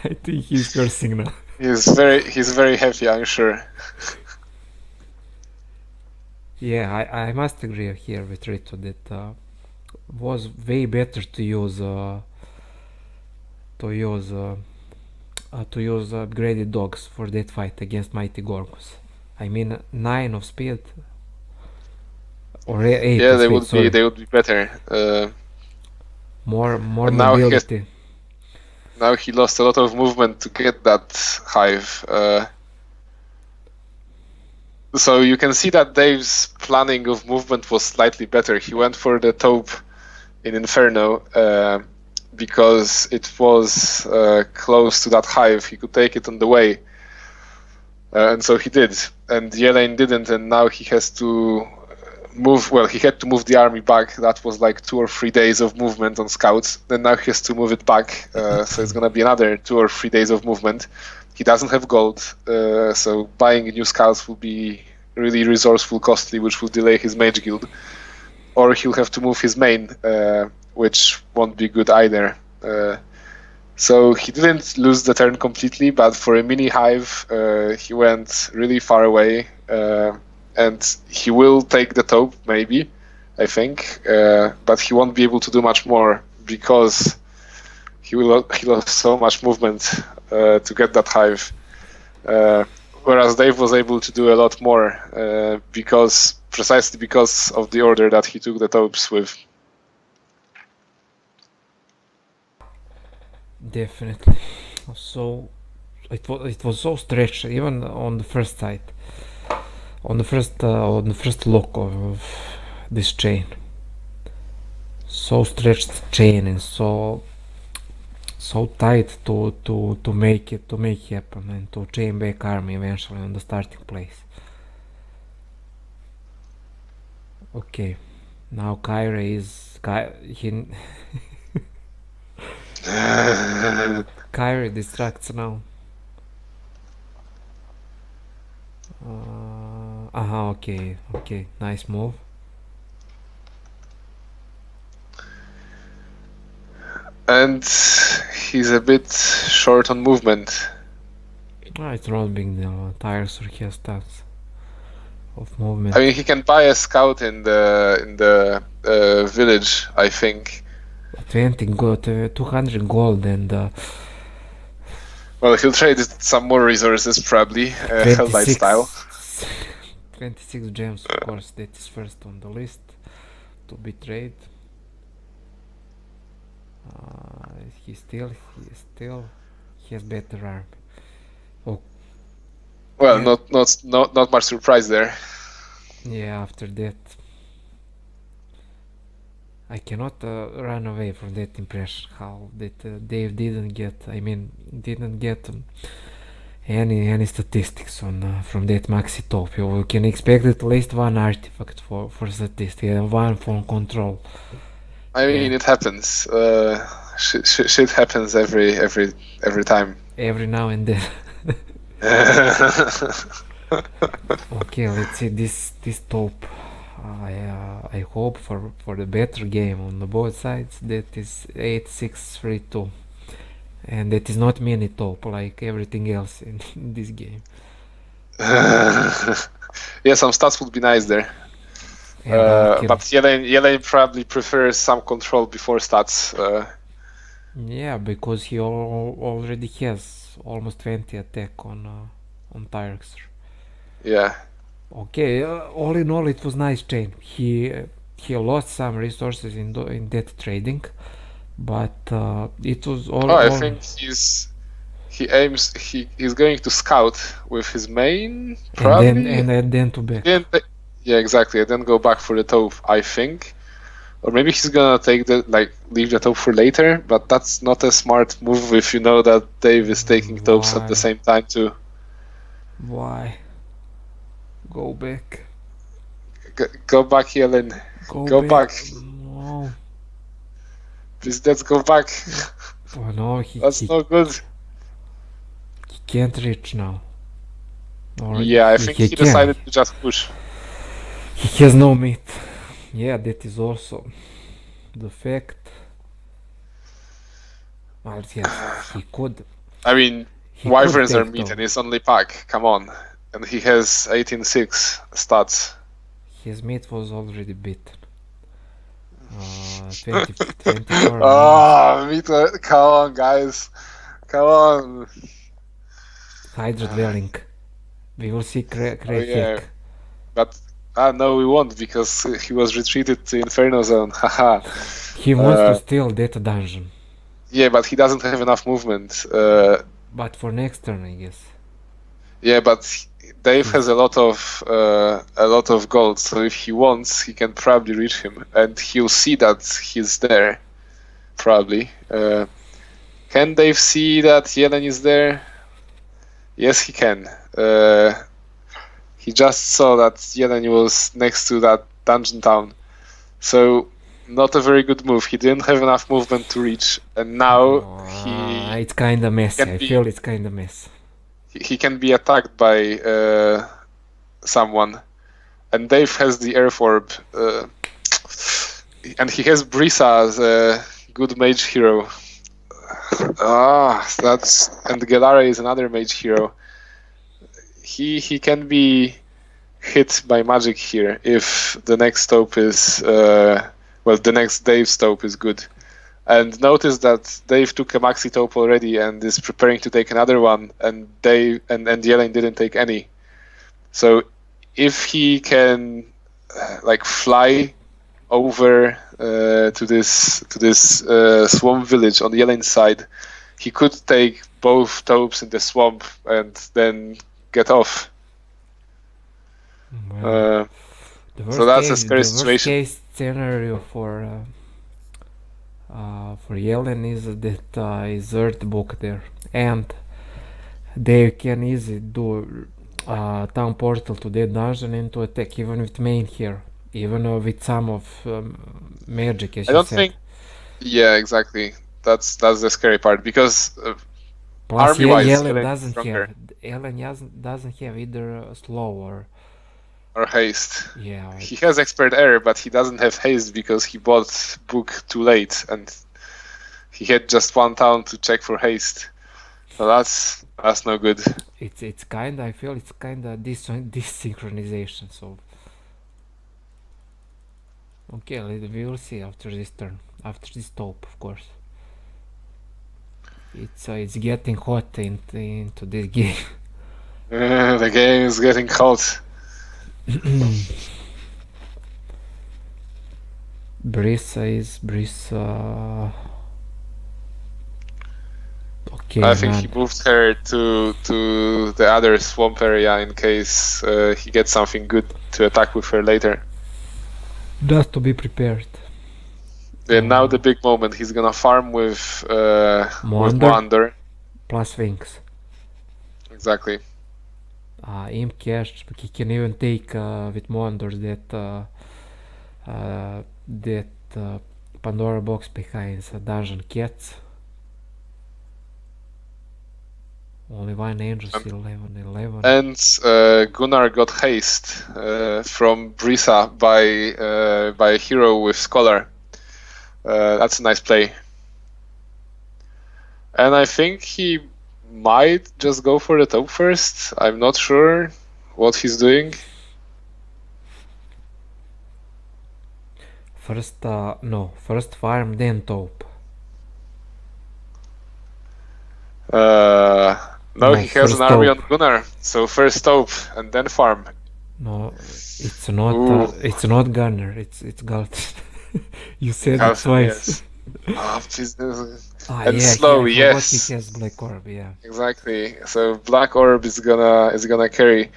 I think he's cursing now. He's very happy, I'm sure. Yeah, I must agree here with Rito that was way better to use upgraded dogs for that fight against Mighty Gorgons. I mean, 9 of speed or 8. Yeah, of speed, they would be better. More mobility. Now he lost a lot of movement to get that hive. So you can see that Dave's planning of movement was slightly better. He went for the taupe in Inferno because it was close to that hive. He could take it on the way. And so he did. And Jelen didn't, and now he has to move. Well, he had to move the army back. That was like 2 or 3 days of movement on scouts. Then now he has to move it back. So it's going to be another 2 or 3 days of movement. He doesn't have gold, so buying new scouts will be really resourceful, costly, which will delay his mage guild. Or he'll have to move his main, which won't be good either. So he didn't lose the turn completely, but for a mini hive, he went really far away. And he will take the taupe, maybe, I think, but he won't be able to do much more because he lost so much movement to get that hive. Whereas Dave was able to do a lot more precisely because of the order that he took the taupes with. Definitely. So it was so stretched even on the first side. On the first lock of this chain, so stretched chain and so tight to make it happen and to chain back army eventually on the starting place. Okay, now Kyra Kyra distracts now. Okay, nice move. And he's a bit short on movement. It's not a big deal. Tires or he has tons of movement. I mean, he can buy a scout in the village, I think. 200 gold and Well, he'll trade some more resources, probably, Helllight style. 26 gems, of course, that is first on the list to be traded. He has better arm. Oh, Well, yeah. not much surprise there. Yeah, after that, I cannot run away from that impression how that Dave didn't get any statistics on from that maxi top. You can expect at least one artifact for statistics and one for control. I mean, it happens. Shit happens every time. Every now and then. Okay, let's see this top. I hope for the better game on the both sides. That is 8-6-3-2, and that is not mini top like everything else in this game. Yeah, some stats would be nice there. But Jelen probably prefers some control before stats. Yeah, because he already has almost 20 attack on Tyrex. Yeah. Okay, all in all, it was nice chain. He lost some resources in that trading, but it was all. I think he's going to scout with his main, probably, and then to back. Yeah, exactly, and then go back for the taupe, I think. Or maybe he's gonna leave the taupe for later, but that's not a smart move if you know that Dave is taking taupes at the same time too. Why? Go back. Go back, Jelen. Go back. No. Please, let's go back. Oh no, that's no good. He can't reach now. Yeah, I think he decided to just push. He has no meat. Yeah, that is also the fact. Well, yes, he could. I mean, Wyverns are meat and it's only pack. Come on. And he has 18-6 stats. His meat was already beaten. 24. Meat. Come on, guys. Come on. Hydra Dwelling. We will see Craig yeah. But no, we won't because he was retreated to Inferno Zone. Haha. He wants to steal that dungeon. Yeah, but he doesn't have enough movement. But for next turn, I guess. Yeah, but Dave has a lot of gold, so if he wants, he can probably reach him, and he'll see that he's there. Probably. Can Dave see that Jelen is there? Yes, he can. He just saw that Jelen was next to that dungeon town, so not a very good move. He didn't have enough movement to reach, and now it's kind of messy. I feel it's kind of messy. He can be attacked by someone, and Dave has the Earth Orb, and he has Brisa as a good mage hero. And Gelare is another mage hero. He can be hit by magic here if the next taupe is the next Dave's taupe is good. And notice that Dave took a maxi taupe already and is preparing to take another one, and Dave and Jelen didn't take any. So if he can fly over to this swamp village on Jelen's side, he could take both taupes in the swamp and then get off. Well, so that's a scary situation. The worst case scenario for Jelen is that is Earth Book there, and they can easily do town portal to that dungeon and to attack even with main here, even with some of magic, as you said. Yeah, exactly. That's the scary part, because plus army-wise, Jelen doesn't have either slow or haste. Yeah. He has expert air, but he doesn't have haste because he bought book too late and he had just one town to check for haste. So that's no good. It's kinda, I feel it's kinda desynchronization. So okay, we will see after this turn, after this taupe, of course. It's getting hot into this game. The game is getting hot. Brisa. Okay, I think man. he moved her to the other swamp area in case he gets something good to attack with her later. Just to be prepared. And now the big moment, he's gonna farm with Moander. Plus wings. Exactly. Imp cash. He can even take with Moanders that Pandora box behind dungeon cats. Only one angel, 11. And Gunnar got haste from Brisa by a hero with Scholar. That's a nice play. And I think he might just go for the top first. I'm not sure what he's doing. First farm, then top. No, he has an first army top. on Gunnar, so first top and then farm. No, it's not. It's not Gunner. It's Galt. You said it twice. Yes. And yeah, slow, yes. He has Black Orb, yeah. Exactly. So Black Orb is gonna carry.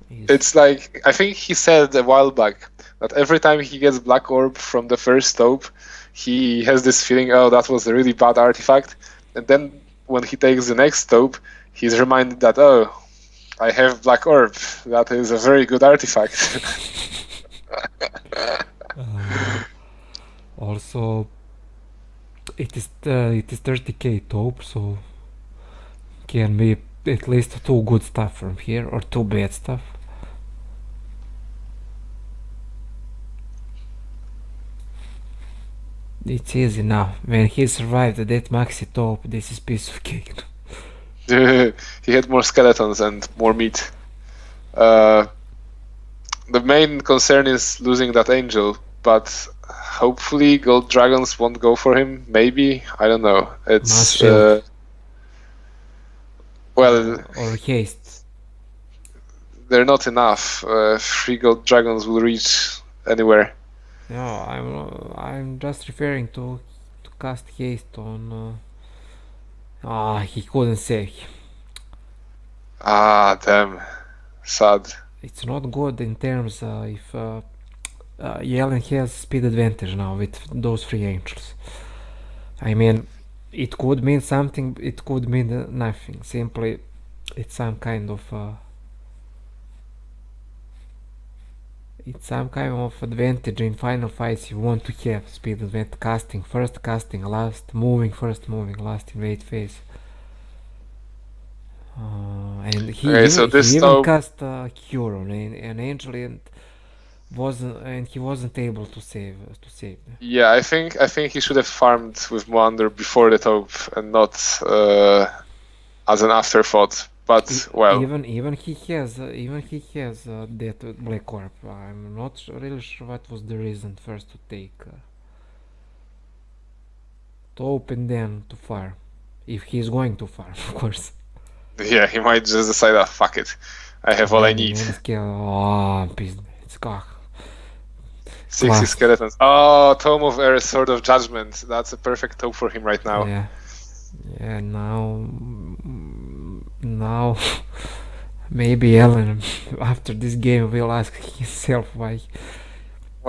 It's like, I think he said a while back that every time he gets Black Orb from the first taupe, he has this feeling, oh, that was a really bad artifact. And then when he takes the next taupe, he's reminded that, oh, I have Black Orb. That is a very good artifact. Also, it is 30k taupe, so can be at least 2 good stuff from here or 2 bad stuff. It's easy now. When he survived that maxi taupe, this is piece of cake. He had more skeletons and more meat. The main concern is losing that angel, but hopefully gold dragons won't go for him. Maybe, I don't know. It's well, or haste. They're not enough. 3 gold dragons will reach anywhere. No, I'm just referring to cast haste on. He couldn't save him. Damn, sad. It's not good in terms if Jelen has speed advantage now with those 3 angels. I mean, it could mean something, it could mean nothing. Simply, it's some kind of advantage in final fights. You want to have speed advantage, casting first, casting last, moving first, moving last in wait phase. And he even cast cure on an angel and he wasn't able to save. Yeah, I think he should have farmed with Moander before the taupe and not as an afterthought. But well, even he has that Black Orb. I'm not really sure what was the reason first to take taupe and then to farm, if he's going to farm, of course. Yeah, he might just decide, fuck it, I have all I need. It's cock. 60 skeletons. Oh, Tome of Air, Sword of Judgment. That's a perfect taupe for him right now. Yeah, now maybe Jelen after this game will ask himself why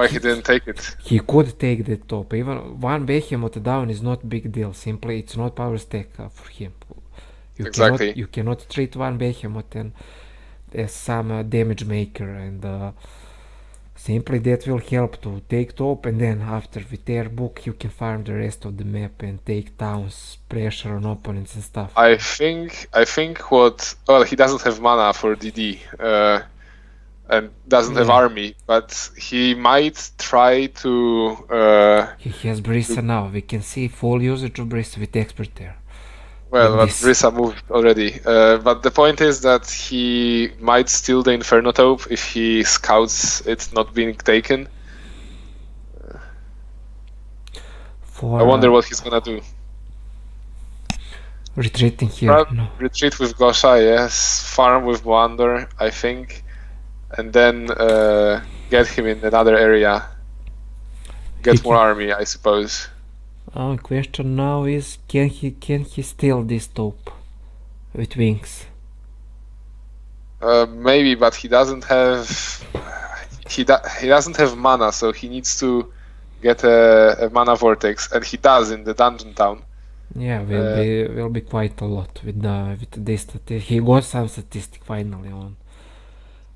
he didn't take it. He could take the top. Even 1 behemoth down is not big deal. Simply it's not power stack for him. You cannot treat 1 behemoth as some damage maker, and simply that will help to take top, and then after with their book you can farm the rest of the map and take towns, pressure on opponents and stuff. I think he doesn't have mana for DD and doesn't have army, but he might try to he has Brisa now. We can see full usage of Brisa with expert there. Well, but Brisa moved already. But the point is that he might steal the Inferno Taupe if he scouts it not being taken. I wonder what he's gonna do. Retreating here, no. Retreat with Gosha, yes. Farm with Wander, I think, and then get him in another area. Get more army, I suppose. Question now is, can he steal this taupe with wings? Maybe, but he doesn't have he doesn't have mana, so he needs to get a mana vortex, and he does in the dungeon town. Yeah, will be quite a lot with this statistic. He got some statistic finally on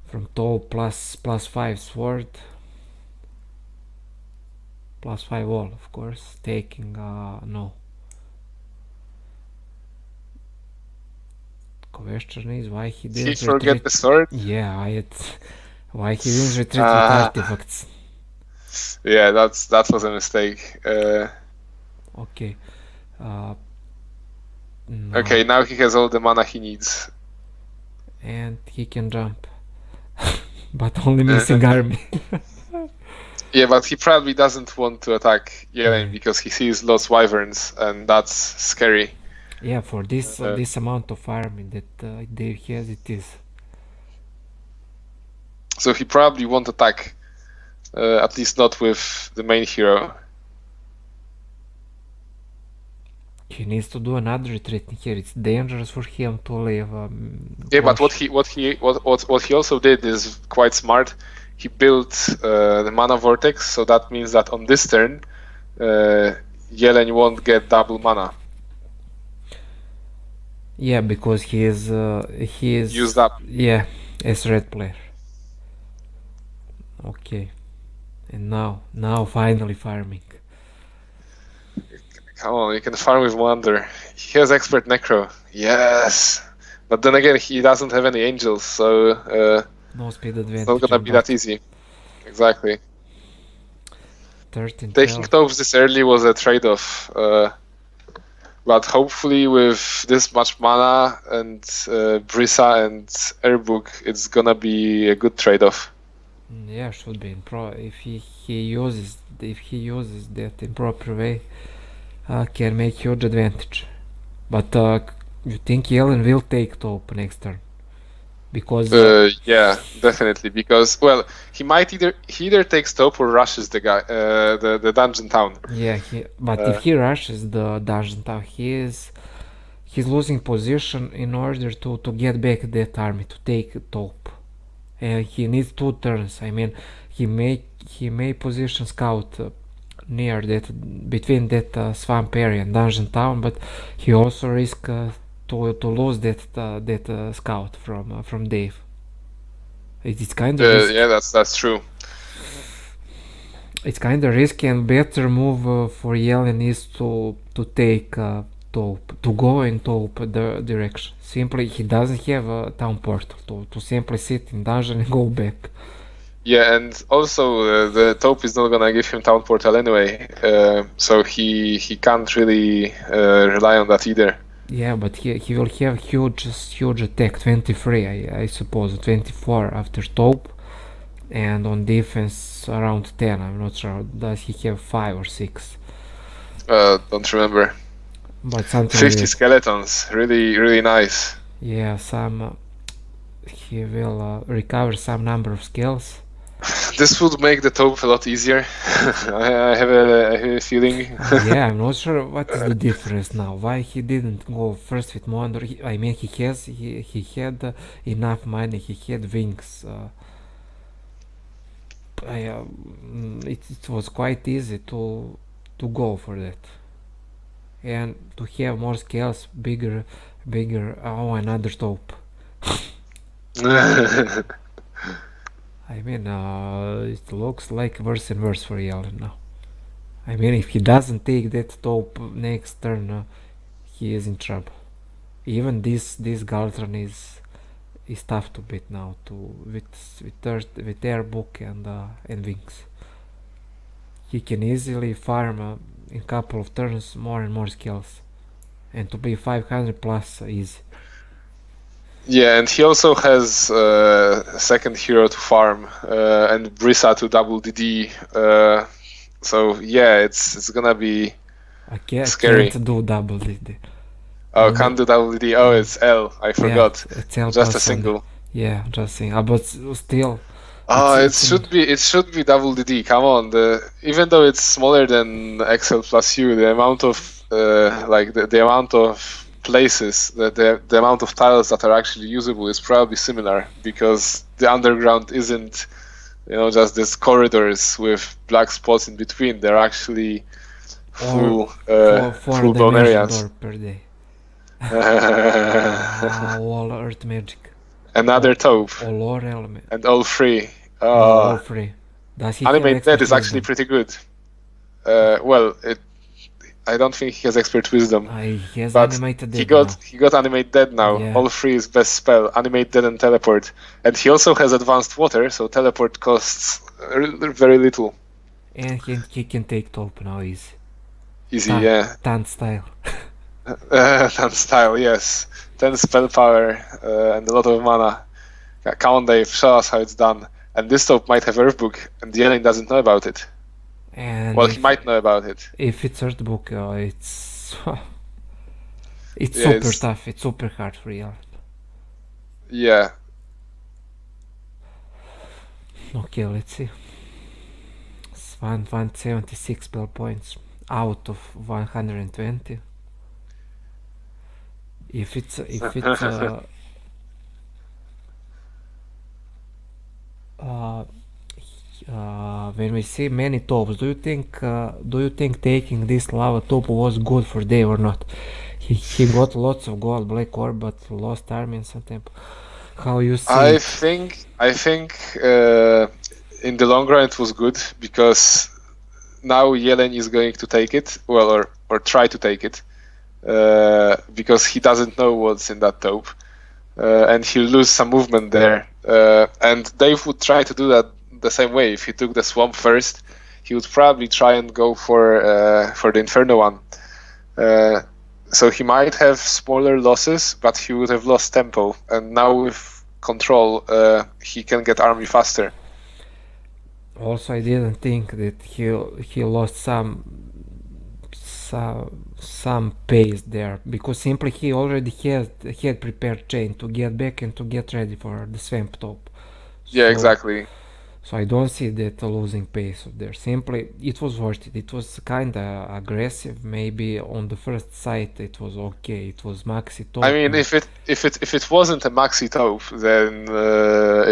from taupe +5 sword, +5 all, of course. Taking no. Question is why he didn't forget the sword? Yeah, why he didn't retreat with artifacts. Yeah, that was a mistake. Okay. No. Okay, now he has all the mana he needs. And he can jump. But only missing army. Yeah, but he probably doesn't want to attack Jelen because he sees lost wyverns, and that's scary. Yeah, for this amount of army that Dave has, it is. So he probably won't attack, at least not with the main hero. He needs to do another retreat here. It's dangerous for him to leave. Yeah, but what he also did is quite smart. He built the mana vortex, so that means that on this turn, Jelen won't get double mana. Yeah, because he is used up. Yeah, as red player. Okay, and now finally farming. Come on, you can farm with Wander. He has expert necro. Yes, but then again, he doesn't have any angels, so no speed advantage. It's not gonna be that easy. Exactly. 13, Taking taupes this early was a trade-off, but hopefully with this much mana and Brisa and Airbook, it's gonna be a good trade-off. Yeah, should be in pro. If he uses that in proper way, can make huge advantage. But you think Jelen will take taupe next turn? Because yeah, definitely. Because he might either takes taupe or rushes the guy, the dungeon town. Yeah, but if he rushes the dungeon town, he's losing position in order to get back that army to take taupe, and he needs 2 turns. I mean, he may position scout near that between that swamp area and dungeon town, but he also risk to lose that scout from Dave. It's kind of risky. Yeah, that's true. It's kind of risky, and better move for Jelen is to take taupe, to go in taupe the direction. Simply, he doesn't have a town portal to simply sit in dungeon and go back. Yeah, and also the taupe is not gonna give him town portal anyway, so he can't really rely on that either. Yeah, but he will have huge attack, 23 I suppose, 24 after taupe, and on defense around 10. I'm not sure. Does he have 5 or 6? Don't remember. But something 50 skeletons, really nice. Yeah, he will recover some number of skills. This would make the taupe a lot easier. I have a feeling. Yeah, I'm not sure what is the difference now. Why he didn't go first with Mondor? I mean, he had enough money. He had wings. It was quite easy to go for that, and to have more skills, bigger. Oh, another taupe. I mean, it looks like worse and worse for Jelen now. I mean, if he doesn't take that taupe next turn, he is in trouble. Even this Galtron is tough to beat now with Airbook and wings. He can easily farm in a couple of turns more and more skills, and to be 500 plus easy. Yeah, and he also has a second hero to farm and Brisa to double DD. So yeah, it's gonna be scary. Can't do double DD. Oh, Only, can't do WD. Oh, it's L. I yeah, forgot. it's L Just a plus only. single. Yeah, just saying. But still, Oh, it's it should be WD. Come on, even though it's smaller than XL plus U, the amount of the amount of places that the amount of tiles that are actually usable is probably similar because the underground isn't just these corridors with black spots in between. They're actually or full four blown dimension areas. door per day. All earth magic. Another taupe All lore element. and all free. All free. Does he have Animate Dead expert is actually wisdom? pretty good. Well, I don't think he has expert wisdom, He has but animated he dead now. got Animate Dead now. Yeah. All free is best spell. Animate Dead and Teleport, and he also has advanced water, so teleport costs very little. And he can take top now easy. Easy, yeah. Tan style. 10 style, yes. 10 spell power and a lot of mana. Come on, Dave, show us how it's done. And this top might have Earthbook, and Jelen doesn't know about it. And Well, he might know about it. if it's earth book, it's it's Yeah, super tough. It's super hard for you. Yeah. Okay, let's see. It's 176 spell points out of 120. If it's when we see many tops, do you think taking this lava top was good for Dave or not? He got lots of gold, black orb, but lost army and something. How you see I it? think in the long run it was good because now Jelen is going to take it, well, or try to take it, because he doesn't know what's in that taupe, and he'll lose some movement there. And Dave would try to do that the same way. If he took the swamp first, he would probably try and go for the Inferno one. So he might have smaller losses, but he would have lost tempo. And now with control, he can get army faster. Also, I didn't think that he lost some pace there, because simply he already had prepared chain to get back and to get ready for the swamp top. Yeah, So- exactly. So I don't see that losing pace of there. Simply, it was worth it. It was kinda aggressive. Maybe on the first sight it was okay. It was maxi top. I mean, if it wasn't a maxi taupe, then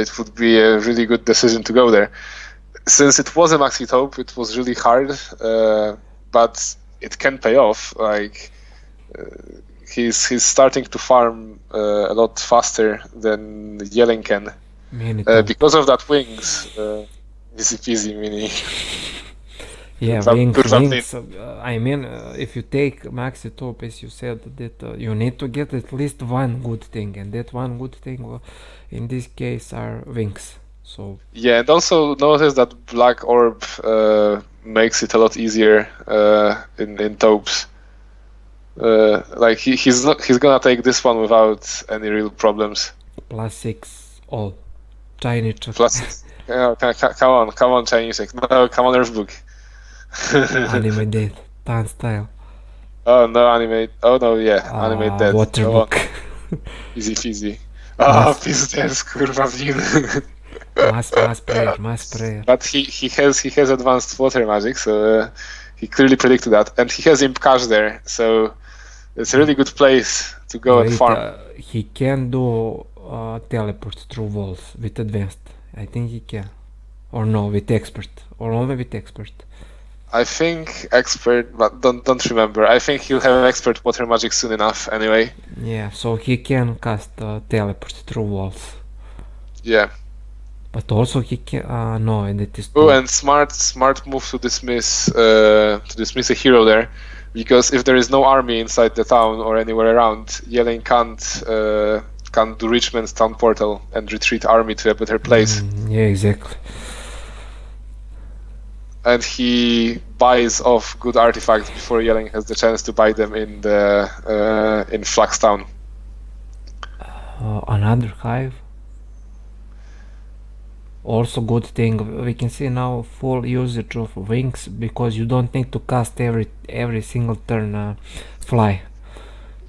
it would be a really good decision to go there. Since it was a maxi taupe, it was really hard, but it can pay off. Like he's starting to farm a lot faster than Jelen can. Many top. Because of that wings, easy peasy mini. Yeah, Turvan wings. I mean, if you take maxi top, as you said, that you need to get at least one good thing, and that one good thing, in this case, are wings. So Yeah, and also notice that Black Orb makes it a lot easier in taupes. Like he's gonna take this one without any real problems. +6 all. Tiny chuck. Plus, come on, Chinese. No, come on, Earthbook. Anime date. Tan style. Oh no, animate. Oh no, yeah, animate that. Water Come on. book. Easy peasy. Oh, pizdec, kurwa win. Mass prayer. But he has advanced water magic, so he clearly predicted that, and he has Imp Cash there, so it's a really good place to go and Wait, farm. he can do teleport through walls with advanced. I think he can. Or no, with expert. Or only with expert. I think expert, but don't remember. I think he'll have expert water magic soon enough. Anyway. Yeah, so he can cast teleport through walls. Yeah. But also he can. No, and it is. Oh, and smart move to dismiss a hero there, because if there is no army inside the town or anywhere around, Jelen can't do Richmond's town portal and retreat army to a better place. Yeah, exactly. And he buys off good artifacts before Jelen has the chance to buy them in Flagstown. Another hive. Also good thing, we can see now full usage of wings, because you don't need to cast every single turn fly.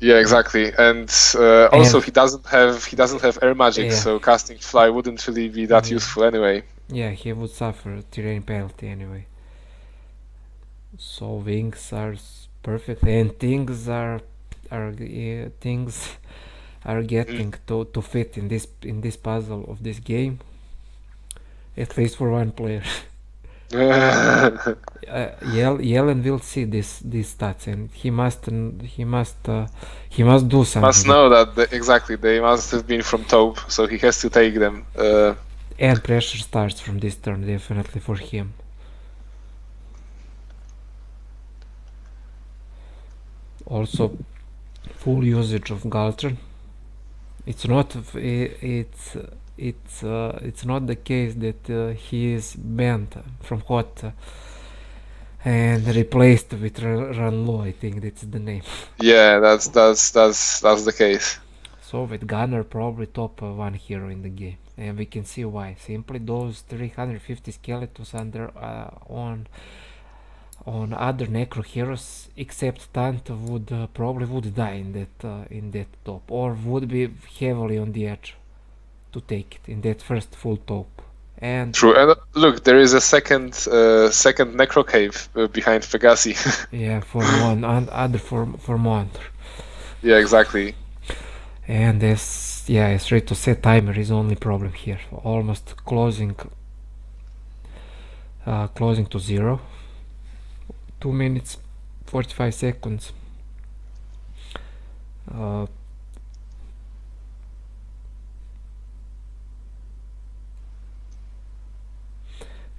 Yeah, exactly. And also And- he doesn't have air magic, Yeah. so casting fly wouldn't really be that Yeah. useful anyway. Yeah, he would suffer terrain penalty anyway. So wings are perfect, and things are getting to fit in this puzzle of this game, at least for one player. Jelen will see these stats, and he must do something. Must know that exactly they must have been from Taupe, so he has to take them. And pressure starts from this turn, definitely for him. Also, full usage of Galtron. It's not it's not the case that he is banned from hot and replaced with run low. I think that's the name. Yeah, that's the case. So with Gunner probably top 1 hero in the game, and we can see why. Simply those 350 skeletons under on other necro heroes except Tant would probably would die in that top, or would be heavily on the edge to take it in that first full top. And True. And look, there is a second necro cave behind Pegasi. yeah, for one and other for Monster. Yeah, exactly. And as ready to set timer is only problem here. Almost closing to 0. 2 minutes 45 seconds.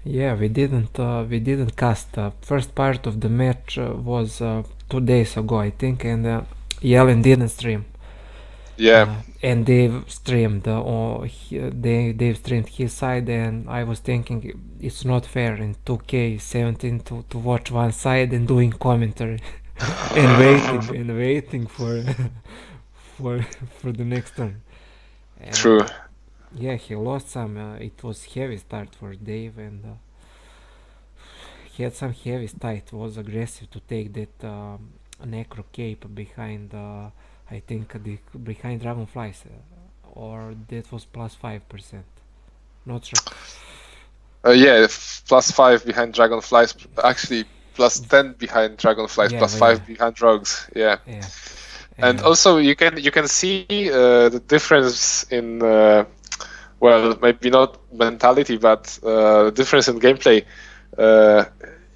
Yeah, we didn't cast. First part of the match was 2 days ago, I think, and Jelen didn't stream. Yeah. And Dave streamed. Dave streamed his side, and I was thinking it's not fair in 2K17 to watch one side and doing commentary and waiting for for the next turn. And True. yeah, he lost some. It was heavy start for Dave, and he had some heavy start. Was aggressive to take that necro cape behind. I think behind Dragonflies, or that was plus 5%. Not sure. Yeah, +5 behind Dragonflies. Actually, +10 behind Dragonflies. Yeah, +5 behind Rogues. Yeah. Yeah. And also you can see the difference in well, maybe not mentality, but difference in gameplay.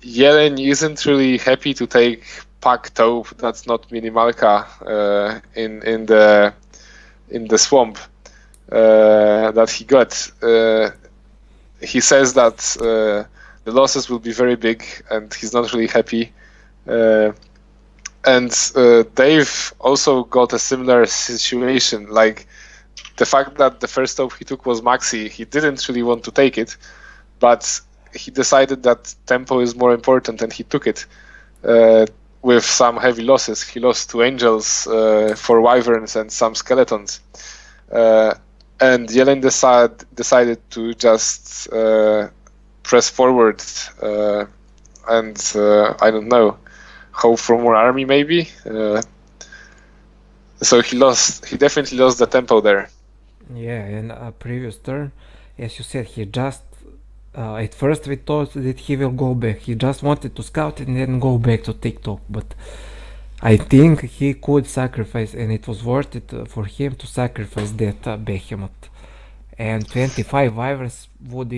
Jelen isn't really happy to take Pack Taupe that's not Minimalka in the swamp that he got. He says that the losses will be very big, and he's not really happy. And Dave also got a similar situation. Like the fact that the first taupe he took was Maxi, he didn't really want to take it, but he decided that tempo is more important, and he took it with some heavy losses. He lost 2 angels, 4 wyverns, and some skeletons. And Jelen decided to just press forward and I don't know, hope for more army maybe. So he definitely lost the tempo there. Yeah, and a previous turn, as you said, he just at first we thought that he will go back. He just wanted to scout and then go back to take top, but I think he could sacrifice, and it was worth it for him to sacrifice that behemoth. And 25 wyverns would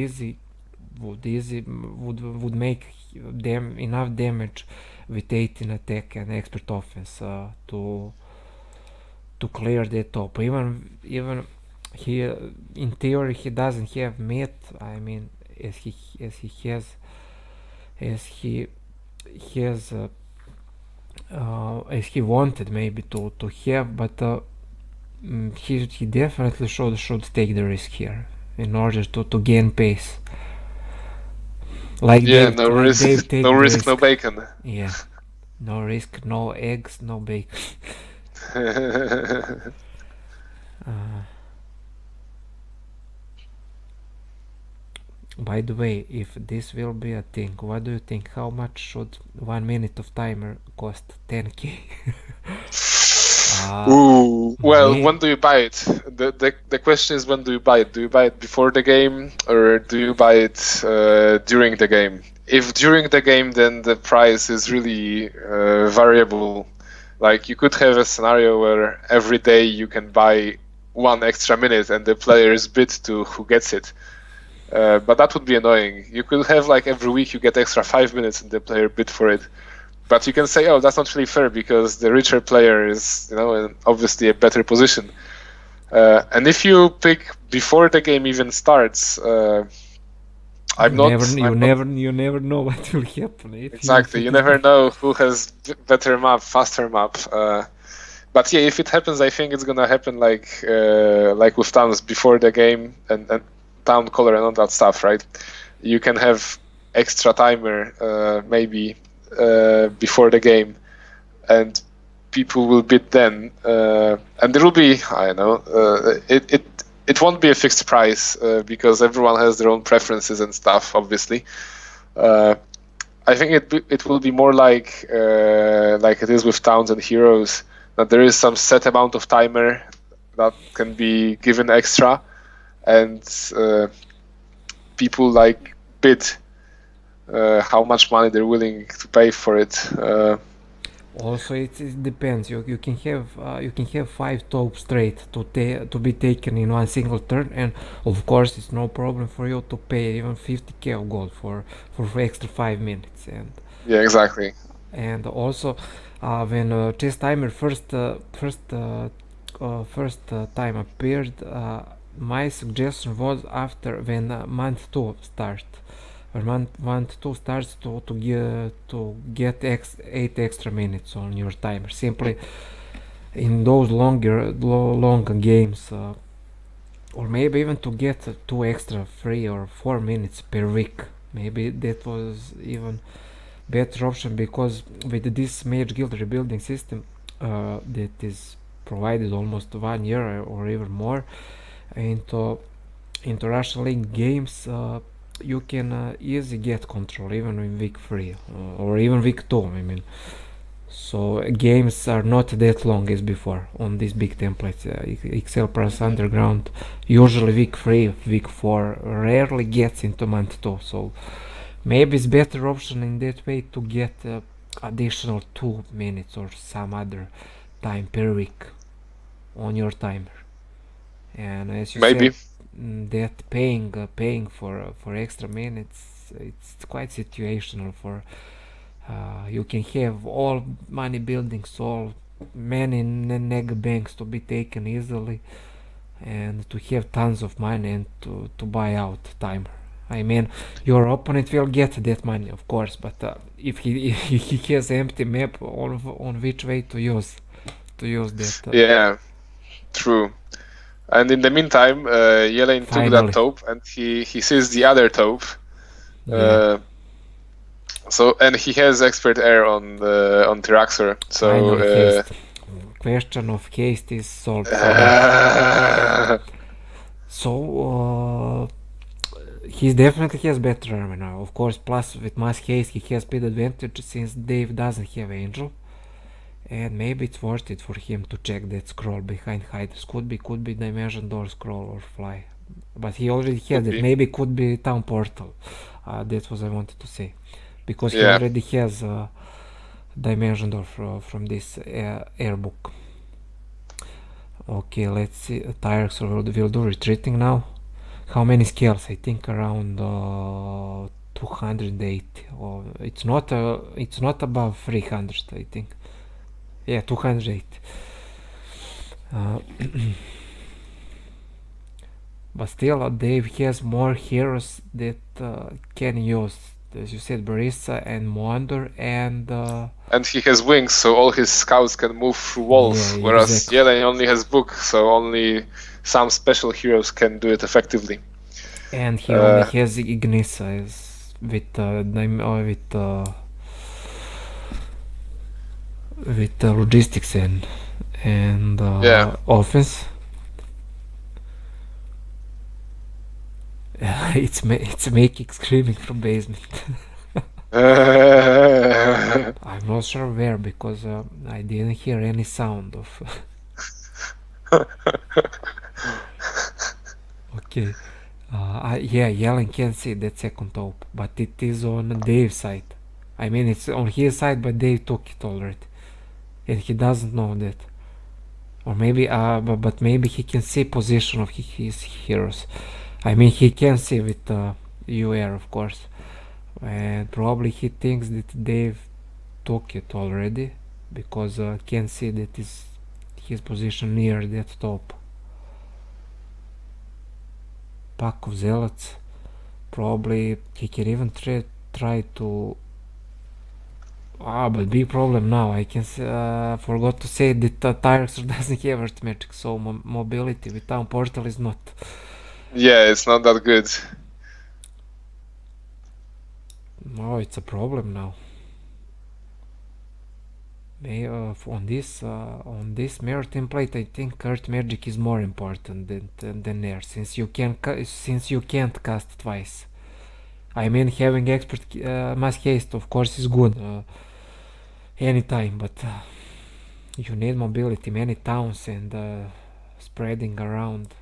make them enough damage with 18 attack and expert offense to clear that top. Even he in theory he doesn't have meat. I mean, as he has as he wanted maybe to have, but he definitely should take the risk here in order to gain pace. Like Yeah, Dave, no like risk, Dave take no the risk, no bacon. Yeah, no risk, no eggs, no bacon. By the way, if this will be a thing, what do you think? How much should 1 minute of timer cost? 10k? Ooh, well, May- when do you buy it? The question is, when do you buy it? Do you buy it before the game, or do you buy it during the game? If during the game, then the price is really variable. Like, you could have a scenario where every day you can buy 1 extra minute and the players bid to who gets it. But that would be annoying. You could have, like, every week you get extra 5 minutes and the player bid for it. But you can say, oh, that's not really fair because the richer player is, in obviously a better position. And if you pick before the game even starts, you never know what will happen. Exactly. You never know who has better map, faster map. But yeah, if it happens, I think it's gonna happen like with towns before the game and town color and all that stuff, right? You can have extra timer maybe before the game, and people will bid then, and there will be, I don't know, it won't be a fixed price because everyone has their own preferences and stuff, obviously. I think it will be more like it is with towns and heroes, that there is some set amount of timer that can be given extra, and people bid how much money they're willing to pay for it. Also, it depends. You can have 5 top straight to be taken in one single turn, and of course it's no problem for you to pay even 50k of gold for extra 5 minutes. And yeah, exactly. And also, when chess timer first time appeared, my suggestion was after when month 2 starts. Or month 2 starts to get 8 extra minutes on your timer. Simply in those long games, or maybe even to get 2 extra 3 or 4 minutes per week. Maybe that was even better option, because with this Mage Guild rebuilding system that is provided almost 1 year or even more into Russian League games, you can easily get control even in week 3 or even week 2. I mean, so games are not that long as before on these big templates. Excel Plus Underground usually week 3, week 4, rarely gets into month 2. So maybe it's better option in that way to get additional 2 minutes or some other time per week on your timer. And as you Maybe. said, that paying for extra minutes, it's quite situational. For you can have all money buildings, all many neg banks to be taken easily, and to have tons of money and to buy out timer. I mean, your opponent will get that money, of course, but if he has empty map on which way to use that. Yeah, true. And in the meantime, Jelen took that taupe and he sees the other taupe. Yeah. And he has expert air on Tiraxor. So question of haste is solved. So he definitely has better armor now. Of course, plus with mass haste he has speed advantage since Dave doesn't have angel. And maybe it's worth it for him to check that scroll behind hiders. Could be dimension door scroll or fly, but he already has it. Maybe could be town portal. That's what I wanted to say, because he already has dimension door from this air book. Okay, let's see. Tyrx will do retreating now. How many scales? I think around 280. Or it's not above 300. I think. Yeah, 208. But still, Dave has more heroes that can use, as you said, Barissa and Moandor, and he has wings, so all his scouts can move through walls. Yeah, whereas exactly. Jelen only has book, so only some special heroes can do it effectively. And he only has Ignisa with logistics and offense. It's making screaming from basement. I'm not sure where because I didn't hear any sound of. Okay. Yeah, Jelen can see that second taupe, but it is on Dave's side. I mean, it's on his side, but Dave took it already, and he doesn't know that. Or maybe, but maybe he can see position of his heroes. I mean, he can see with UR, of course, and probably he thinks that Dave took it already because can see that is his position near that top. Pack of zealots. Probably he can even try to. But big problem now. I can forgot to say that Tyrex doesn't have earth magic, so mobility without portal is not. Yeah, it's not that good. No, it's a problem now. On this mirror template, I think earth magic is more important than air, since you can't cast twice. I mean, having expert mass haste, of course, is good anytime, but you need mobility, many towns, and spreading around.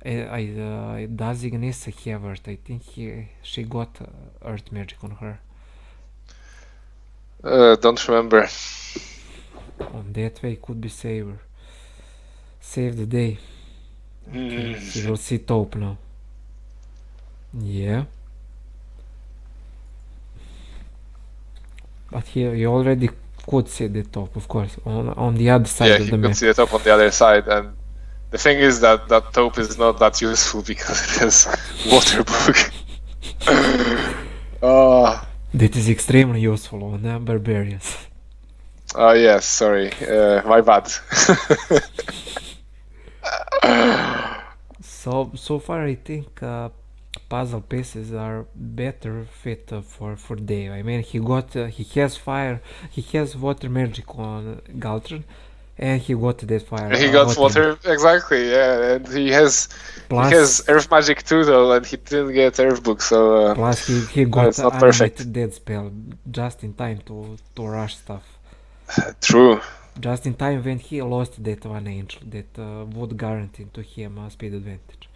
Does Ignissa have earth? I think she got earth magic on her. Don't remember. On that way could be saver. Save the day. Okay, he will see taupe now. Yeah. But he already could see the top, of course, on the other side of the map. Yeah, he could see the top on the other side, and the thing is that taupe is not that useful because it has water book. That is extremely useful on barbarians. Oh yes, sorry, my bad. So far, I think puzzle pieces are better fit for Dave. I mean, he has fire, he has water magic on Galtron, and he got that fire. He got water exactly, yeah, and he has earth magic too though, and he didn't get earth book, so plus he got animated dead spell just in time to rush stuff. True. Just in time when he lost that one angel that would guarantee to him a speed advantage.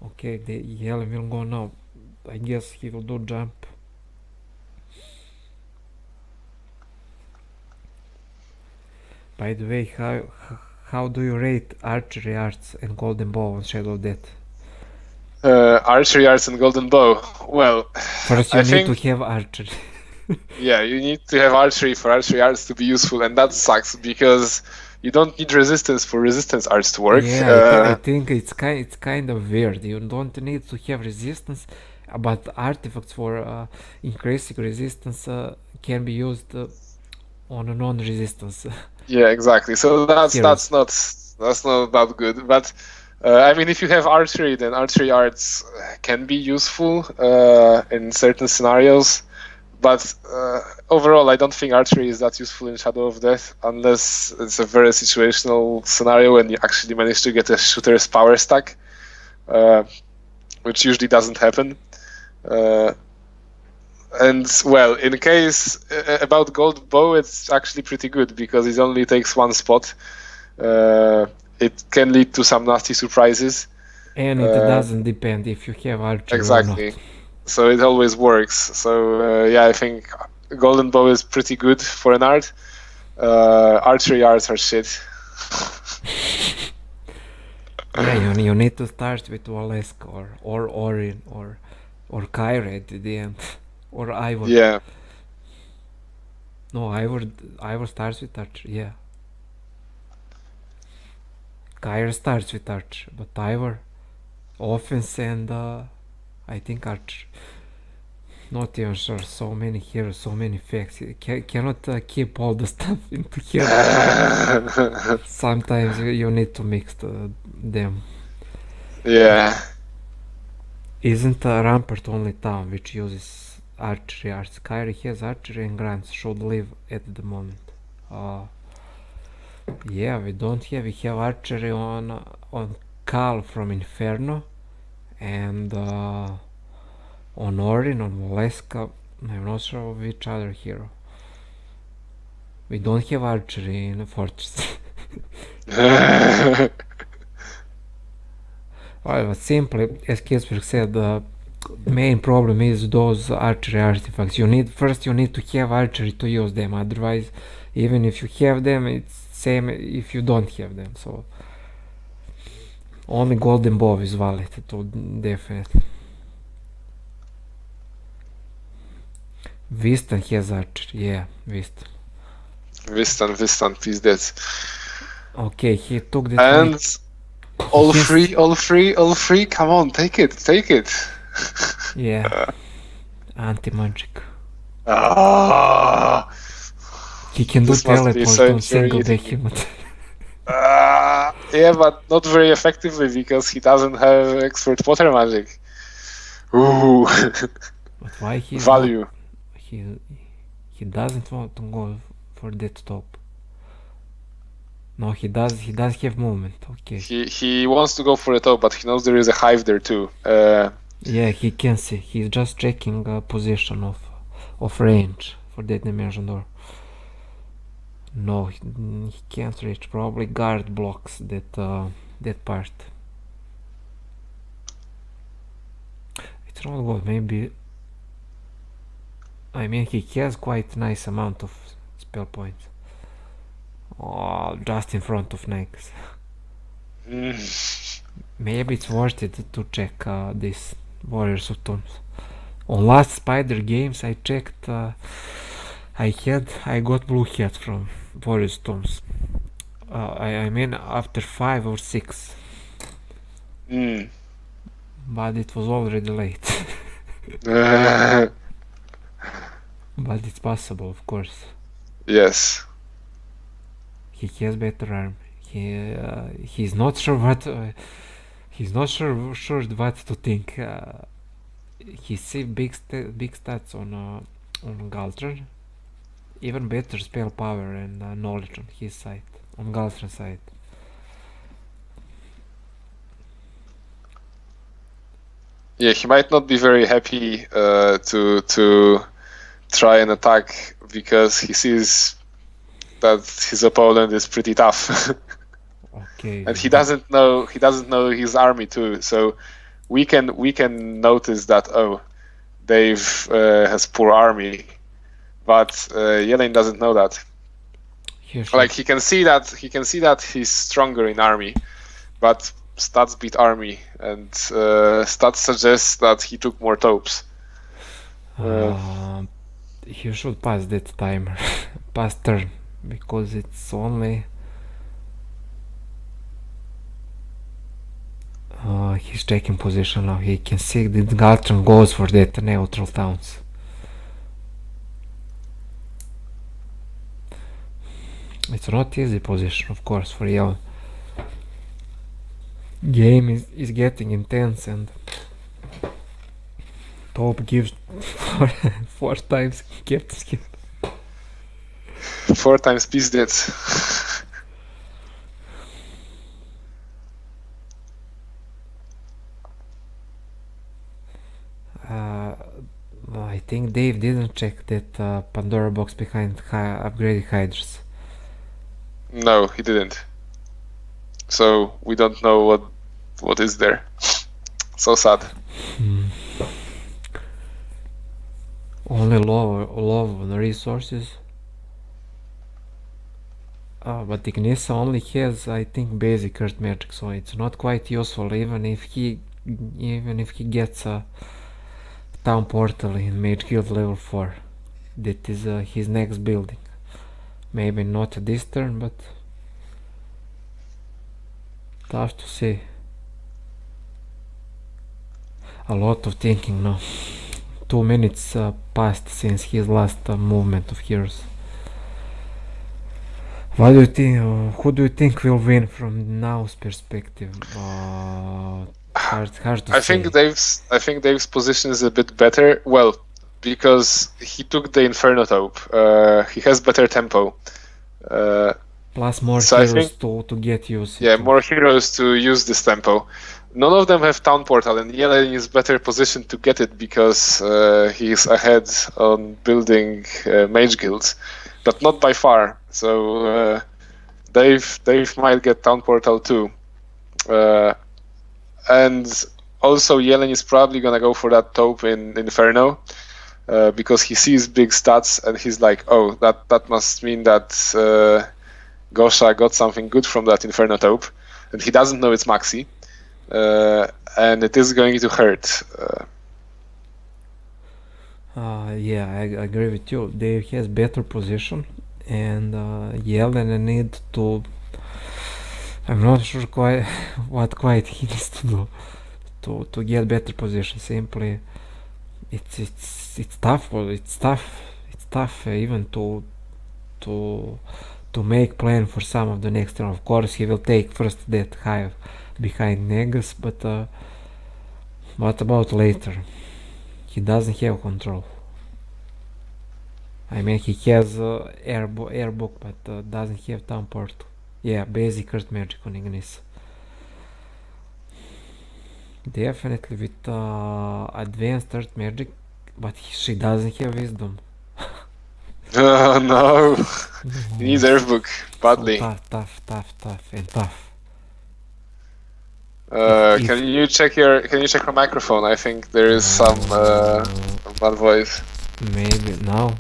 Okay, the Jelen will go now. I guess he will do jump. By the way, how do you rate archery arts and golden bow on Shadow of Death? Archery arts and golden bow. Well, first you need to have archery. Yeah, you need to have archery for archery arts to be useful, and that sucks because you don't need resistance for resistance arts to work. Yeah, I think it's kind of weird. You don't need to have resistance, but artifacts for increasing resistance can be used on a non-resistance. Yeah, exactly. So that's not that good. But I mean, if you have archery, then archery arts can be useful in certain scenarios. But overall, I don't think archery is that useful in Shadow of Death unless it's a very situational scenario and you actually manage to get a shooter's power stack, which usually doesn't happen. And well, in case about gold bow, it's actually pretty good because it only takes one spot. It can lead to some nasty surprises. And it doesn't depend if you have archery exactly. or not. So it always works. So yeah, I think golden bow is pretty good for an art. Archery arts are shit. Yeah, you need to start with Walesk or Orin or Kyra at the end. Or Ivor. Yeah. No, Ivor starts with archer, yeah. Kyra starts with archer, but Ivor offense and I think archer. Not even sure. So many heroes, so many effects. You cannot keep all the stuff into here. Sometimes you need to mix them. Yeah. Isn't Rampart only town which uses archery arts? Kyrie has archery and grants should live at the moment. Yeah, we don't have. We have archery on Cal from Inferno, and On Orin, on Valeska, I'm not sure which other hero. We don't have archery in the fortress. Well, but simply, as Kilsberg said, the main problem is those archery artifacts. You need to have archery to use them. Otherwise, even if you have them, it's same if you don't have them. So only golden bow is valid. To definitely. Vistan has archery. Yeah, Vistan. Vistan, пиздец. Okay, he took that. And all free. Come on, take it. Yeah. Anti-magic. Ah. He can do This must be teleport so on single infuriating. behemoth. Yeah, but not very effectively because he doesn't have expert water magic. Ooh. But why he Value. he doesn't want to go for that top. No, he does have movement. Okay. He wants to go for the top, but he knows there is a hive there too. Yeah, he can see. He's just checking position of range for that dimension door. No, he can't reach. Probably guard blocks that part. It's not good. Maybe. I mean, he has quite nice amount of spell points. Oh, just in front of Nex. Maybe it's worth it to check this Warriors of Tombs. On last Spider games I checked, I got blue hat from Warriors of Tombs. I mean after 5 or 6. But it was already late. But it's possible, of course. Yes. He has better arm. He's not sure what. He's not sure what to think. He see big stats on Galtran. Even better spell power and knowledge on his side, on Galtran's side. Yeah, he might not be very happy to try and attack because he sees that his opponent is pretty tough. Okay. And he doesn't know his army too. So we can notice that Dave has poor army, but Jelen doesn't know that. Like he can see that he's stronger in army, but stats beat army, and stats suggest that he took more topes. He should pass that timer, pass turn, because it's only. He's taking position now. He can see that Galtran goes for that neutral towns. It's not easy position, of course, for Jelen. Game is getting intense, and top gives 4 times captain skill. 4 times пиздец. I think Dave didn't check that Pandora box behind upgraded hydras. No, he didn't. So we don't know what is there. So sad. Only low on resources. But Ignisa only has, I think, basic earth magic, so it's not quite useful even if he gets a town portal in Mage Guild level 4. That is his next building. Maybe not this turn, but tough to say. A lot of thinking now. 2 minutes passed since his last movement of heroes. What do you think? Who do you think will win from now's perspective? Hard to I say. think Dave's position is a bit better. Well, because he took the Inferno Taupe. He has better tempo. Plus more So I heroes think, to get used yeah, to. more heroes to use this tempo. None of them have Town Portal, and Jelen is better positioned to get it because he's ahead on building mage guilds, but not by far. So Dave might get Town Portal too. And also Jelen is probably gonna go for that taupe in Inferno because he sees big stats and he's like, oh, that must mean that Gosha got something good from that Inferno taupe, and he doesn't know it's Maxi, and it is going to hurt. Yeah, I agree with you. Dave has better position, and Yellen need to. I'm not sure quite what quite he needs to do to get better position. Simply, it's tough. It's tough even to make plan for some of the next turn. Of course, he will take first that hive behind Negus, but what about later? He doesn't have control. I mean, he has air book, but doesn't have town portal. Yeah, basic earth magic on Ignis. Definitely with advanced earth magic, but she doesn't have wisdom. Oh no, he needs Earth Book badly. So tough, and tough. Can you check your microphone? I think there is some bad voice. Maybe now.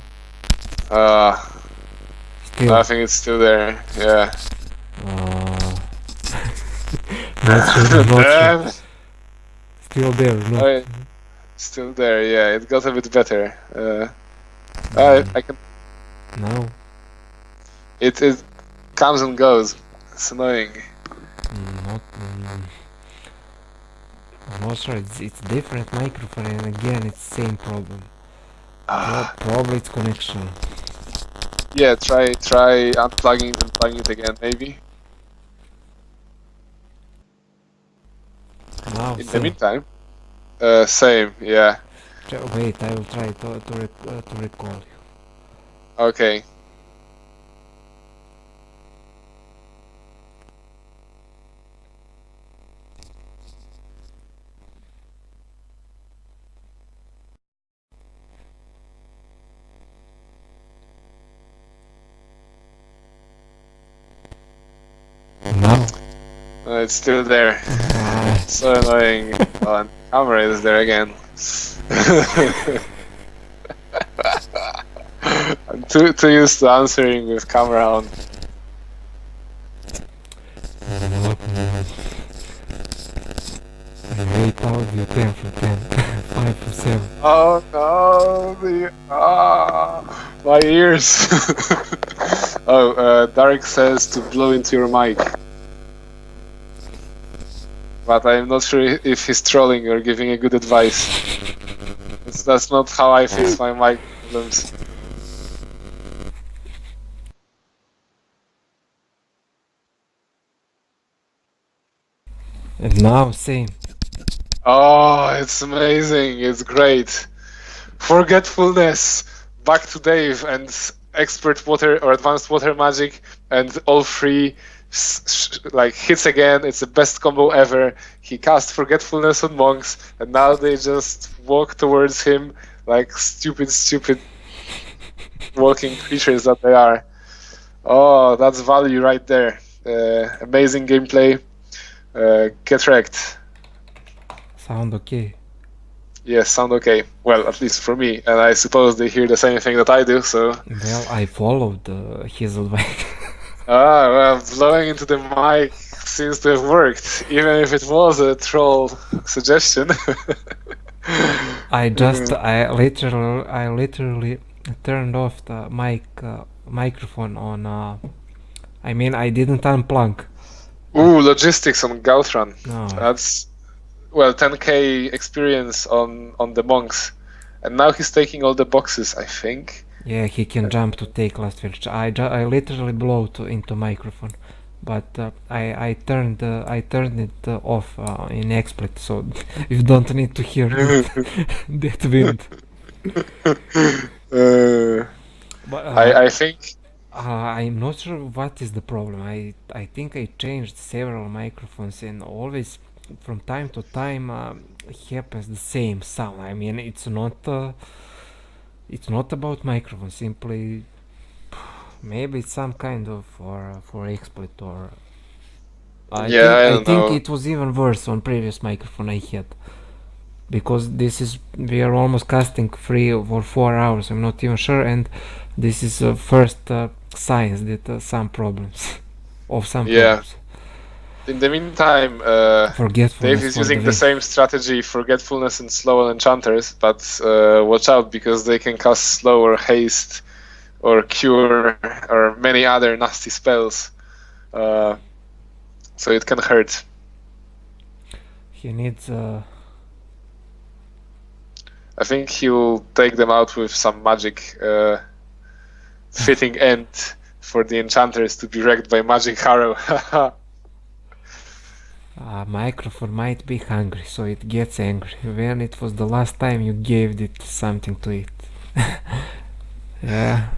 Still. I think it's still there. Yeah. Not sure. Still there. No. Oh, still there. Yeah, it got a bit better. I can. No. It comes and goes. It's annoying. I'm not sure. It's different microphone, and again, it's same problem. Probably it's connection. Yeah, try unplugging and plugging it again, maybe. Now, in the meantime, same. Yeah. Wait, I will try to recall you. Okay. Now? It's still there. So annoying. Oh, and camera is there again. I'm too used to answering with camera on. I rate audio 10 from 10, 5 from 7. Oh no, my ears. Oh, Dark says to blow into your mic. But I'm not sure if he's trolling or giving a good advice. That's not how I fix my mic problems. And now, same. Oh, it's amazing. It's great. Forgetfulness. Back to Dave and expert water or advanced water magic, and all three like hits again. It's the best combo ever. He cast Forgetfulness on monks, and now they just walk towards him like stupid walking creatures that they are. Oh, that's value right there. Amazing gameplay. Get wrecked. Sound okay? Yes, sound okay. Well, at least for me, and I suppose they hear the same thing that I do, so... Well, I followed his advice. Well, blowing into the mic seems to have worked, even if it was a troll suggestion. I literally turned off the microphone on, I mean, I didn't unplug. Ooh, logistics on Gauthran. No. That's, well, 10k experience on the monks. And now he's taking all the boxes, I think. Yeah, he can jump to take last village. I literally blow into microphone, but I turned it off in XSplit, so you don't need to hear that wind. I think I'm not sure what is the problem. I think I changed several microphones and always from time to time happens the same sound. I mean, it's not about microphone. Simply maybe it's some kind of for exploit or Yeah, I I don't think know. it was even worse on previous microphone I had because we are almost casting 3 or 4 hours. I'm not even sure, and this is first signs that some problems of some Yeah. problems. In the meantime, Dave Forgetfulness is for the using the win. same strategy, forgetfulness and slow enchanters, but watch out because they can cast slow or haste or cure or many other nasty spells. So it can hurt. He needs I think he'll take them out with some magic fitting end for the enchanters to be wrecked by magic arrow. microphone might be hungry, so it gets angry. When it was the last time you gave it something to eat? Yeah,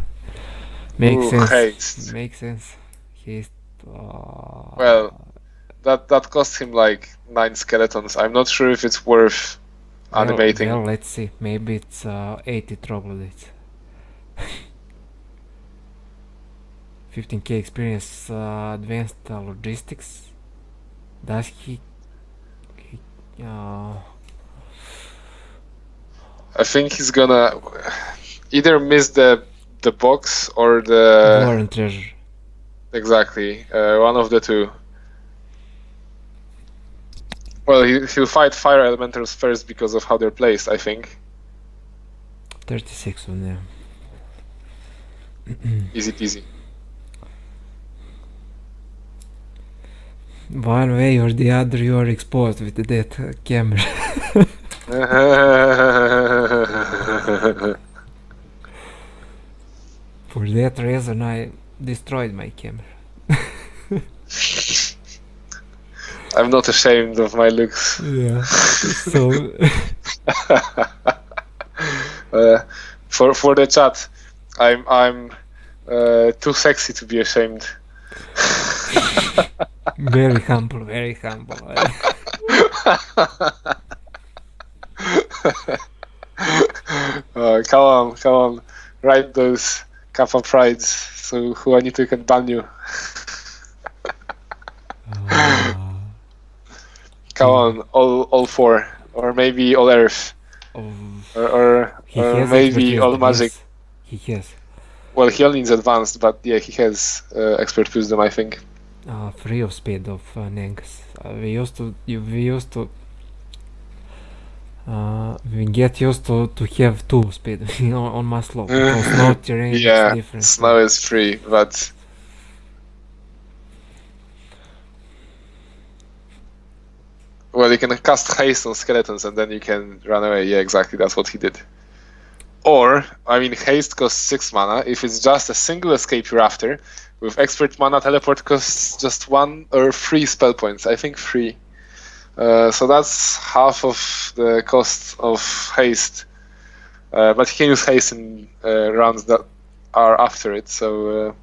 makes Ooh, sense. haste. Makes sense. He's Well, that cost him like 9 skeletons. I'm not sure if it's worth animating. well, let's see. Maybe it's 80 troglodytes. 15k experience, advanced logistics. Does he I think he's gonna either miss the box or the War and treasure? exactly one of the two. Well, he'll fight fire elementals first because of how they're placed, I think. 36 on them. Easy peasy. One way or the other, you are exposed with that camera. For that reason, I destroyed my camera. I'm not ashamed of my looks. Yeah. So For the chat, I'm too sexy to be ashamed. very humble, very humble. Come on, write those Kappa prides so Juanito can ban you. Come on, all four, or maybe all earth, or maybe all magic. He has. Well, he only needs advanced, but yeah, he has expert wisdom, I think. Free of speed of Nengus. We get used to have 2 speed on my slope because snow terrain is different. Snow is free, but well, you can cast haste on skeletons and then you can run away. Yeah, exactly, that's what he did. Or, I mean, haste costs 6 mana. If it's just a single escape you're after, with expert mana, teleport costs just 1 or 3 spell points. I think 3. So that's half of the cost of haste. But he can use haste in rounds that are after it. So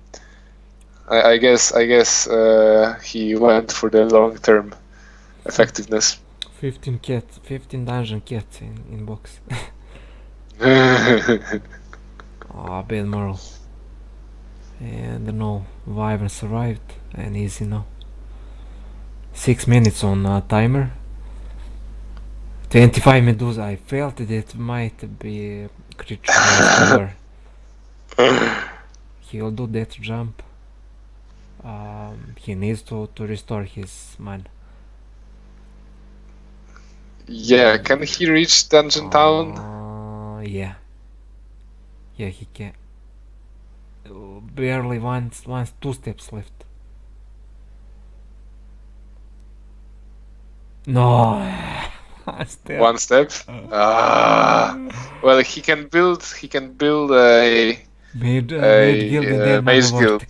I guess he went for the long-term effectiveness. 15 dungeon cats in box. Bad moral. And no, Wyvern survived and easy now. 6 minutes on timer. 25 Medusa. I felt that it might be creature restore. He'll do that jump. He needs to restore his mana. Yeah, can he reach Dungeon Town? Yeah, he can. Barely 2 steps left. No. 1 step. 1 step. Well, he can build a mage guild.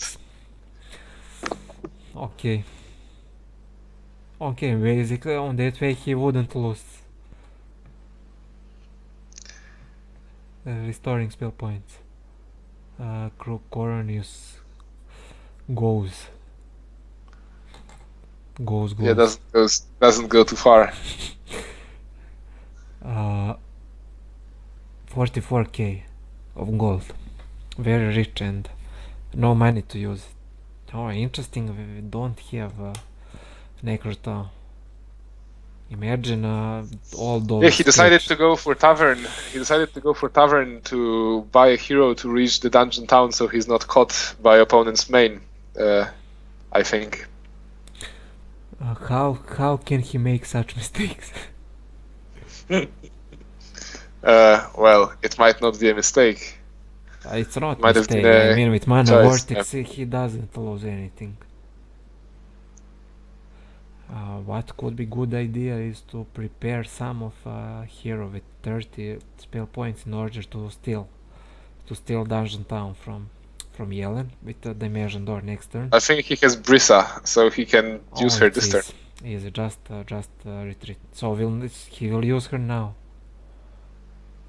Okay, basically on that way he wouldn't lose. Restoring spell points. Coronius goes. Yeah, doesn't go too far. 44k of gold. Very rich and no money to use it. Oh, interesting. We don't have Necrotown. Imagine all those. Yeah, he decided sketches. to go for tavern. He decided to go for tavern to buy a hero to reach the dungeon town, so he's not caught by opponent's main. I think. How can he make such mistakes? Well, it might not be a mistake. It's not Might have mistake. been I mean, with mana choice, vortex, he doesn't lose anything. What could be good idea is to prepare some of hero with 30 spell points in order to steal dungeon town from Jelen with the dimension door next turn. I think he has Brisa, so he can use her this turn. Easy, just retreat. So he will use her now.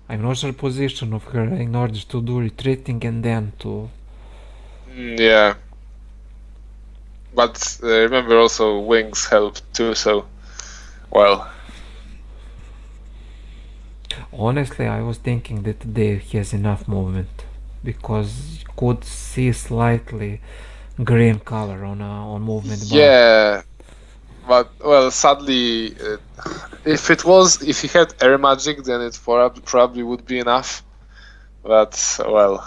I'm not sure position of her in order to do retreating and then to. Yeah. But remember also wings help too, so well. Honestly, I was thinking that Dave has enough movement because you could see slightly green color on movement bar. Yeah, but well, sadly, if he had air magic, then it probably would be enough. But well,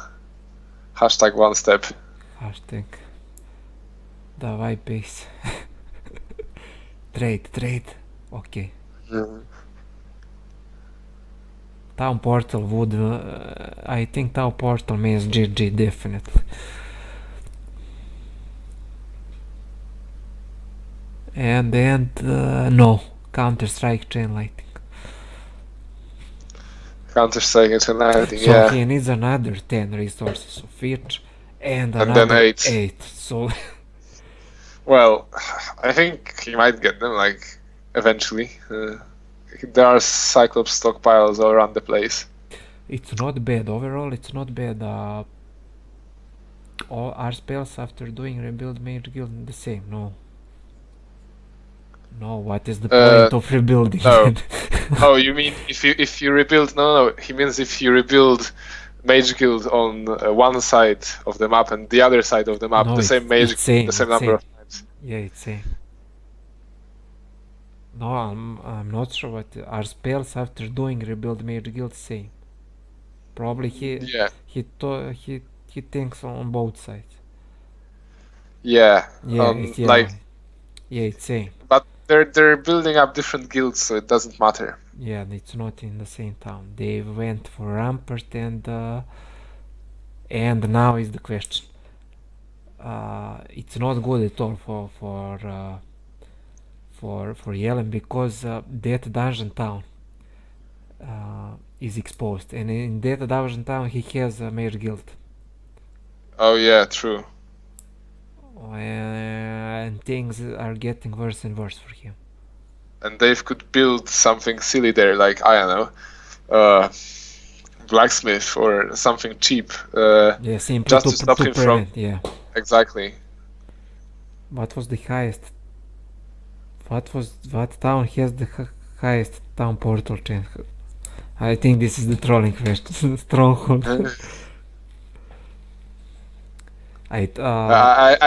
hashtag one step. Hashtag. Давай pace. Trade. Okay. Town portal would. I think town portal means GG definitely. And no, Counter Strike chain lighting. Counter Strike and lighting. So yeah. he needs another 10 resources of each and And another then 8. So well, I think he might get them like eventually. There are Cyclops stockpiles all around the place. It's not bad overall. It's not bad. All our spells after doing rebuild mage guild the same. No, what is the point of rebuilding? No. Oh, you mean if you rebuild? No. He means if you rebuild mage guild on one side of the map and the other side of the map, No, the same mage, same, the same number of times. Yeah, it's same. No, I'm not sure what our spells after doing rebuild mage guild same. Probably he thinks on both sides. Yeah. It's same. But they're building up different guilds, so it doesn't matter. Yeah, it's not in the same town. They went for Rampart and now is the question. It's not good at all for Jelen because that dungeon town is exposed, and in that dungeon town he has a mage guild. Oh yeah, true. And things are getting worse and worse for him. And Dave could build something silly there, like I don't know, blacksmith or something cheap. Simply just to stop him prevent, from. Yeah. Exactly. What was the highest? What town has the highest town portal chain? I think this is the trolling question. Stronghold. I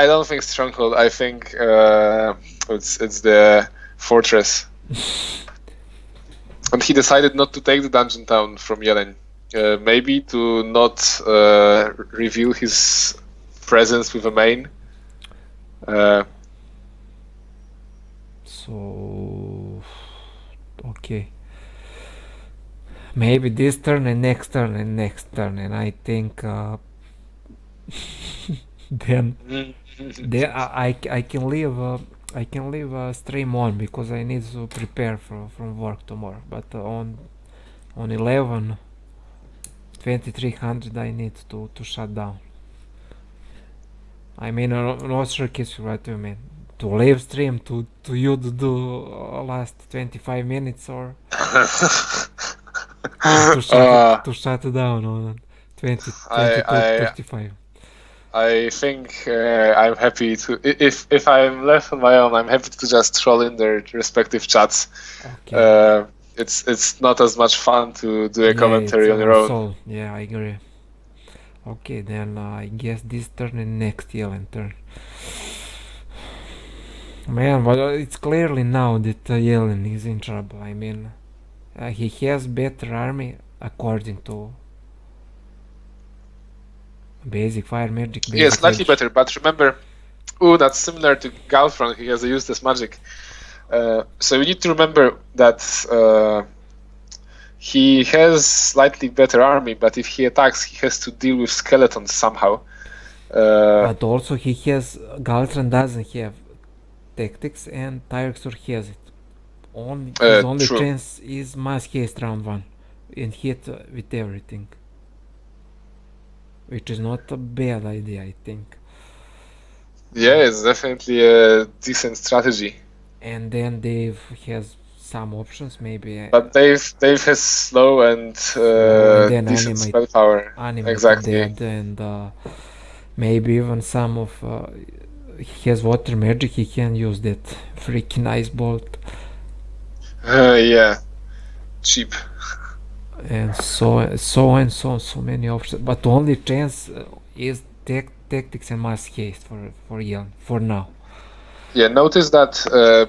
don't think Stronghold. I think it's the fortress. And he decided not to take the dungeon town from Jelen. Maybe to not reveal his presence with a main. So okay. Maybe this turn and next turn and next turn, and I think then I can leave stream on because I need to prepare from work tomorrow. But on 11:2300 I need to shut down. I mean, I'm not sure what you mean. To live stream to you to do last 25 minutes or to shut it down on 22:35. I think I'm happy to. If I'm left on my own, I'm happy to just troll in their respective chats. Okay. It's not as much fun to do a Yeah, commentary it's on your own. so. Yeah, I agree. Okay, then I guess this turn and next Jelen turn. Man, but it's clearly now that Jelen is in trouble. I mean, he has better army according to basic fire magic, Yeah, basic slightly ledge. better, but remember, that's similar to Galfron. He has a useless magic. So you need to remember that he has slightly better army, but if he attacks, he has to deal with skeletons somehow. But also he has Galtran doesn't have tactics and Tyrexor has it. His only True. chance is mass haste round 1 and hit with everything, which is not a bad idea, I think. Yeah, it's definitely a decent strategy. And then Dave has some options, maybe. But Dave has slow and then decent spell power. animate Exactly. dead, and maybe even some of he has water magic. He can use that freaking ice bolt, Yeah, cheap. and so many options. But the only chance is tactics and mass haste for Yeln for now. Yeah, notice that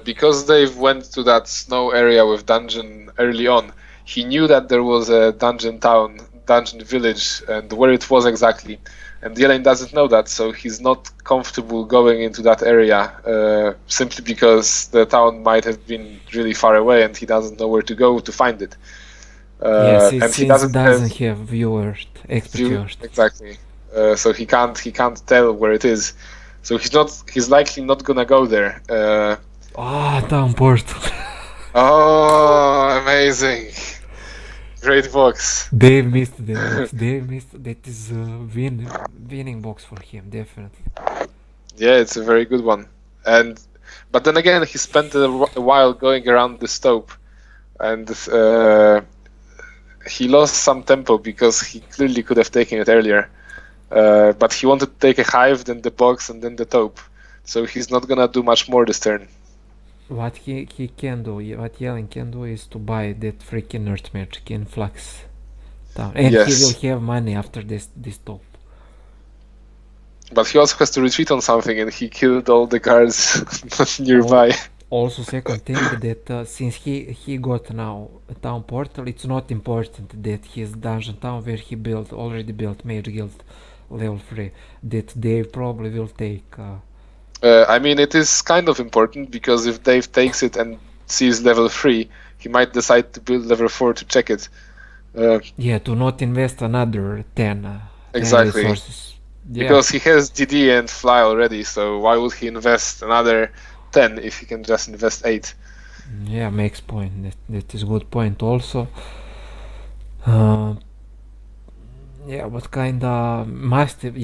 because Dave went to that snow area with dungeon early on, he knew that there was a dungeon town, dungeon village, and where it was exactly. And Jelen doesn't know that, so he's not comfortable going into that area simply because the town might have been really far away and he doesn't know where to go to find it. Yes, And he since doesn't have viewers, expert viewers. exactly. So he can't tell where it is. So he's likely not gonna go there. Town portal. Oh, amazing! Great box. Dave missed that box. Dave missed that is winning box for him, definitely. Yeah, it's a very good one. But then again, he spent a while going around the stope, and he lost some tempo because he clearly could have taken it earlier. But he wanted to take a hive, then the box, and then the taupe. So he's not gonna do much more this turn. What he can do, what Jelen can do is to buy that freaking earth magic in flux town. And Yes. he will have money after this top. But he also has to retreat on something, and he killed all the guards nearby. Also, second thing that since he got now a town portal, it's not important that his dungeon town where he already built Mage Guild level 3, that Dave probably will take. I mean, it is kind of important because if Dave takes it and sees level 3, he might decide to build level 4 to check it. Yeah, to not invest another 10 Exactly. resources. Yeah. Because he has DD and fly already, so why would he invest another 10 if he can just invest 8? Yeah, makes point. That is good point also. Yeah, but kinda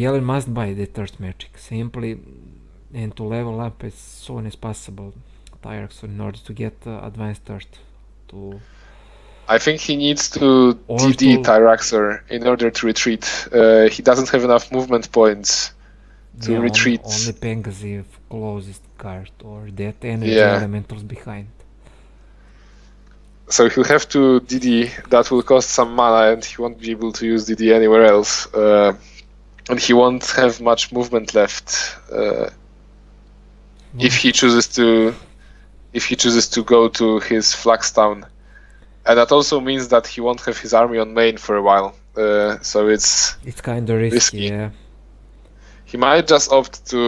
Yellen must buy the third magic simply and to level up as soon as possible Tyrexor in order to get advanced third. I think he needs to DD Tyraxor in order to retreat. He doesn't have enough movement points to retreat. Only Pengaziv closest card or that energy elementals behind. So he'll have to DD. That will cost some mana, and he won't be able to use DD anywhere else. And he won't have much movement left if he chooses to go to his Flagstown. And that also means that he won't have his army on main for a while. So it's kind of risky. Yeah. He might just opt to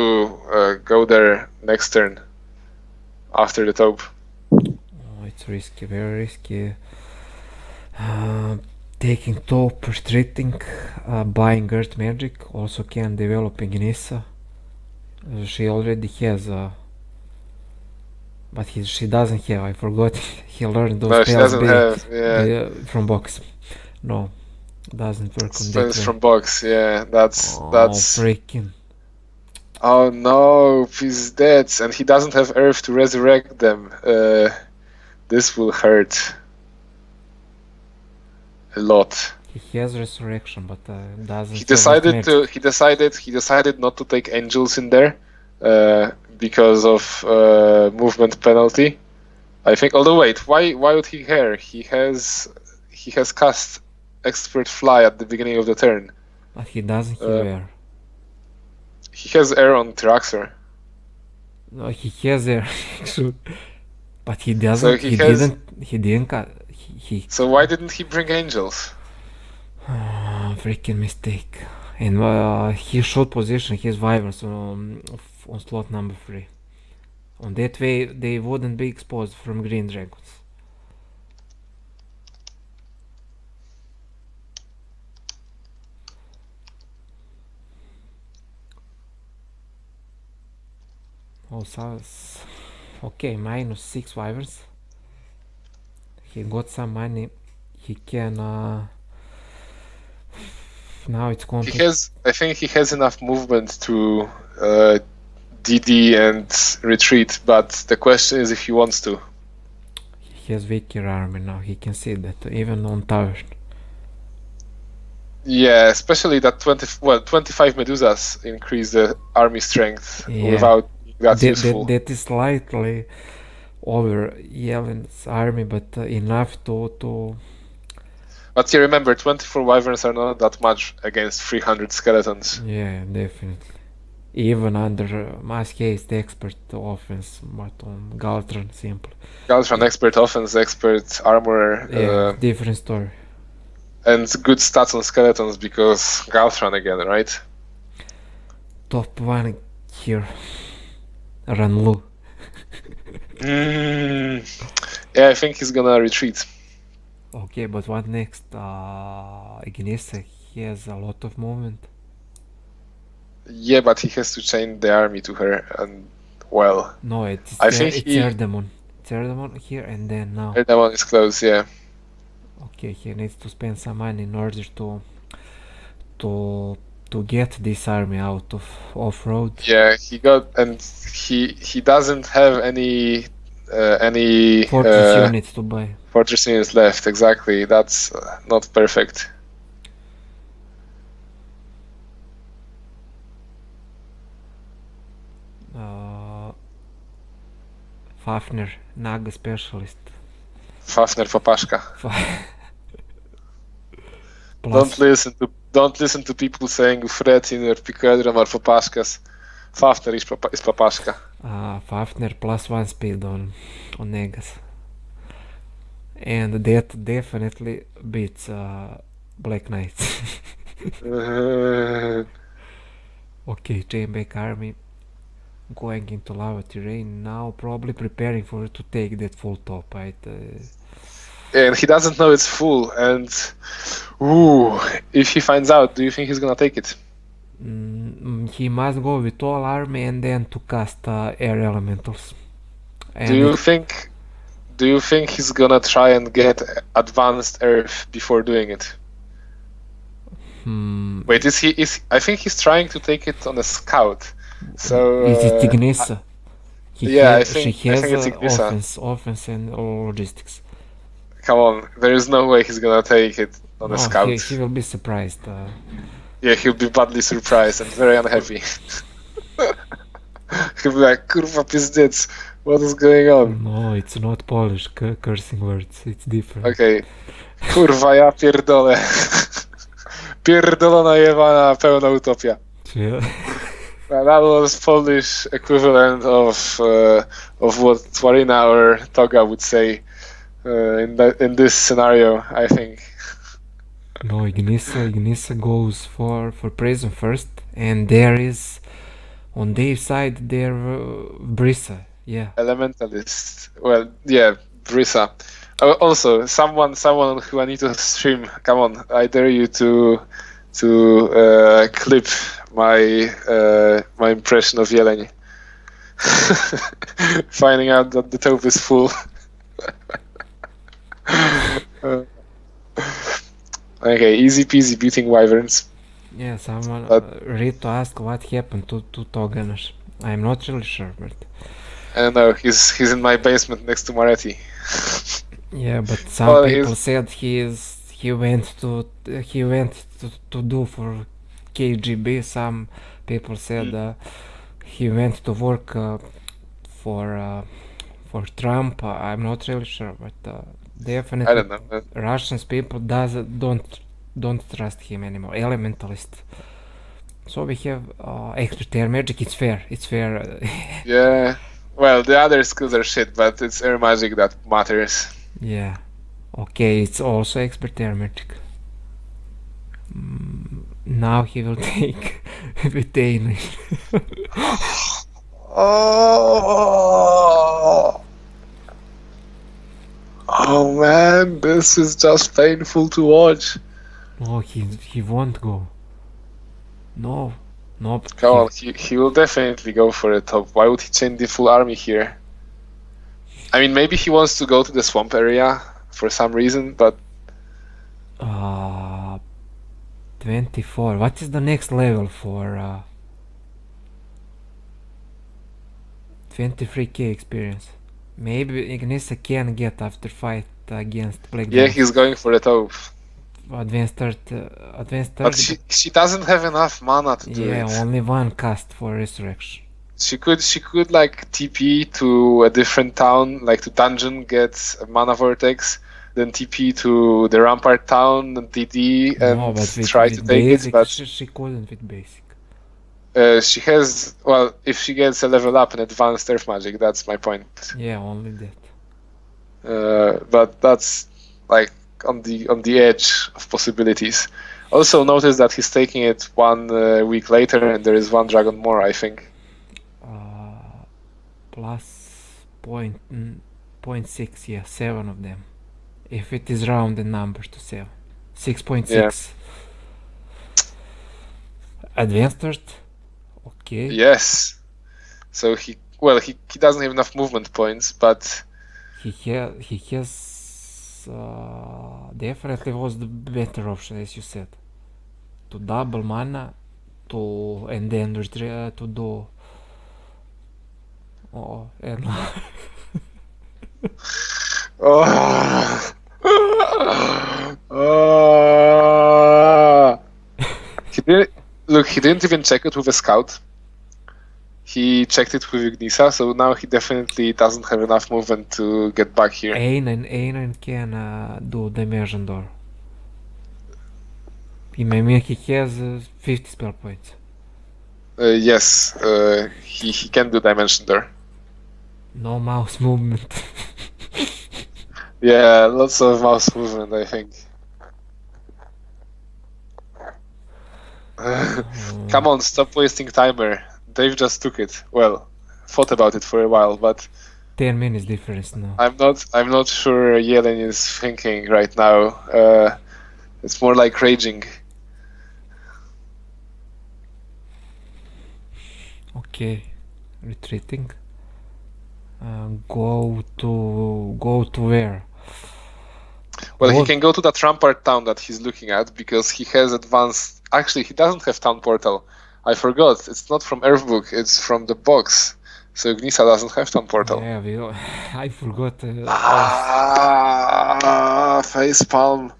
go there next turn after the taupe. It's risky, very risky. Taking taupe, retreating, buying earth magic, also can developing Nissa. She already has but she doesn't have, I forgot. He learned those spells from box. No, doesn't work on that way. Spells from box, yeah, that's freaking. Oh no, he's dead, and he doesn't have earth to resurrect them. This will hurt a lot. He has resurrection, but doesn't He have enough decided magic. to. He decided not to take angels in there, because of movement penalty. I think. Although wait, why would he care? He has cast expert fly at the beginning of the turn. But he doesn't have air. He has air on Traxor. No, he has air, but he doesn't. So he has- He didn't. He So why didn't he bring angels? freaking mistake. And he should position his wyverns on slot number 3. On that way, they wouldn't be exposed from green dragons. Also, okay, minus 6 wyverns. He got some money. He can. Now it's He complete. has. I think he has enough movement to DD and retreat, but the question is if he wants to. He has weaker army now. He can see that even on tower. Yeah, especially that 25 Medusas increase the army strength Yeah. without that's useful. That is slightly over Jelen's army, but enough to. But you remember, 24 wyverns are not that much against 300 skeletons. Yeah, definitely. Even under mass haste expert offense, but on Galtron simply. Galtron expert offense, expert armorer, Yeah, different story. and good stats on skeletons because Galtron again, right? Top 1 here. Ranlu. Yeah, I think he's gonna retreat. Okay, but what next? Ignisa, he has a lot of movement. Yeah, but he has to chain the army to her, and well, No, it's I think it's he- Erdemon. It's Erdemon here and then now. that one is close. Yeah, Okay, he needs to spend some money in order to get this army out of off-road. yeah, he got, and he doesn't have any Fortress units to buy. fortress units left. Exactly, that's not perfect. Fafner, Naga specialist. Fafner Papaszka. Plus, Don't listen to people saying Fretin or Picodrum or Papaszkas. Fafner is Papaszka. Fafner plus 1 speed on Negas. And that definitely beats Black Knights. Okay, chainback army going into lava terrain now, probably preparing for to take that full top, right? And he doesn't know it's full. And if he finds out, do you think he's gonna take it? He must go with all army and then to cast air elementals. And Do you think he's gonna try and get advanced earth before doing it? Wait, I think he's trying to take it on a scout. So is it Ignisa? I think She has it's Ignisa. offense and logistics. Come on, there is no way he's gonna take it on a scout. He will be surprised. Yeah, he'll be badly surprised and very unhappy. He'll be like, kurwa pizdec, what is going on? No, it's not Polish cursing words, it's different. Okay. Kurwa, ja pierdolę. Pierdolona jebana pełna utopia. Yeah. That was Polish equivalent of what Twarina or Toga would say in this scenario, I think. No, Ignisa goes for prison first, and there is on their side there Brisa, yeah. Elementalist. Well, yeah, Brisa. Also, someone who I need to stream. Come on, I dare you to clip my my impression of Jelen. Finding out that the top is full. Okay, easy peasy beating wyverns. Yeah, someone read to ask what happened to Toganos. I'm not really sure, but I don't know. He's in my basement next to Maretti. yeah, but some people said he he went to do for KGB. Some people said he went to work for Trump. I'm not really sure, but I definitely don't know. Russians people don't trust him anymore. Elementalist. So we have expert air magic. It's fair. It's fair. Yeah. Well, the other skills are shit, but it's air magic that matters. Yeah. Okay, it's also expert air magic. Now he will take retain. Oh. Oh man, this is just painful to watch. No, he won't go. No. Nope. Come on, he will definitely go for the top. Why would he chain the full army here? I mean, maybe he wants to go to the swamp area for some reason, but 24. What is the next level for 23k experience? Maybe Ignisa can get after fight against Black yeah, Dwarf. he's going for the top. Advanced 30. But she doesn't have enough mana to do Yeah, it. only one cast for resurrection. She could like TP to a different town, like to dungeon, get a mana vortex, then TP to the rampart town and DD and No, but try to with take basic, it. But she couldn't with basic. she has, well, if she gets a level up in advanced earth magic, that's my point. Yeah, only that. But that's like on the edge of possibilities. Also notice that he's taking it 1 week later, and there is 1 dragon more, I think. Plus point 0.6, yeah, 7 of them. If it is rounded numbers to 7. 6.6. Yeah. Advanced Earth? Okay. Yes. So he doesn't have enough movement points, but He has definitely was the better option, as you said. To double mana, and then to do. Oh, and he didn't even check it with a scout. He checked it with Ignisa, so now he definitely doesn't have enough movement to get back here. Einan can do Dimension Door. I mean, he has 50 spell points. Yes, he can do Dimension Door. No mouse movement. Yeah, lots of mouse movement, I think. Come on, stop wasting timer. Dave just took it. Well, thought about it for a while, but 10 minutes difference now. I'm not sure Jelen is thinking right now. It's more like raging. Okay, retreating. Go to where? Well, he can go to that rampart town that he's looking at because he has advanced. Actually, he doesn't have town portal. I forgot. It's not from Earthbook. It's from the box. So Ignisa doesn't have town portal. Yeah, I forgot. Facepalm.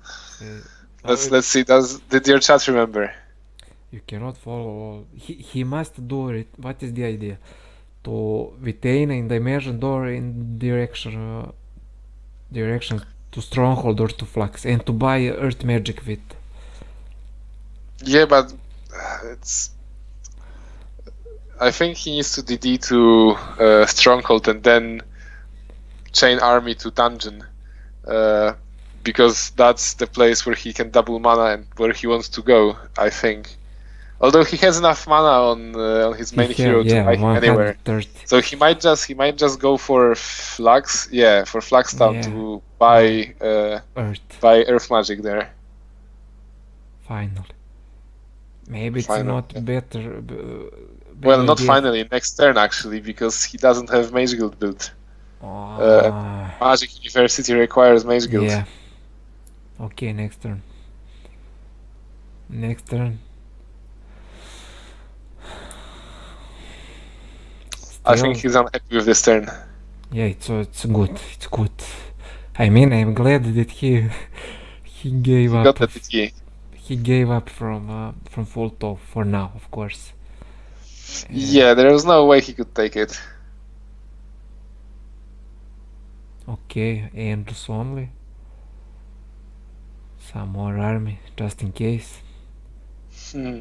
Let's see. Did your chat remember? You cannot follow. He must do it. What is the idea? To retain in Dimension Door in direction to Stronghold or to Flux, and to buy Earth Magic with. Yeah, but it's. I think he needs to DD to Stronghold and then chain army to dungeon, because that's the place where he can double mana and where he wants to go. I think. Although he has enough mana on his main hero to buy him anywhere, so he might just go for Flux, for Fluxtown to buy Earth Magic there. Finally, maybe it's not better. Well, not finally. Next turn actually, because he doesn't have Mage Guild built. Magic University requires Mage Guild. Yeah. Okay, next turn. I think he's unhappy with this turn. Yeah, it's good. It's good. I mean, I'm glad that he He gave He up. got the TT. He gave up from full top for now, of course. Yeah, there was no way he could take it. Okay, angels only. Some more army, just in case. Hmm.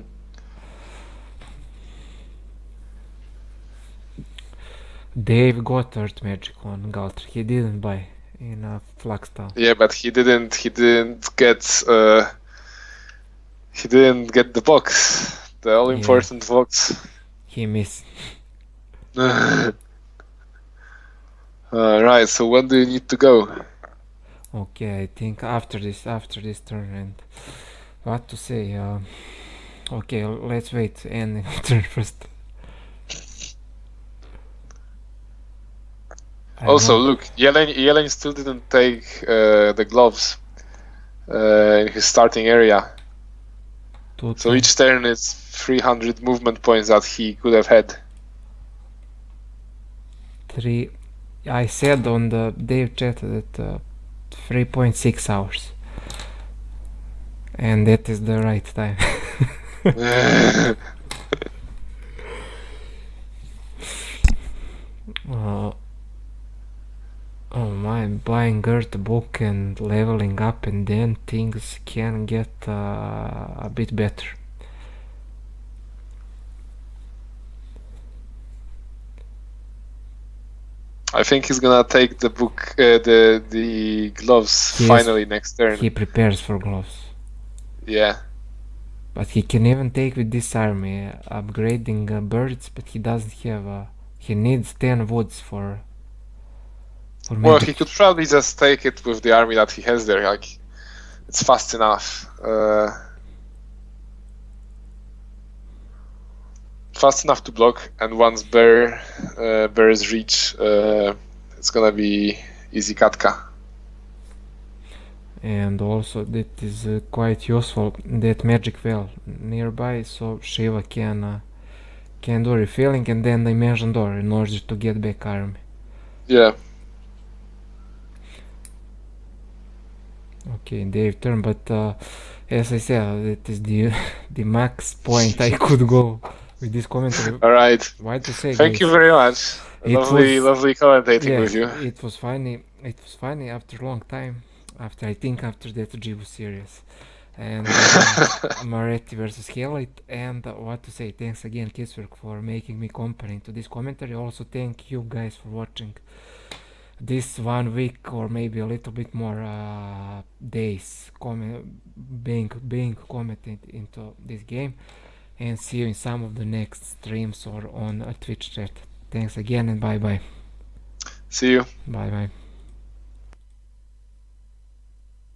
Dave got Earth Magic on Galter. He didn't buy in Flaxtown. Yeah, but he didn't get the box, the all important box. He missed. Right. So when do you need to go? Okay, I think after this turn, and what to say? Okay, let's wait and turn first. Also, look, Jelen still didn't take the gloves in his starting area. So each turn is 300 movement points that he could have had. 3. I said on the Dave chat that 3.6 hours, and that is the right time. Oh my, buying Earth book and leveling up, and then things can get a bit better. I think he's gonna take the book, the gloves finally next turn. He prepares for gloves. Yeah. But he can even take with this army, upgrading birds, but he doesn't have. He needs 10 woods for Well, he could probably just take it with the army that he has there. Like, it's fast enough. Fast enough to block, and once bears reach, it's gonna be easy katka. And also that is quite useful, that magic well nearby, so Shiva can do refilling and then dimension door in order to get back army. Yeah. Okay, Dave turn, but as I said, that is the max point I could go with this commentary. Alright. What to say, Thank guys? you very much. Lovely commentating with you. It was funny. It was funny after a long time. After that Jibu series. And Moretti versus Hellite. And what to say, thanks again Kidswork for making me company to this commentary. Also thank you guys for watching this 1 week or maybe a little bit more days being commented into this game, and see you in some of the next streams or on Twitch chat. Thanks again and bye bye. See you. Bye bye.